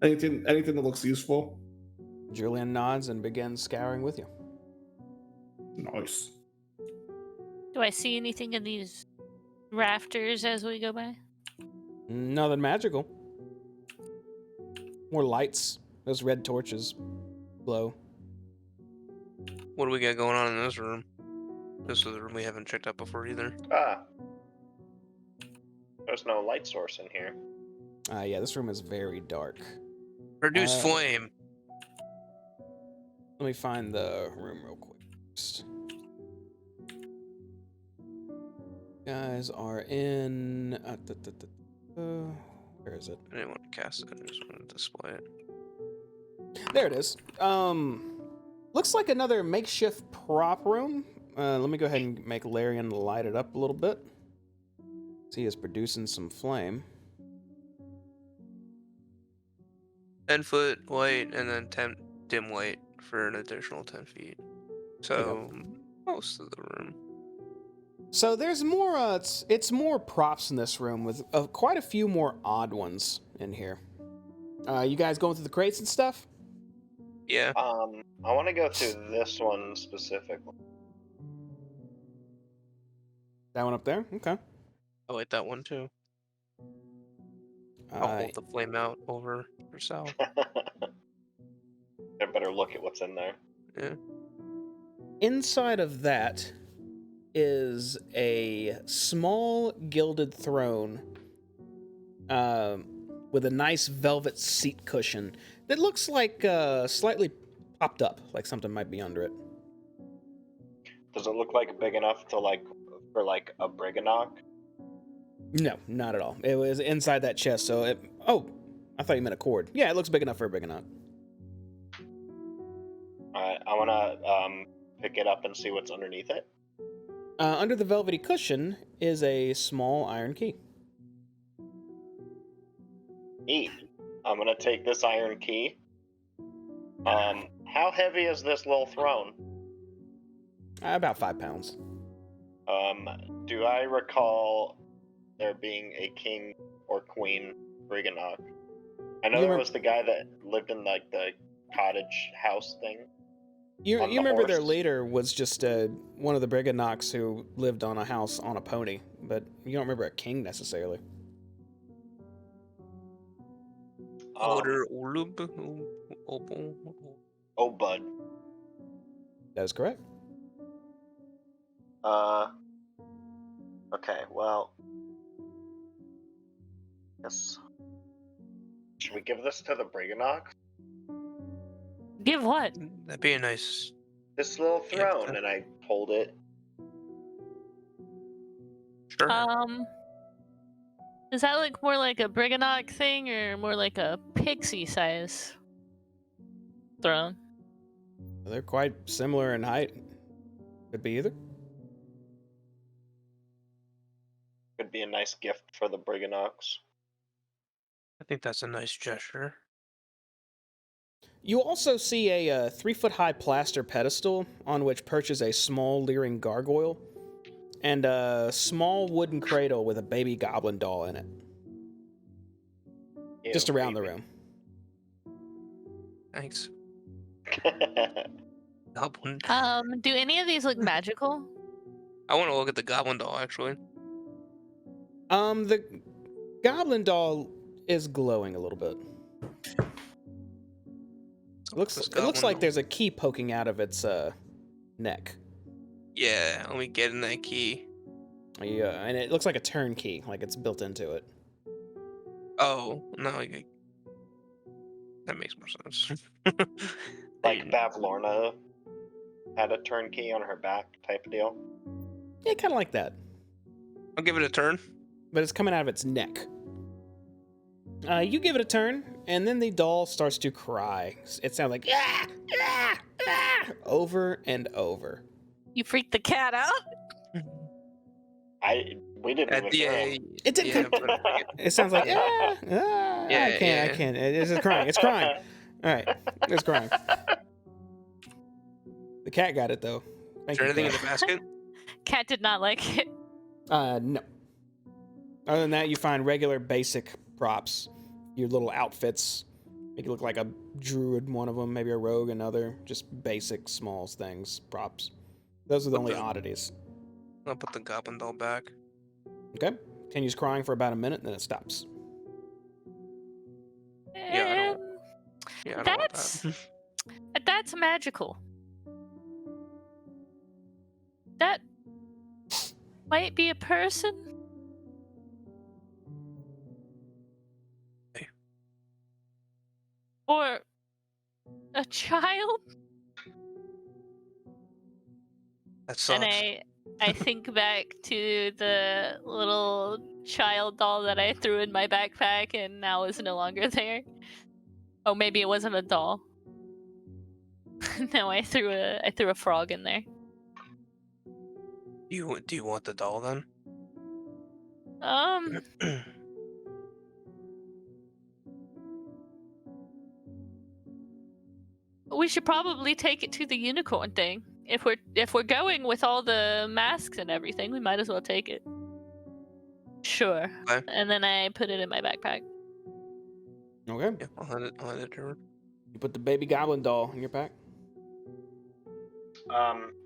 Anything that looks useful. Julian nods and begins scouring with you. Nice. Do I see anything in these rafters as we go by? Nothing magical. More lights. Those red torches glow. What do we got going on in this room? This is the room we haven't checked out before either. There's no light source in here. Yeah, this room is very dark. Produce flame. Let me find the room real quick. First. Guys are in. Where is it? I didn't want to cast it. I just wanted to display it. There it is. Looks like another makeshift prop room. Let me go ahead and make Larian light it up a little bit. See, he is producing some flame. 10-foot light and then 10 dim light for an additional 10 feet. So most of the room. So there's more. It's more props in this room with quite a few more odd ones in here. You guys going through the crates and stuff? Yeah. I want to go through this one specifically. That one up there? Okay. I like that one too. I'll hold the flame out over yourself. I better look at what's in there. Yeah. Inside of that is a small gilded throne with a nice velvet seat cushion that looks like slightly popped up, like something might be under it. Does it look like big enough to for a Briganock? No, not at all. It was inside that chest, so it... Oh, I thought you meant a cord. Yeah, it looks big enough for a Briganock. Alright, I want to pick it up and see what's underneath it. Under the velvety cushion is a small iron key. Neat. I'm going to take this iron key. How heavy is this little throne? About 5 pounds. Do I recall there being a king or queen Briganock? I know there was the guy that lived in the cottage house thing. You remember their horse. leader was just one of the Briganocks who lived on a house on a pony, but you don't remember a king necessarily. Order Oh, bud. That is correct. Okay, well... Yes. Should we give this to the Briganock? Give what? That'd be a nice. This little Yeah, throne, and I hold it. Sure. Is that more like a Briganock thing or more like a pixie size throne? They're quite similar in height. Could be either. Could be a nice gift for the Briganocks. I think that's a nice gesture. You also see a 3-foot-high plaster pedestal on which perches a small leering gargoyle and a small wooden cradle with a baby goblin doll in it. Ew, Just around the baby. room. Thanks. Goblin. Do any of these look magical? I want to look at the goblin doll actually. The goblin doll is glowing a little bit. It looks like there's a key poking out of its neck. Yeah, let me get in that key. Yeah, and it looks like a turnkey, like it's built into it. Oh, no, that makes more sense. Like Bavlorna had a turnkey on her back type of deal. Yeah, kind of like that. I'll give it a turn. But it's coming out of its neck. You give it a turn, and then the doll starts to cry. It sounds like ah, ah, ah, over and over. You freaked the cat out? We didn't even hear him. It did. Yeah, It sounds like ah, ah, Yeah, I can't. yeah. I can't. It's just crying. It's crying. All right, it's crying. The cat got it though. Is there anything in the basket? Cat did not like it. No. Other than that, you find regular basic props. Your little outfits. Make you look like a druid, one of them, maybe a rogue, another. Just basic small things, props. Those are the Put only the- oddities. I'll put the goblin doll back. Okay. Continues crying for about a minute, then it stops. Yeah, I don't- Um, Yeah, I don't want That's that. that's magical. That might be a person. Hey. Or a child. That sucks. And I think back to the little child doll that I threw in my backpack and now is no longer there. Oh, maybe it wasn't a doll. No, I threw a frog in there. Do you want the doll then? Um, we should probably take it to the unicorn thing. If we're going with all the masks and everything, we might as well take it. Sure. Okay. And then I put it in my backpack. Okay. Yeah, I'll hand it to her. You put the baby goblin doll in your pack.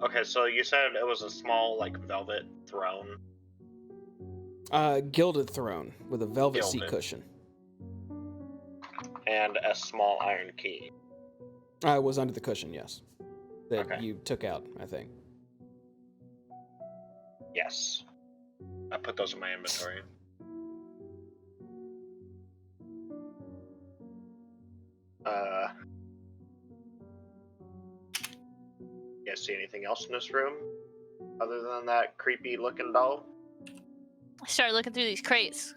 Okay, so you said it was a small, like, velvet throne. Gilded throne with a velvet seat Gilded. cushion. And a small iron key. It was under the cushion, yes. That Okay. you took out, I think. Yes. I put those in my inventory. You guys see anything else in this room? Other than that creepy looking doll? I started looking through these crates.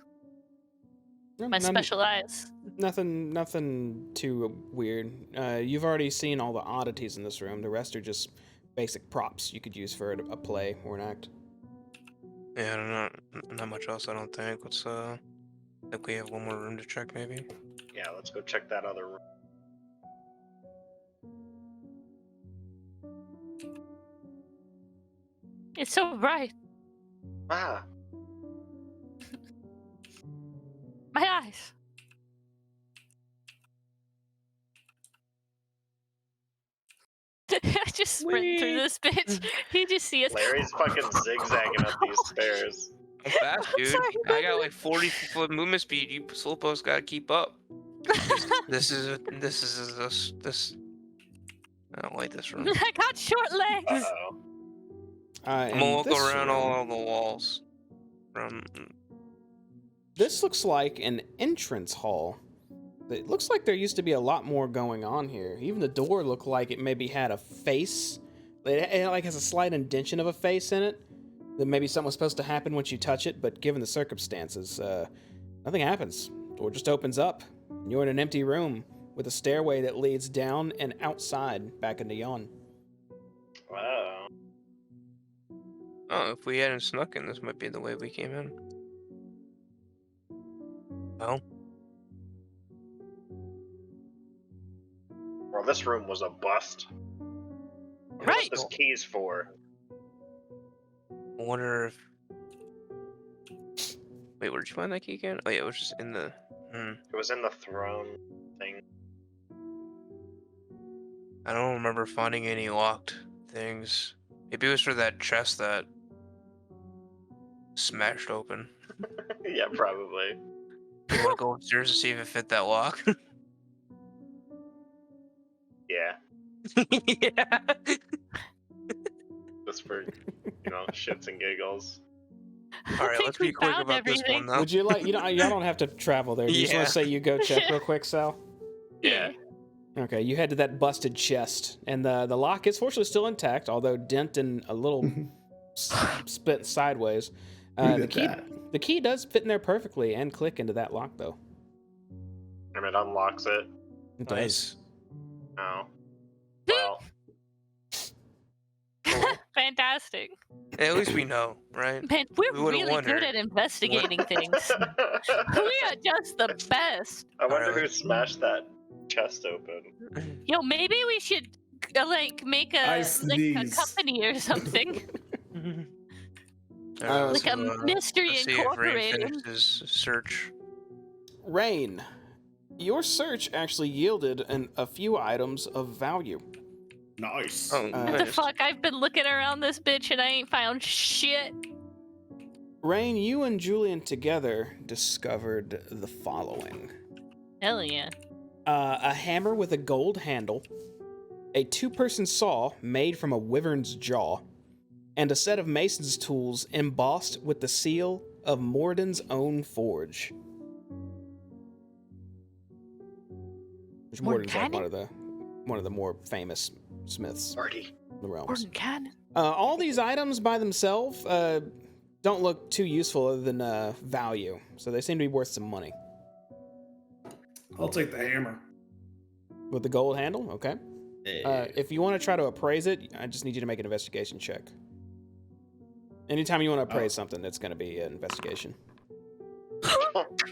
No, My special eyes. Nothing too weird. You've already seen all the oddities in this room. The rest are just basic props you could use for a play or an act. Yeah, not much else. I don't think. Let's I think we have one more room to check, maybe. Yeah, let's go check that other room. It's so bright. Ah, My eyes. I just sprint through this bitch. You just see us. Larry's fucking zigzagging up these stairs. I'm fast, I'm dude. sorry, I got like 40-foot movement speed. You slowpokes gotta keep up. This. I don't like this room. I got short legs. Uh-oh. I'm gonna look around all the walls. This looks like an entrance hall. It looks like there used to be a lot more going on here. Even the door looked like it maybe had a face. It like has a slight indentation of a face in it. That maybe something was supposed to happen once you touch it, but given the circumstances, nothing happens. Door just opens up. And you're in an empty room with a stairway that leads down and outside back into yon. Wow. Oh, if we hadn't snuck in, this might be the way we came in. Oh. Well, this room was a bust. Right. What's this keys for? I wonder if. Wait, where'd you find that key again? Oh yeah, it was just in the. It was in the throne thing. I don't remember finding any locked things. Maybe it was for that chest that smashed open. Yeah, probably. You want to go upstairs to see if it fit that lock? Yeah. Yeah. Just for, shits and giggles. All right, let's be quick about this one now. Would you like, y'all don't have to travel there. Do you just want Yeah. to say you go check real quick, Sal? Yeah. Okay, you head to that busted chest, and the lock is fortunately still intact, although dent and a little split sideways. Who did that? The key does fit in there perfectly and click into that lock, though. And it unlocks it. It Nice. Oh. Well, Fantastic. At least we know, right? Man, we're We would've really wondered. good at investigating things. We are just the best. I wonder Alright, who smashed that chest open. Yo, maybe we should make I a sneeze. company or something. Alright, Like a mystery let's see if Ray incorporated. finished his search. Rain, your search actually yielded a few items of value. Nice. Oh, What Uh, the nice. fuck? I've been looking around this bitch and I ain't found shit. Rain, you and Julian together discovered the following. Hell yeah. A hammer with a gold handle, a two-person saw made from a wyvern's jaw, and a set of mason's tools embossed with the seal of Morden's own forge. Which Morden's like one of the more famous smiths Party. in the realms. Gordon Cannon. All these items by themselves don't look too useful other than value, so they seem to be worth some money. I'll take the hammer. With the gold handle, okay. If you want to try to appraise it, I just need you to make an investigation check. Anytime you want to appraise something, it's going to be an investigation.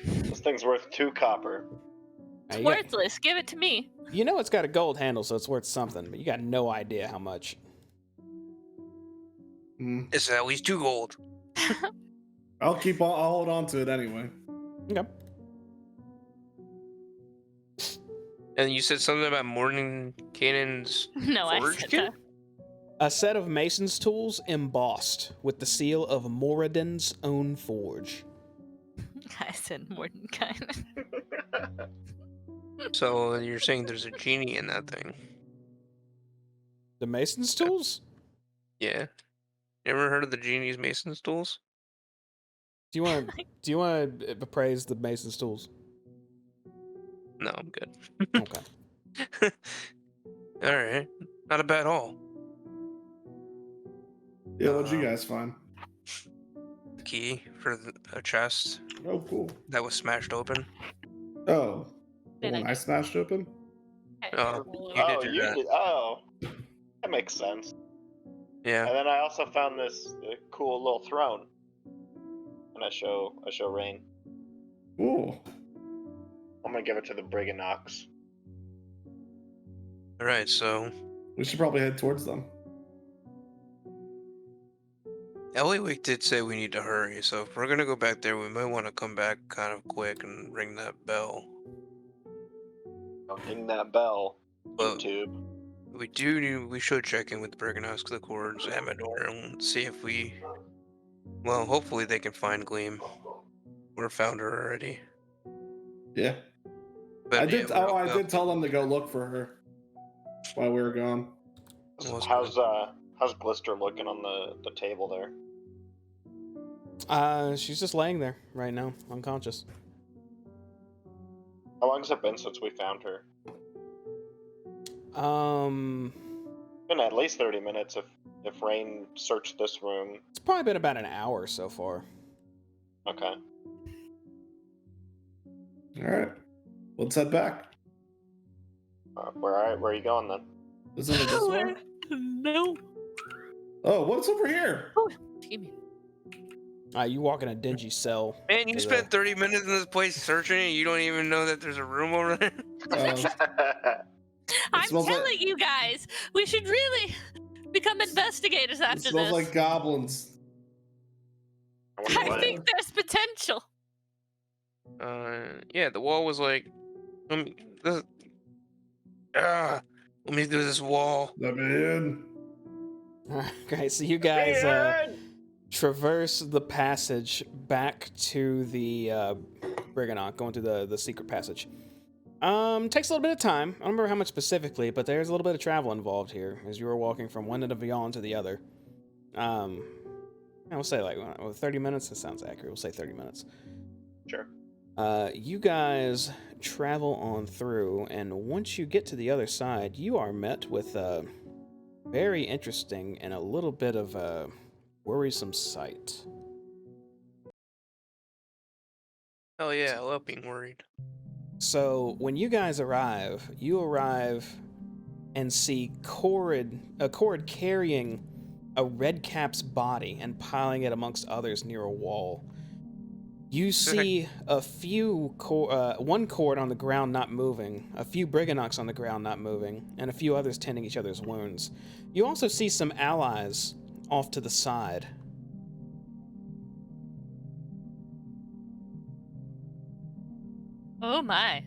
This thing's worth 2 copper. It's You got- worthless. Give it to me. You know it's got a gold handle, so it's worth something, but you got no idea how much. It's at least 2 gold. I'll hold on to it anyway. Okay. And you said something about Morning Cannon's No, I forge said kit? that. A set of mason's tools embossed with the seal of Moradin's own forge. I said Gordon Cannon. So you're saying there's a genie in that thing? The mason's tools? Yeah. You ever heard of the genie's mason's tools? Do you want to appraise the mason's tools? No, I'm good. Okay. All right, not a bad haul. Yeah, what'd you guys find? Key for a chest Oh, cool. that was smashed open. Oh, the Did one I- I smashed open? Oh, you Oh, did you that. did. Oh, that makes sense. Yeah. And then I also found this cool little throne. And I show Rain. Ooh. I'm gonna give it to the Briganox. All right, so We should probably head towards them. Eliwick did say we need to hurry, so if we're gonna go back there, we might want to come back kind of quick and ring that bell. Ring that bell. But YouTube. we should check in with the Briganox, the Cords, Amador, and see if well, hopefully they can find Gleam. Or found her already. Yeah. But I did. yeah, I did tell them to go look for her while we were gone. How's Glister looking on the table there? She's just laying there right now, unconscious. How long has it been since we found her? Been at least 30 minutes if Rain searched this room. It's probably been about an hour so far. Okay. All right. Let's head back. Where are you going then? Isn't it this way? No. Oh, what's over here? Excuse me. You walk in a dingy cell. Man, you to spent 30 minutes in this place searching it, you don't even know that there's a room over there? I'm smells telling like- you guys, we should really become investigators It after smells this. like goblins. I think there's potential. Yeah, the wall was like, let me do this wall. Let me in. Okay, so you guys traverse the passage back to the Briganock, going through the secret passage. Takes a little bit of time. I don't remember how much specifically, but there's a little bit of travel involved here as you were walking from one end of Beyond to the other. We'll say like 30 minutes. That sounds accurate. We'll say 30 minutes. Sure. You guys travel on through, and once you get to the other side, you are met with a very interesting and a little bit of a worrisome sight. Oh yeah, I love being worried. So when you guys arrive, and see a Cord carrying a red cap's body and piling it amongst others near a wall. You see a few one Cord on the ground not moving, a few Briganox on the ground not moving, and a few others tending each other's wounds. You also see some allies off to the side. Oh my.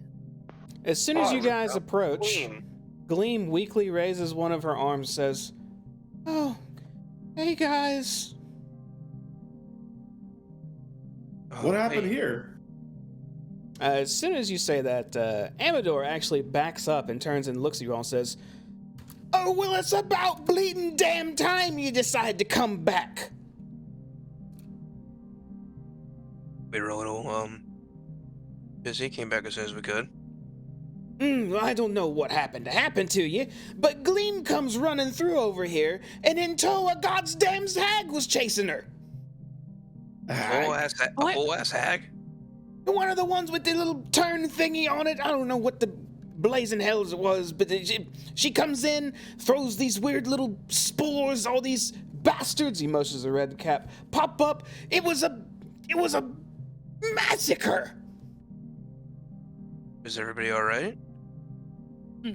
As soon as you guys Oh, approach, Queen. Gleam weakly raises one of her arms, says, "Oh, hey guys." What happened Hey, here? As soon as you say that, Amador actually backs up and turns and looks at you all and says, "Oh, well, it's about bleeding damn time you decide to come back." we were a little busy. Came back as soon as we could. I don't know what happened to you, but Gleam comes running through over here, and in tow a goddamn hag was chasing her. A whole ass hag. One of the ones with the little turn thingy on it. I don't know what the blazing hells it was, but she comes in, throws these weird little spores, all these bastards, he motions the red cap, pop up. It was a massacre. Is everybody all right?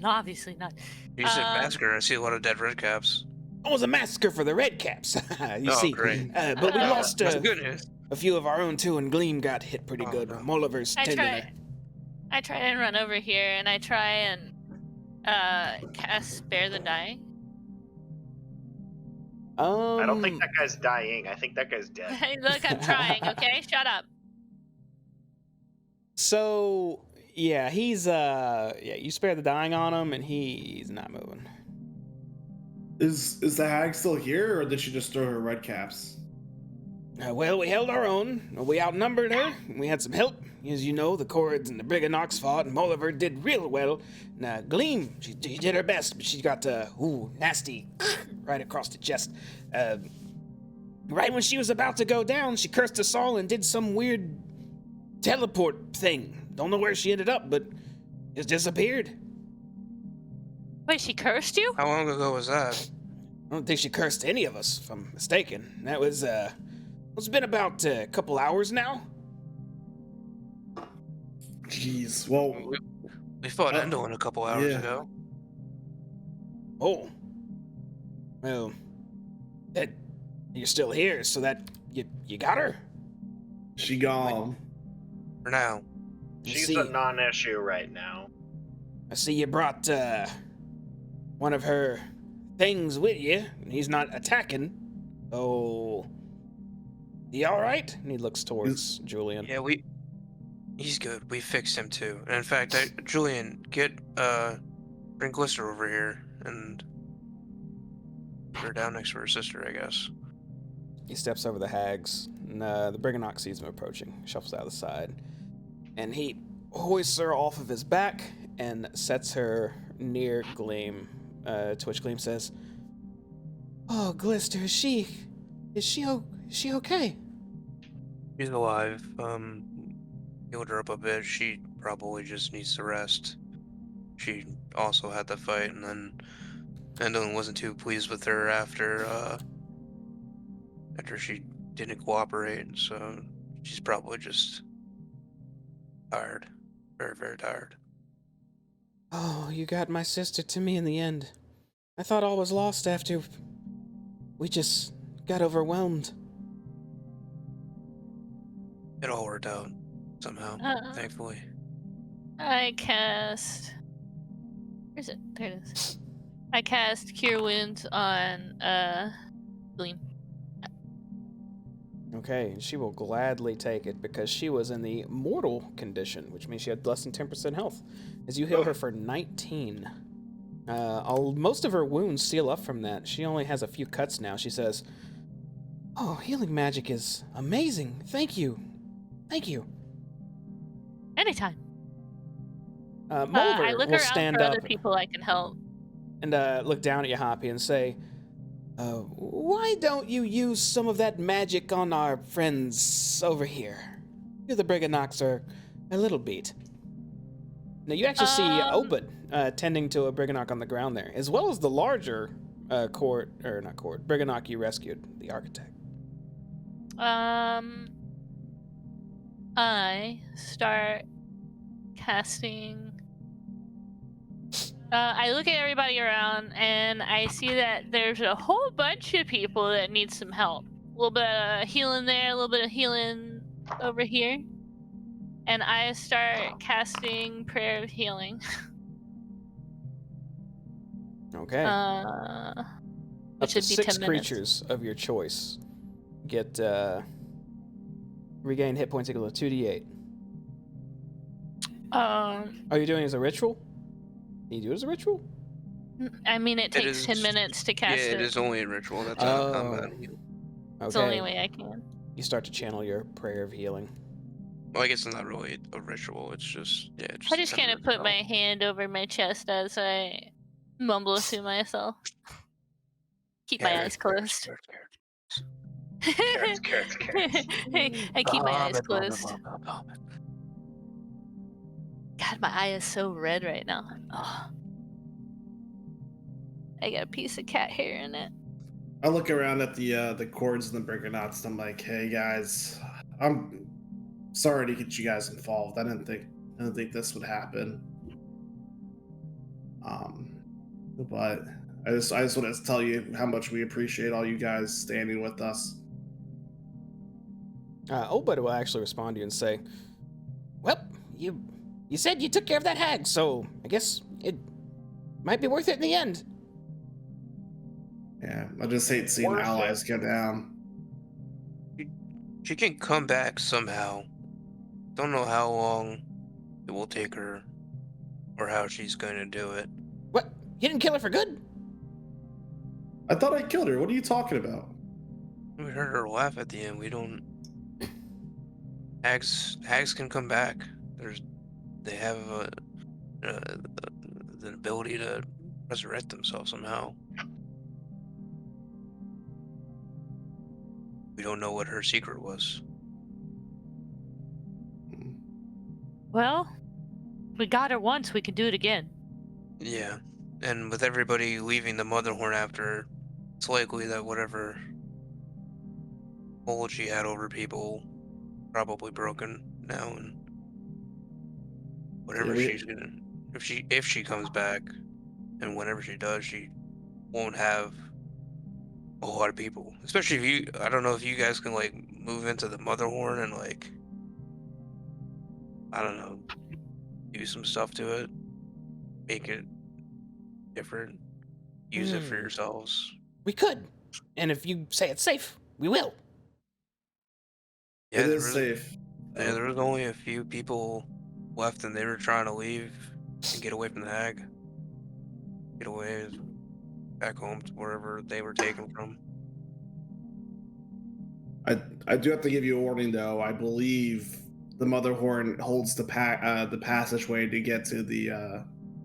Obviously not. You said massacre. I see a lot of dead redcaps. It was a massacre for the red caps. You Oh, see. great. But we lost That's good news. a few of our own too, and Gleam got hit pretty Oh, good. no. Molliver's tending her. I try and run over here, and I try and cast Spare the Dying. I don't think that guy's dying. I think that guy's dead. Hey, look, I'm trying. Okay, shut up. So yeah, he's you spare the dying on him, and he's not moving. Is the hag still here, or did she just throw her red caps? Well, we held our own. We outnumbered her. We had some help. As you know, the Cords and the Briganox fought, and Molliver did real well. Now, Gleam, she did her best, but she got, nasty right across the chest. Right when she was about to go down, she cursed us all and did some weird teleport thing. Don't know where she ended up, but just disappeared. Wait, she cursed you? How long ago was that? I don't think she cursed any of us, if I'm mistaken. That was, it's been about a couple hours now. Jeez. Well, We fought Endolin a couple hours yeah. ago. Oh. Well, you're still here, so that you got her? she gone. For now. I She's see, a non-issue right now. I see you brought one of her things with you, and he's not attacking. Oh, he all right? And he looks towards Julian. Yeah, he's good. We fixed him too. And in fact, Julian, bring Glister over here and put her down next to her sister, I guess. He steps over the hags, and the Briganox sees him approaching, shuffles out of the side, and he hoists her off of his back and sets her near Gleam. To which Gleam says, "Oh, Glister, is she okay?" She's alive. Healed her up a bit. She probably just needs to rest. She also had the fight, and then Endolin wasn't too pleased with her after she didn't cooperate, so she's probably just tired. Very, very tired. Oh, you got my sister to me in the end. I thought all was lost after we just got overwhelmed. It all worked out somehow, thankfully. I cast. Where's it? There it is. I cast Cure Wounds on Gleam. Okay, she will gladly take it because she was in the mortal condition, which means she had less than 10% health. As you heal her for 19. Most of her wounds seal up from that. She only has a few cuts now. She says, "Oh, healing magic is amazing. Thank you. Thank you." Anytime. Mulver I look will around stand for up other people I can help. and look down at you, Hoppy, and say, "Why don't you use some of that magic on our friends over here? You, the Briganox, are a little beat." Now, you actually see Obed tending to a Briganock on the ground there, as well as the larger Briganock you rescued, the Architect. I start casting. I look at everybody around, and I see that there's a whole bunch of people that need some help. A little bit of healing there, a little bit of healing over here. And I start casting Prayer of Healing. Okay. Which Up to would be 6 10 minutes. creatures of your choice get regain hit points equal to 2d8. Are you doing it as a ritual? Can you do it as a ritual? I mean, it takes is- 10 minutes to cast Yeah, it. it is only a ritual. That's not a combat heal. It's the only Okay. way I can. You start to channel your prayer of healing. Well, I guess it's not really a ritual. It's just I just kind of put spell. my hand over my chest as I mumble to myself. Keep my eyes closed. Carrots. I keep my eyes closed. God, my eye is so red right now. Oh. I got a piece of cat hair in it. I look around at the cords and the breaker knots, and I'm like, hey guys, I'm sorry to get you guys involved. I didn't think this would happen. But I just wanted to tell you how much we appreciate all you guys standing with us. Obud will actually respond to you and say, well, you said you took care of that hag, so I guess it might be worth it in the end. Yeah, I just hate seeing Worth allies go down. She can come back somehow. Don't know how long it will take her, or how she's going to do it. What? You didn't kill her for good? I thought I killed her. What are you talking about? We heard her laugh at the end. We don't. Hags can come back. They have the ability to resurrect themselves somehow. We don't know what her secret was. Well, we got her once, we can do it again. Yeah, and with everybody leaving the Motherhorn after, it's likely that whatever hold she had over people probably broken now, and whatever Yeah, she's gonna, if she comes back, and whenever she does, she won't have a whole lot of people. Especially if you, I don't know if you guys can like move into the Motherhorn and like, I don't know, do some stuff to it, make it different, use it for yourselves. We could. And if you say it's safe, we will. Yeah, it there is was, safe. yeah, there was only a few people left, and they were trying to leave and get away from the hag. Get away back home to wherever they were taken from. I do have to give you a warning, though. I believe the Motherhorn holds the passageway to get to the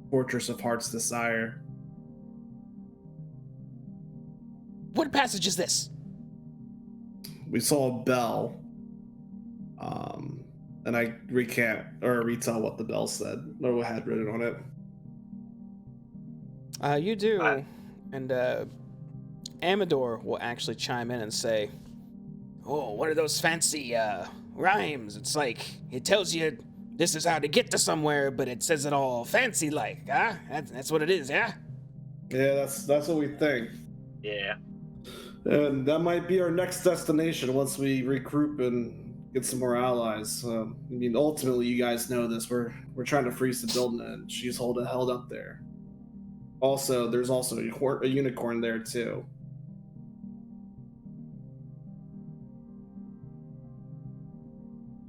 Fortress of Heart's Desire. What passage is this? We saw a bell, and I retell what the bell said or what had written on it. You do, and Amador will actually chime in and say, "Oh, what are those fancy rhymes? It's like it tells you this is how to get to somewhere, but it says it all fancy like, huh? That's what it is, yeah." Yeah, that's what we think. Yeah. And that might be our next destination once we regroup and get some more allies. I mean, ultimately, you guys know this. We're trying to freeze the building, and she's held up there. Also, there's also a unicorn there too.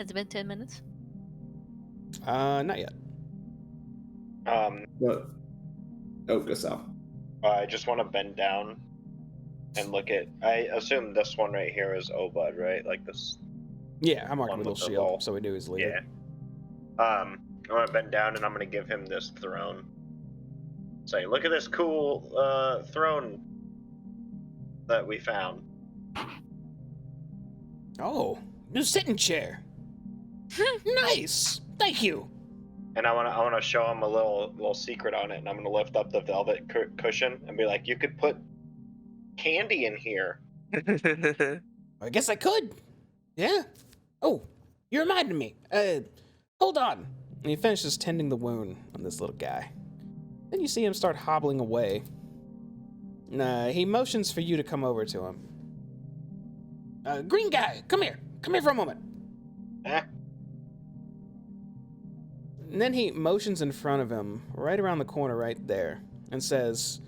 Has it been 10 minutes? Not yet. But go south. I just want to bend down and look at. I assume this one right here is Obud, right? Like this. Yeah, I marked One with a with little the shield, ball. so we knew he's leaving. Yeah. I want to bend down and I'm gonna give him this throne. Say, look at this cool throne that we found. Oh, new sitting chair. Nice. Thank you. And I want to show him a little secret on it, and I'm gonna lift up the velvet cushion and be like, you could put candy in here. I guess I could. Yeah. Oh, you reminded me. Hold on. And he finishes tending the wound on this little guy. Then you see him start hobbling away. He motions for you to come over to him. Green guy, come here. Come here for a moment. Eh? And then he motions in front of him, right around the corner right there, and says,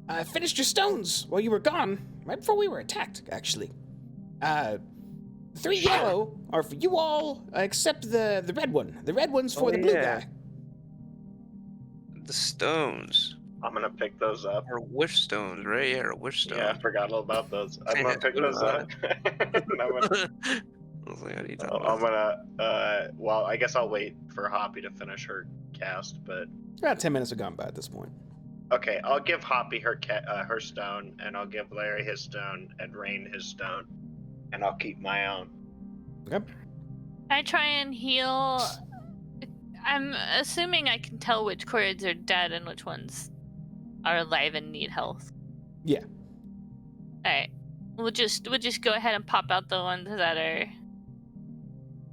I finished your stones while you were gone, right before we were attacked, actually. 3 yellow are for you all, except the red one. The red one's for the blue guy. The stones. I'm gonna pick those up. Or wish stones, right? Yeah, or wish stones. Yeah, I forgot all about those. I'm gonna pick those up. Well, I guess I'll wait for Hoppy to finish her cast, but About 10 minutes have gone by at this point. okay, I'll give Hoppy her stone, and I'll give Larry his stone, and Rain his stone, and I'll keep my own. Okay. I try and heal. I'm assuming I can tell which cords are dead and which ones are alive and need health. Yeah. Alright. We'll just go ahead and pop out the ones that are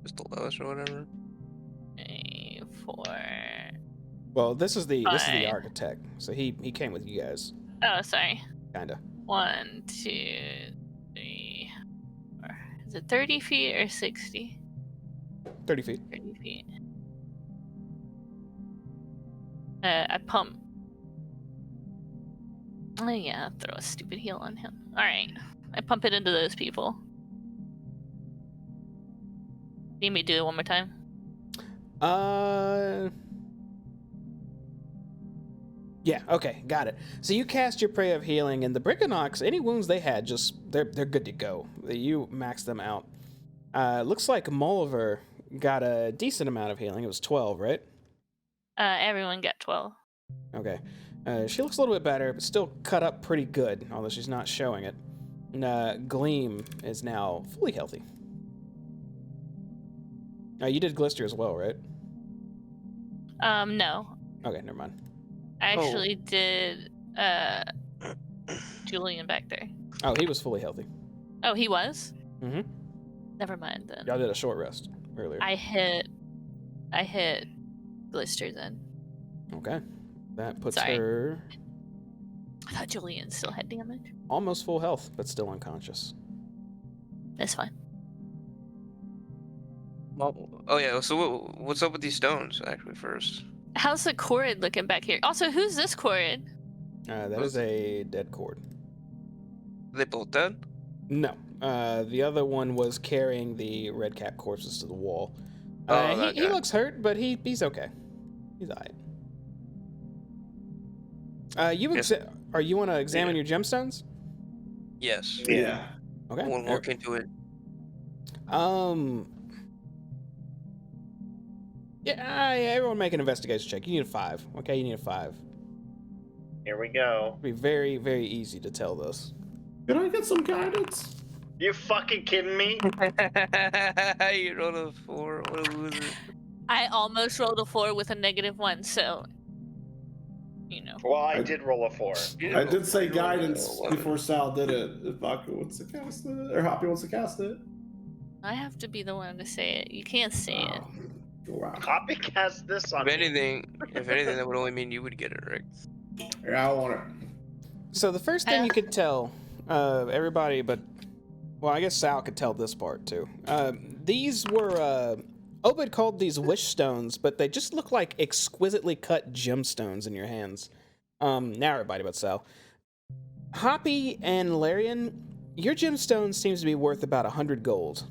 Just the lowest or whatever. 4. Well, this is the Fine. architect, so he came with you guys, Oh, sorry. kinda. 1, 2, 3, 4. Is it 30 feet or 60? 30 feet. 30 feet. I pump. Oh yeah, throw a stupid heal on him. Alright. I pump it into those people. Need me to do it one more time? Yeah, okay, got it. So you cast your Prayer of Healing, and the Brickonox, any wounds they had, they're good to go. You max them out. Looks like Mulliver got a decent amount of healing. It was 12, right? Everyone got 12. Okay. She looks a little bit better, but still cut up pretty good, although she's not showing it. And Gleam is now fully healthy. You did Glister as well, right? No. Okay, never mind. I actually did, Julian back there. Oh, he was fully healthy. Oh, he was? Mm-hmm. Never mind then. Y'all did a short rest earlier. I hit Glister then. Okay. That puts Sorry. her I thought Julian still had damage. almost full health, but still unconscious. That's fine. Oh yeah. So what's up with these stones? Actually, first. How's the cord looking back here? Also, who's this cord? That is a dead cord. Are they both dead? No. The other one was carrying the red cap corpses to the wall. That He guy. looks hurt, but he's okay. He's alright. Are you want to examine your gemstones? Yes. Yeah. Okay. I want to look into it. Yeah, everyone make an investigation check. You need a 5. Okay, you need a 5. Here we go. It'll be very, very easy to tell this. Can I get some guidance? You fucking kidding me? You rolled a 4. What a loser. I almost rolled a 4 with a -1, so you know. Well, I did roll a 4. I did say You rolled a guidance 11. before Sal did it. If Baku wants to cast it, or Hoppy wants to cast it. I have to be the one to say it. You can't say it. Wow. Hoppy cast this on If me. anything, that would only mean you would get it, Rick. Yeah, I want it. So the first thing you could tell, everybody, but well, I guess Sal could tell this part too. These were Obed called these wish stones, but they just look like exquisitely cut gemstones in your hands. Now everybody but Sal. Hoppy and Larian, your gemstone seems to be worth about 100 gold.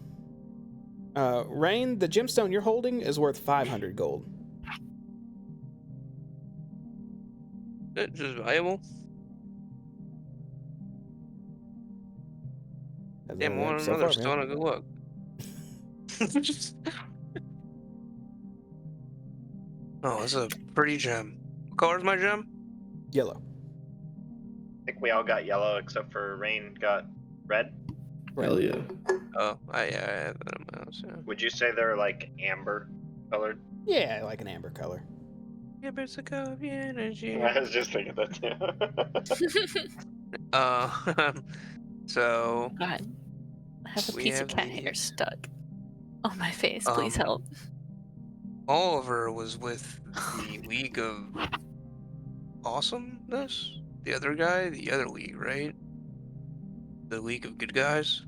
Rain, the gemstone you're holding is worth 500 gold. It's just valuable. That's Damn, what want so another far, stone man. of good luck. Oh, that's a pretty gem. What color's my gem? Yellow. I think we all got yellow except for Rain got red. Hell yeah. Oh, I have that in my house, yeah. Would you say they're like amber colored? Yeah, like an amber color. Yeah, but it's a copy energy. I was just thinking that too. So God, I have a We piece of have cat hair these. stuck on my face. Please help. Oliver was with the League of Awesomeness? The other guy? The other league, right? The League of Good Guys?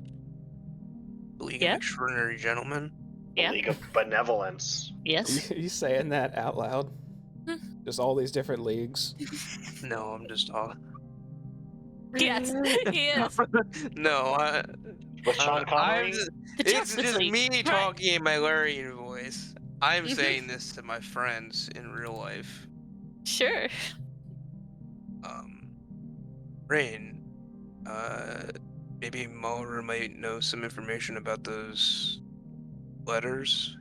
The League Yeah. of Extraordinary Gentlemen? Yeah. League of Benevolence. Yes. You saying that out loud? Just all these different leagues. No, I'm just talking. Yes, he is. No, With Sean Connery? The it's Justice just League. me Right. talking in my Larian voice. I'm Mhm. saying this to my friends in real life. Sure. Rain, maybe Mulder might know some information about those letters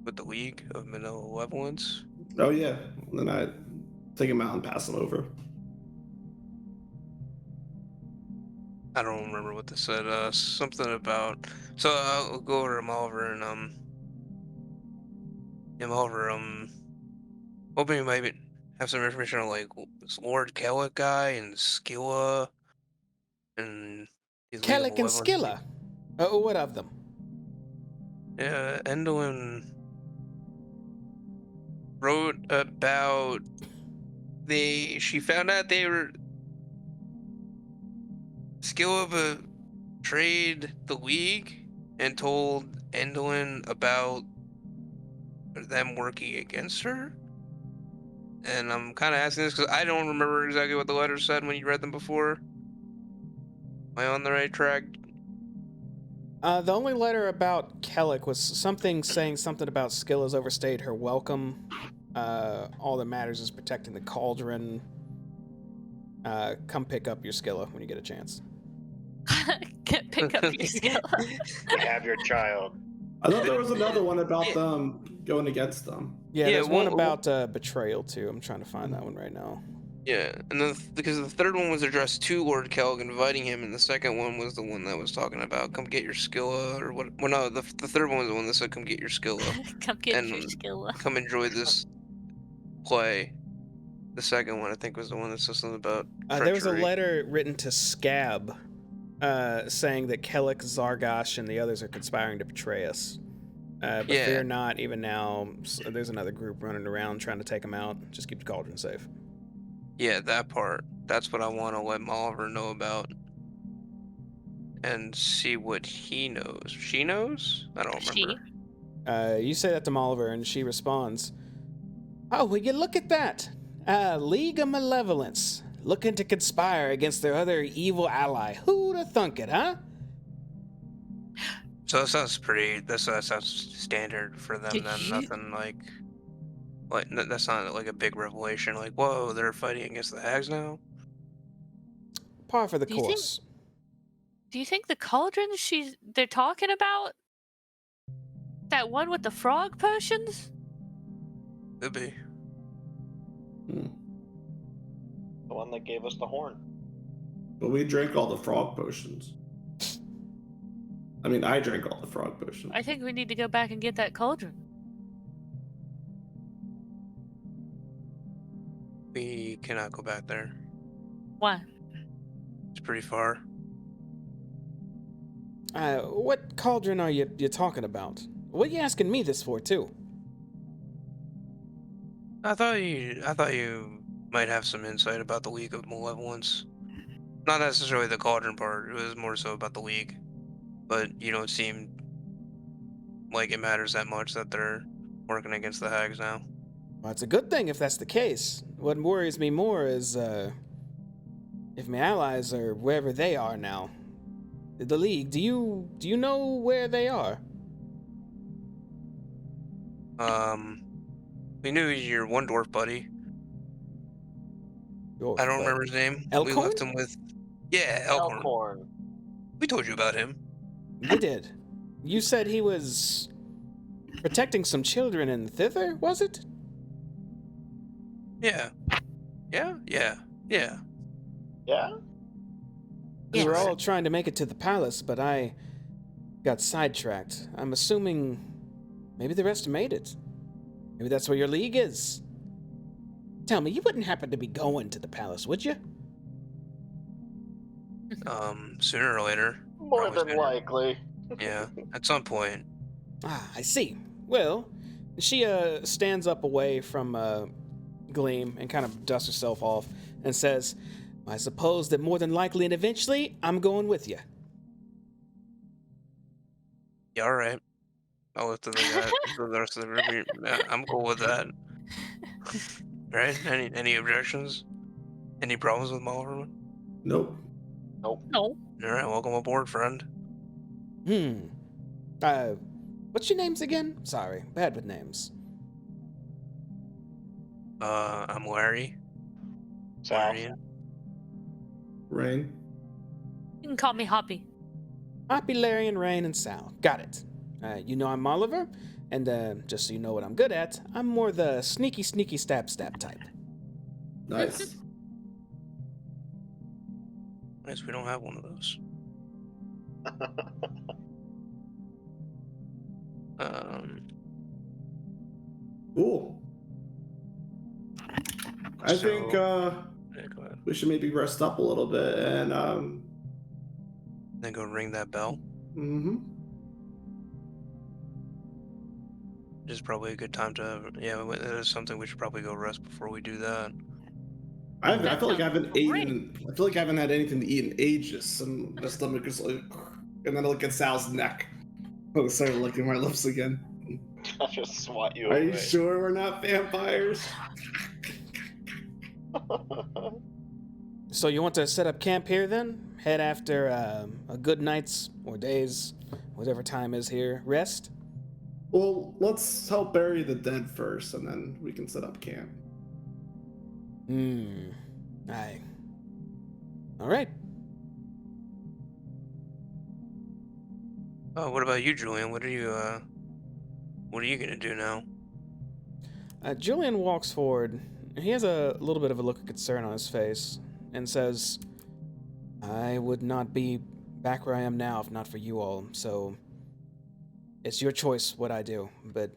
with the League of Malevolence. Oh yeah. Then I take him out and pass him over. I don't remember what they said. Something about. So I'll go over to Mulder and yeah, Mulder, hoping you might have some information on like this Lord Kellic guy and Skilla and his League of Kellic and Malevolence. Skilla. What of them? Yeah, Endolin wrote about she found out they were Skilla betrayed the League and told Endolin about them working against her. And I'm kind of asking this because I don't remember exactly what the letters said when you read them before. Am I on the right track? The only letter about Kellic was something saying something about Skilla's overstayed her welcome. All that matters is protecting the cauldron. Come pick up your Skilla when you get a chance. Can't pick up your skill. We have your child. I thought there was another one about them going against them. Yeah, Yeah, there's one one- about betrayal too. I'm trying to find that one right now. Yeah, and then because the third one was addressed to Lord Kelg, inviting him, and the second one was the one that was talking about come get your Skilla or what? Well, no, the third one was the one that said come get your Skilla Come get and your skill. come enjoy this play. The second one, I think, was the one that said something about There was a treachery. letter written to Scab saying that Kellic, Zargosh, and the others are conspiring to betray us. But Yeah. fear not, even now, there's another group running around trying to take them out. Just keep the cauldron safe. Yeah, that part. That's what I want to let Oliver know about. And see what he knows. She knows? I don't remember. You say that to Molliver, and she responds, "Oh, will you look at that? League of Malevolence, looking to conspire against their other evil ally. Who'd have thunk it, huh?" So that sounds pretty. That sounds standard for them. Did Then you- nothing like that's not like a big revelation. Like, whoa, they're fighting against the hags now. Par for the Do you think- course. Do you think the cauldron they're talking about? That one with the frog potions? Could be. Hmm. The one that gave us the horn. But we drank all the frog potions. I mean, I drank all the frog potions. I think we need to go back and get that cauldron. We cannot go back there. Why? It's pretty far. What cauldron are you talking about? What are you asking me this for, too? I thought you might have some insight about the League of Malevolence. Not necessarily the cauldron part. It was more so about the League. But you don't seem like it matters that much that they're working against the hags now. Well, it's a good thing if that's the case. What worries me more is, if my allies are wherever they are now. The League, do you know where they are? We knew your one dwarf buddy. I don't remember his name. We Elkhorn? left him with... Yeah, Elkhorn. Elkhorn. We told you about him. You did. You said he was protecting some children in thither, was it? Yeah. Yeah? Yeah. Yeah. Yeah? We were Yes. all trying to make it to the palace, but I got sidetracked. I'm assuming maybe the rest made it. Maybe that's where your League is. Tell me, you wouldn't happen to be going to the palace, would you? Sooner or later. More Probably than sooner. likely. Yeah, at some point. Ah, I see. Well, she stands up away from Gleam and kind of dusts herself off and says, "I suppose that more than likely and eventually, I'm going with you." Yeah, all right. I'll let the guy for the rest of the room. Yeah, I'm cool with that. Right? Any objections? Any problems with Malvern? Nope. Nope. No. All right, welcome aboard, friend. What's your names again? Sorry, bad with names. I'm Larry. Sal. Larian. Rain. You can call me Hoppy. Hoppy, Larry, and Rain, and Sal. Got it. You know I'm Oliver, and just so you know what I'm good at, I'm more the sneaky stab type. Nice. Nice, we don't have one of those. Cool. I think yeah, go ahead. we should maybe rest up a little bit and Then go ring that bell. Which is probably a good time to. Yeah, it is something we should probably go rest before we do that. I feel like I haven't Great. eaten. I feel like I haven't had anything to eat in ages, and my stomach is like. And then I look at Sal's neck. I started licking my lips again. I'll just swat you Are away. you sure we're not vampires? So you want to set up camp here then? Head after a good night's or days, whatever time is here, rest? Well, let's help bury the dead first, and then we can set up camp. Aye. Alright. Oh, what about you, Julian? What are you gonna do now? Julian walks forward. He has a little bit of a look of concern on his face and says, I would not be back where I am now if not for you all, so it's your choice what I do, but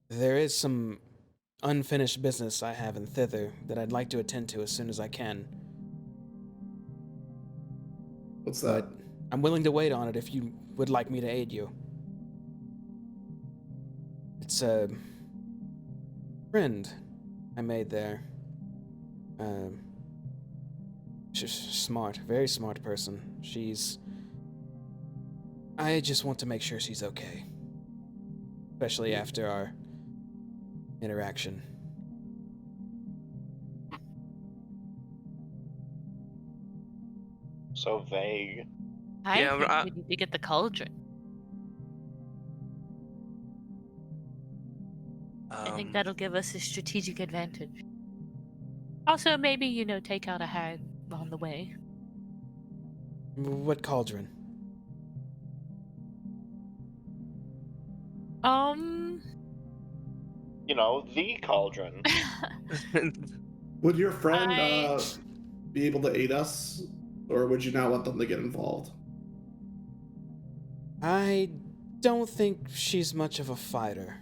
there is some unfinished business I have in Thither that I'd like to attend to as soon as I can. What's that? But I'm willing to wait on it if you would like me to aid you. It's a friend I made there. She's smart, very smart person. I just want to make sure she's okay. Especially after our interaction. So vague. I Yeah, think but we need to get the cauldron. I think that'll give us a strategic advantage. Also, maybe, take out a hag on the way. What cauldron? The cauldron. Would your friend I- be able to aid us, or would you not want them to get involved? I don't think she's much of a fighter.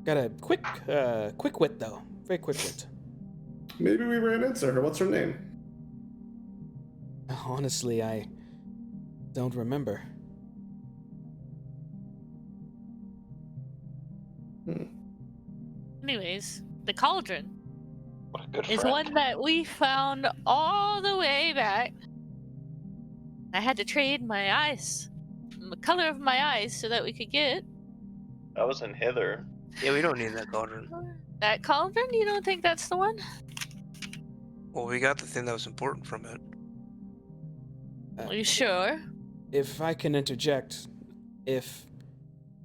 Got a quick wit though. Very quick wit. Maybe we ran into her. What's her name? Honestly, I don't remember. Anyways, the cauldron What a good is friend. one that we found all the way back. I had to trade my eyes, the color of my eyes, so that we could get That was in Hither. Yeah, we don't need that cauldron. that cauldron. You don't think that's the one? Well, we got the thing that was important from it. Are you sure? If I can interject, if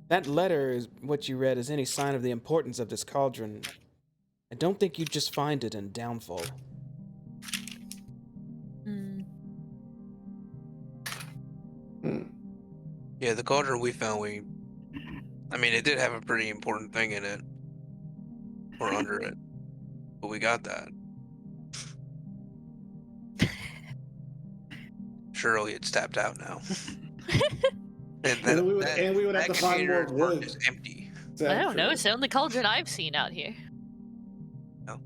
that letter is what you read is any sign of the importance of this cauldron, I don't think you'd just find it in Downfall. Yeah, the cauldron we found, it did have a pretty important thing in it. Or under it. But we got that. Surely it's tapped out now. And we would have to find more wood. Is empty. I don't know. It's the only cauldron I've seen out here. No.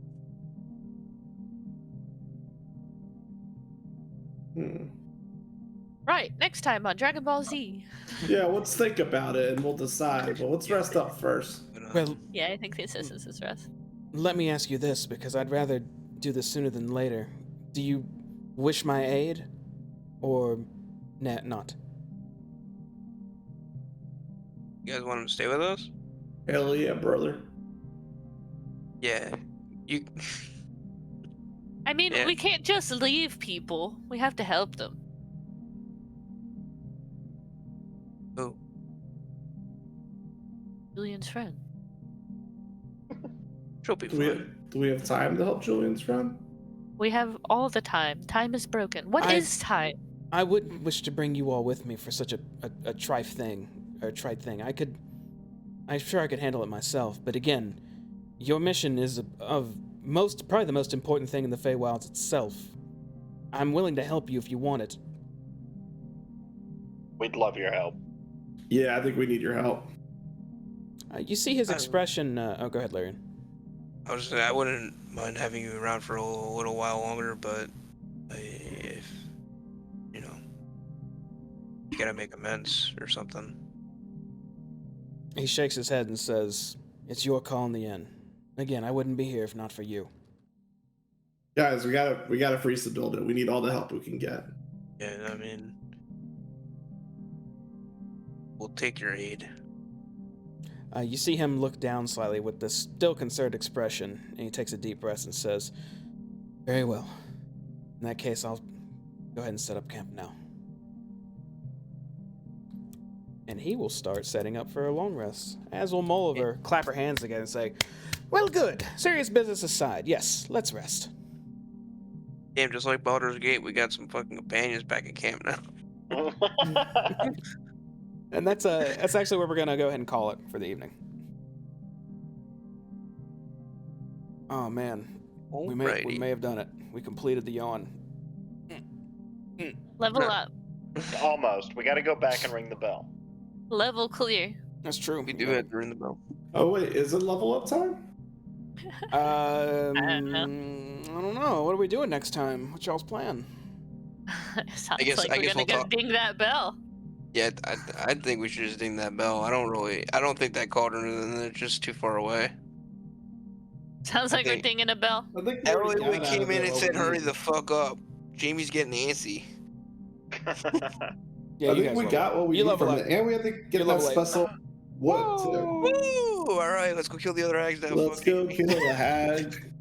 Right, next time on Dragon Ball Z. Yeah, let's think about it and we'll decide. But let's rest up first. Well, Yeah, I think the assistance is rest. let me ask you this, because I'd rather do this sooner than later. Do you wish my aid? Or not? You guys want him to stay with us? Hell yeah, brother. Yeah. You. I mean, Yeah. we can't just leave people. We have to help them. Oh, Julian's friend. she'll be Do fine. we have time to help Julian's friend? We have all the time. Time is broken. What is time? I wouldn't wish to bring you all with me for such a trite thing. I'm sure I could handle it myself, but again, your mission is probably the most important thing in the Feywilds itself. I'm willing to help you if you want it. We'd love your help. Yeah, I think we need your help. You see his expression. Oh, go ahead, Larry. I wouldn't mind having you around for a little while longer, but if you gotta make amends or something. He shakes his head and says, "It's your call in the end. Again, I wouldn't be here if not for you." Guys, we gotta freeze the building. We need all the help we can get. Yeah, I mean, we'll take your aid. You see him look down slightly with this still concerned expression, and he takes a deep breath and says, "Very well. In that case, I'll go ahead and set up camp now." And he will start setting up for a long rest, as will Molliver clap her hands together and say, "Well, good. Serious business aside, yes, let's rest." Damn, just like Baldur's Gate, we got some fucking companions back at camp now. And that's actually where we're gonna go ahead and call it for the evening. Oh man, we may have done it. We completed the yawn. Level up. Almost. We got to go back and ring the bell. Level clear. That's true. We do have to ring the bell. Oh wait, is it level up time? I don't know. What are we doing next time? What's y'all's plan? Sounds guess- like I we're guess gonna we'll go talk- ding that bell. Yeah, I think we should just ding that bell. I don't think that cauldron is just too far away. Sounds I like we're think- dinging a bell. I think we Emily already got out came of in it and what said, we "Hurry need. the fuck up." Jamie's getting antsy. Yeah, I you think guys we level got up. what we You need level from up. it, and we have to You get that level up. special wood too. Woo! All right, let's go kill the other hags now. Let's Fuck go Jamie. kill a hag.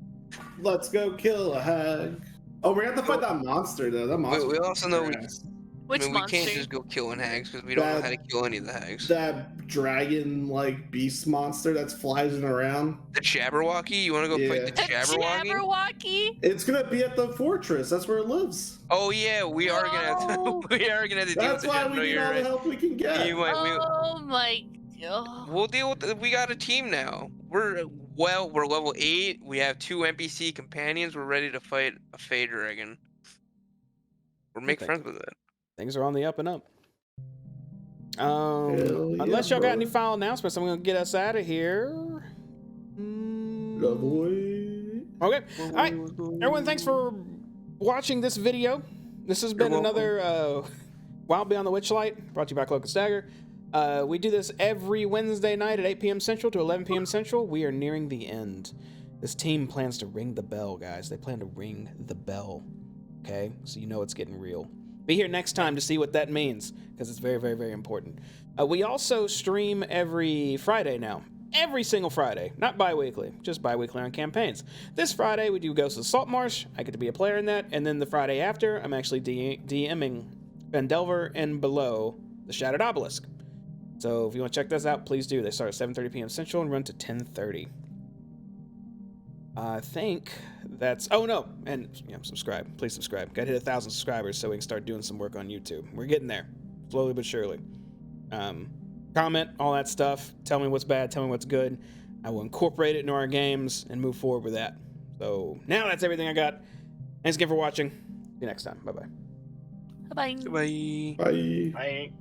Let's go kill a hag. Oh, we have to fight that monster though. That monster. We also know Which we monster? can't just go killing hags because we don't know how to kill any of the hags. That dragon like beast monster that's flying around. The Jabberwocky? You want to go fight the The Jabberwocky? Jabberwocky? It's gonna be at the fortress. That's where it lives. Oh yeah, we are gonna have to. No. We are gonna have to deal That's with the why Jabber. we No, need you're all the right. help we can get. Oh my god. We'll deal with. We got a team now. We're level 8. We have 2 NPC companions. We're ready to fight a Fey dragon. We're make Okay. friends with it. Things are on the up and up. Hell yeah, Unless y'all got any brother. final announcements, I'm gonna get us out of here. Lovely. Okay. All right, everyone. Thanks for watching this video. This has been You're another Wild Beyond the Witchlight, brought to you by Cloak and Dagger. We do this every Wednesday night at 8 p.m. Central to 11 p.m. Central. We are nearing the end. This team plans to ring the bell, guys. They plan to ring the bell. Okay, so you know it's getting real. Be here next time to see what that means, because it's very, very, very important. We also stream every Friday now. Every single Friday. Not bi-weekly, just bi-weekly on campaigns. This Friday, we do Ghosts of the Salt Marsh. I get to be a player in that. And then the Friday after, I'm actually DMing Vandelver and Below the Shattered Obelisk. So if you want to check those out, please do. They start at 7:30 p.m. Central and run to 10:30. I think that's... Oh, no. And yeah, subscribe. Please subscribe. Got to hit 1,000 subscribers so we can start doing some work on YouTube. We're getting there. Slowly but surely. Comment, all that stuff. Tell me what's bad. Tell me what's good. I will incorporate it into our games and move forward with that. So now that's everything I got. Thanks again for watching. See you next time. Bye-bye. Bye-bye. Bye. Bye. I ain't.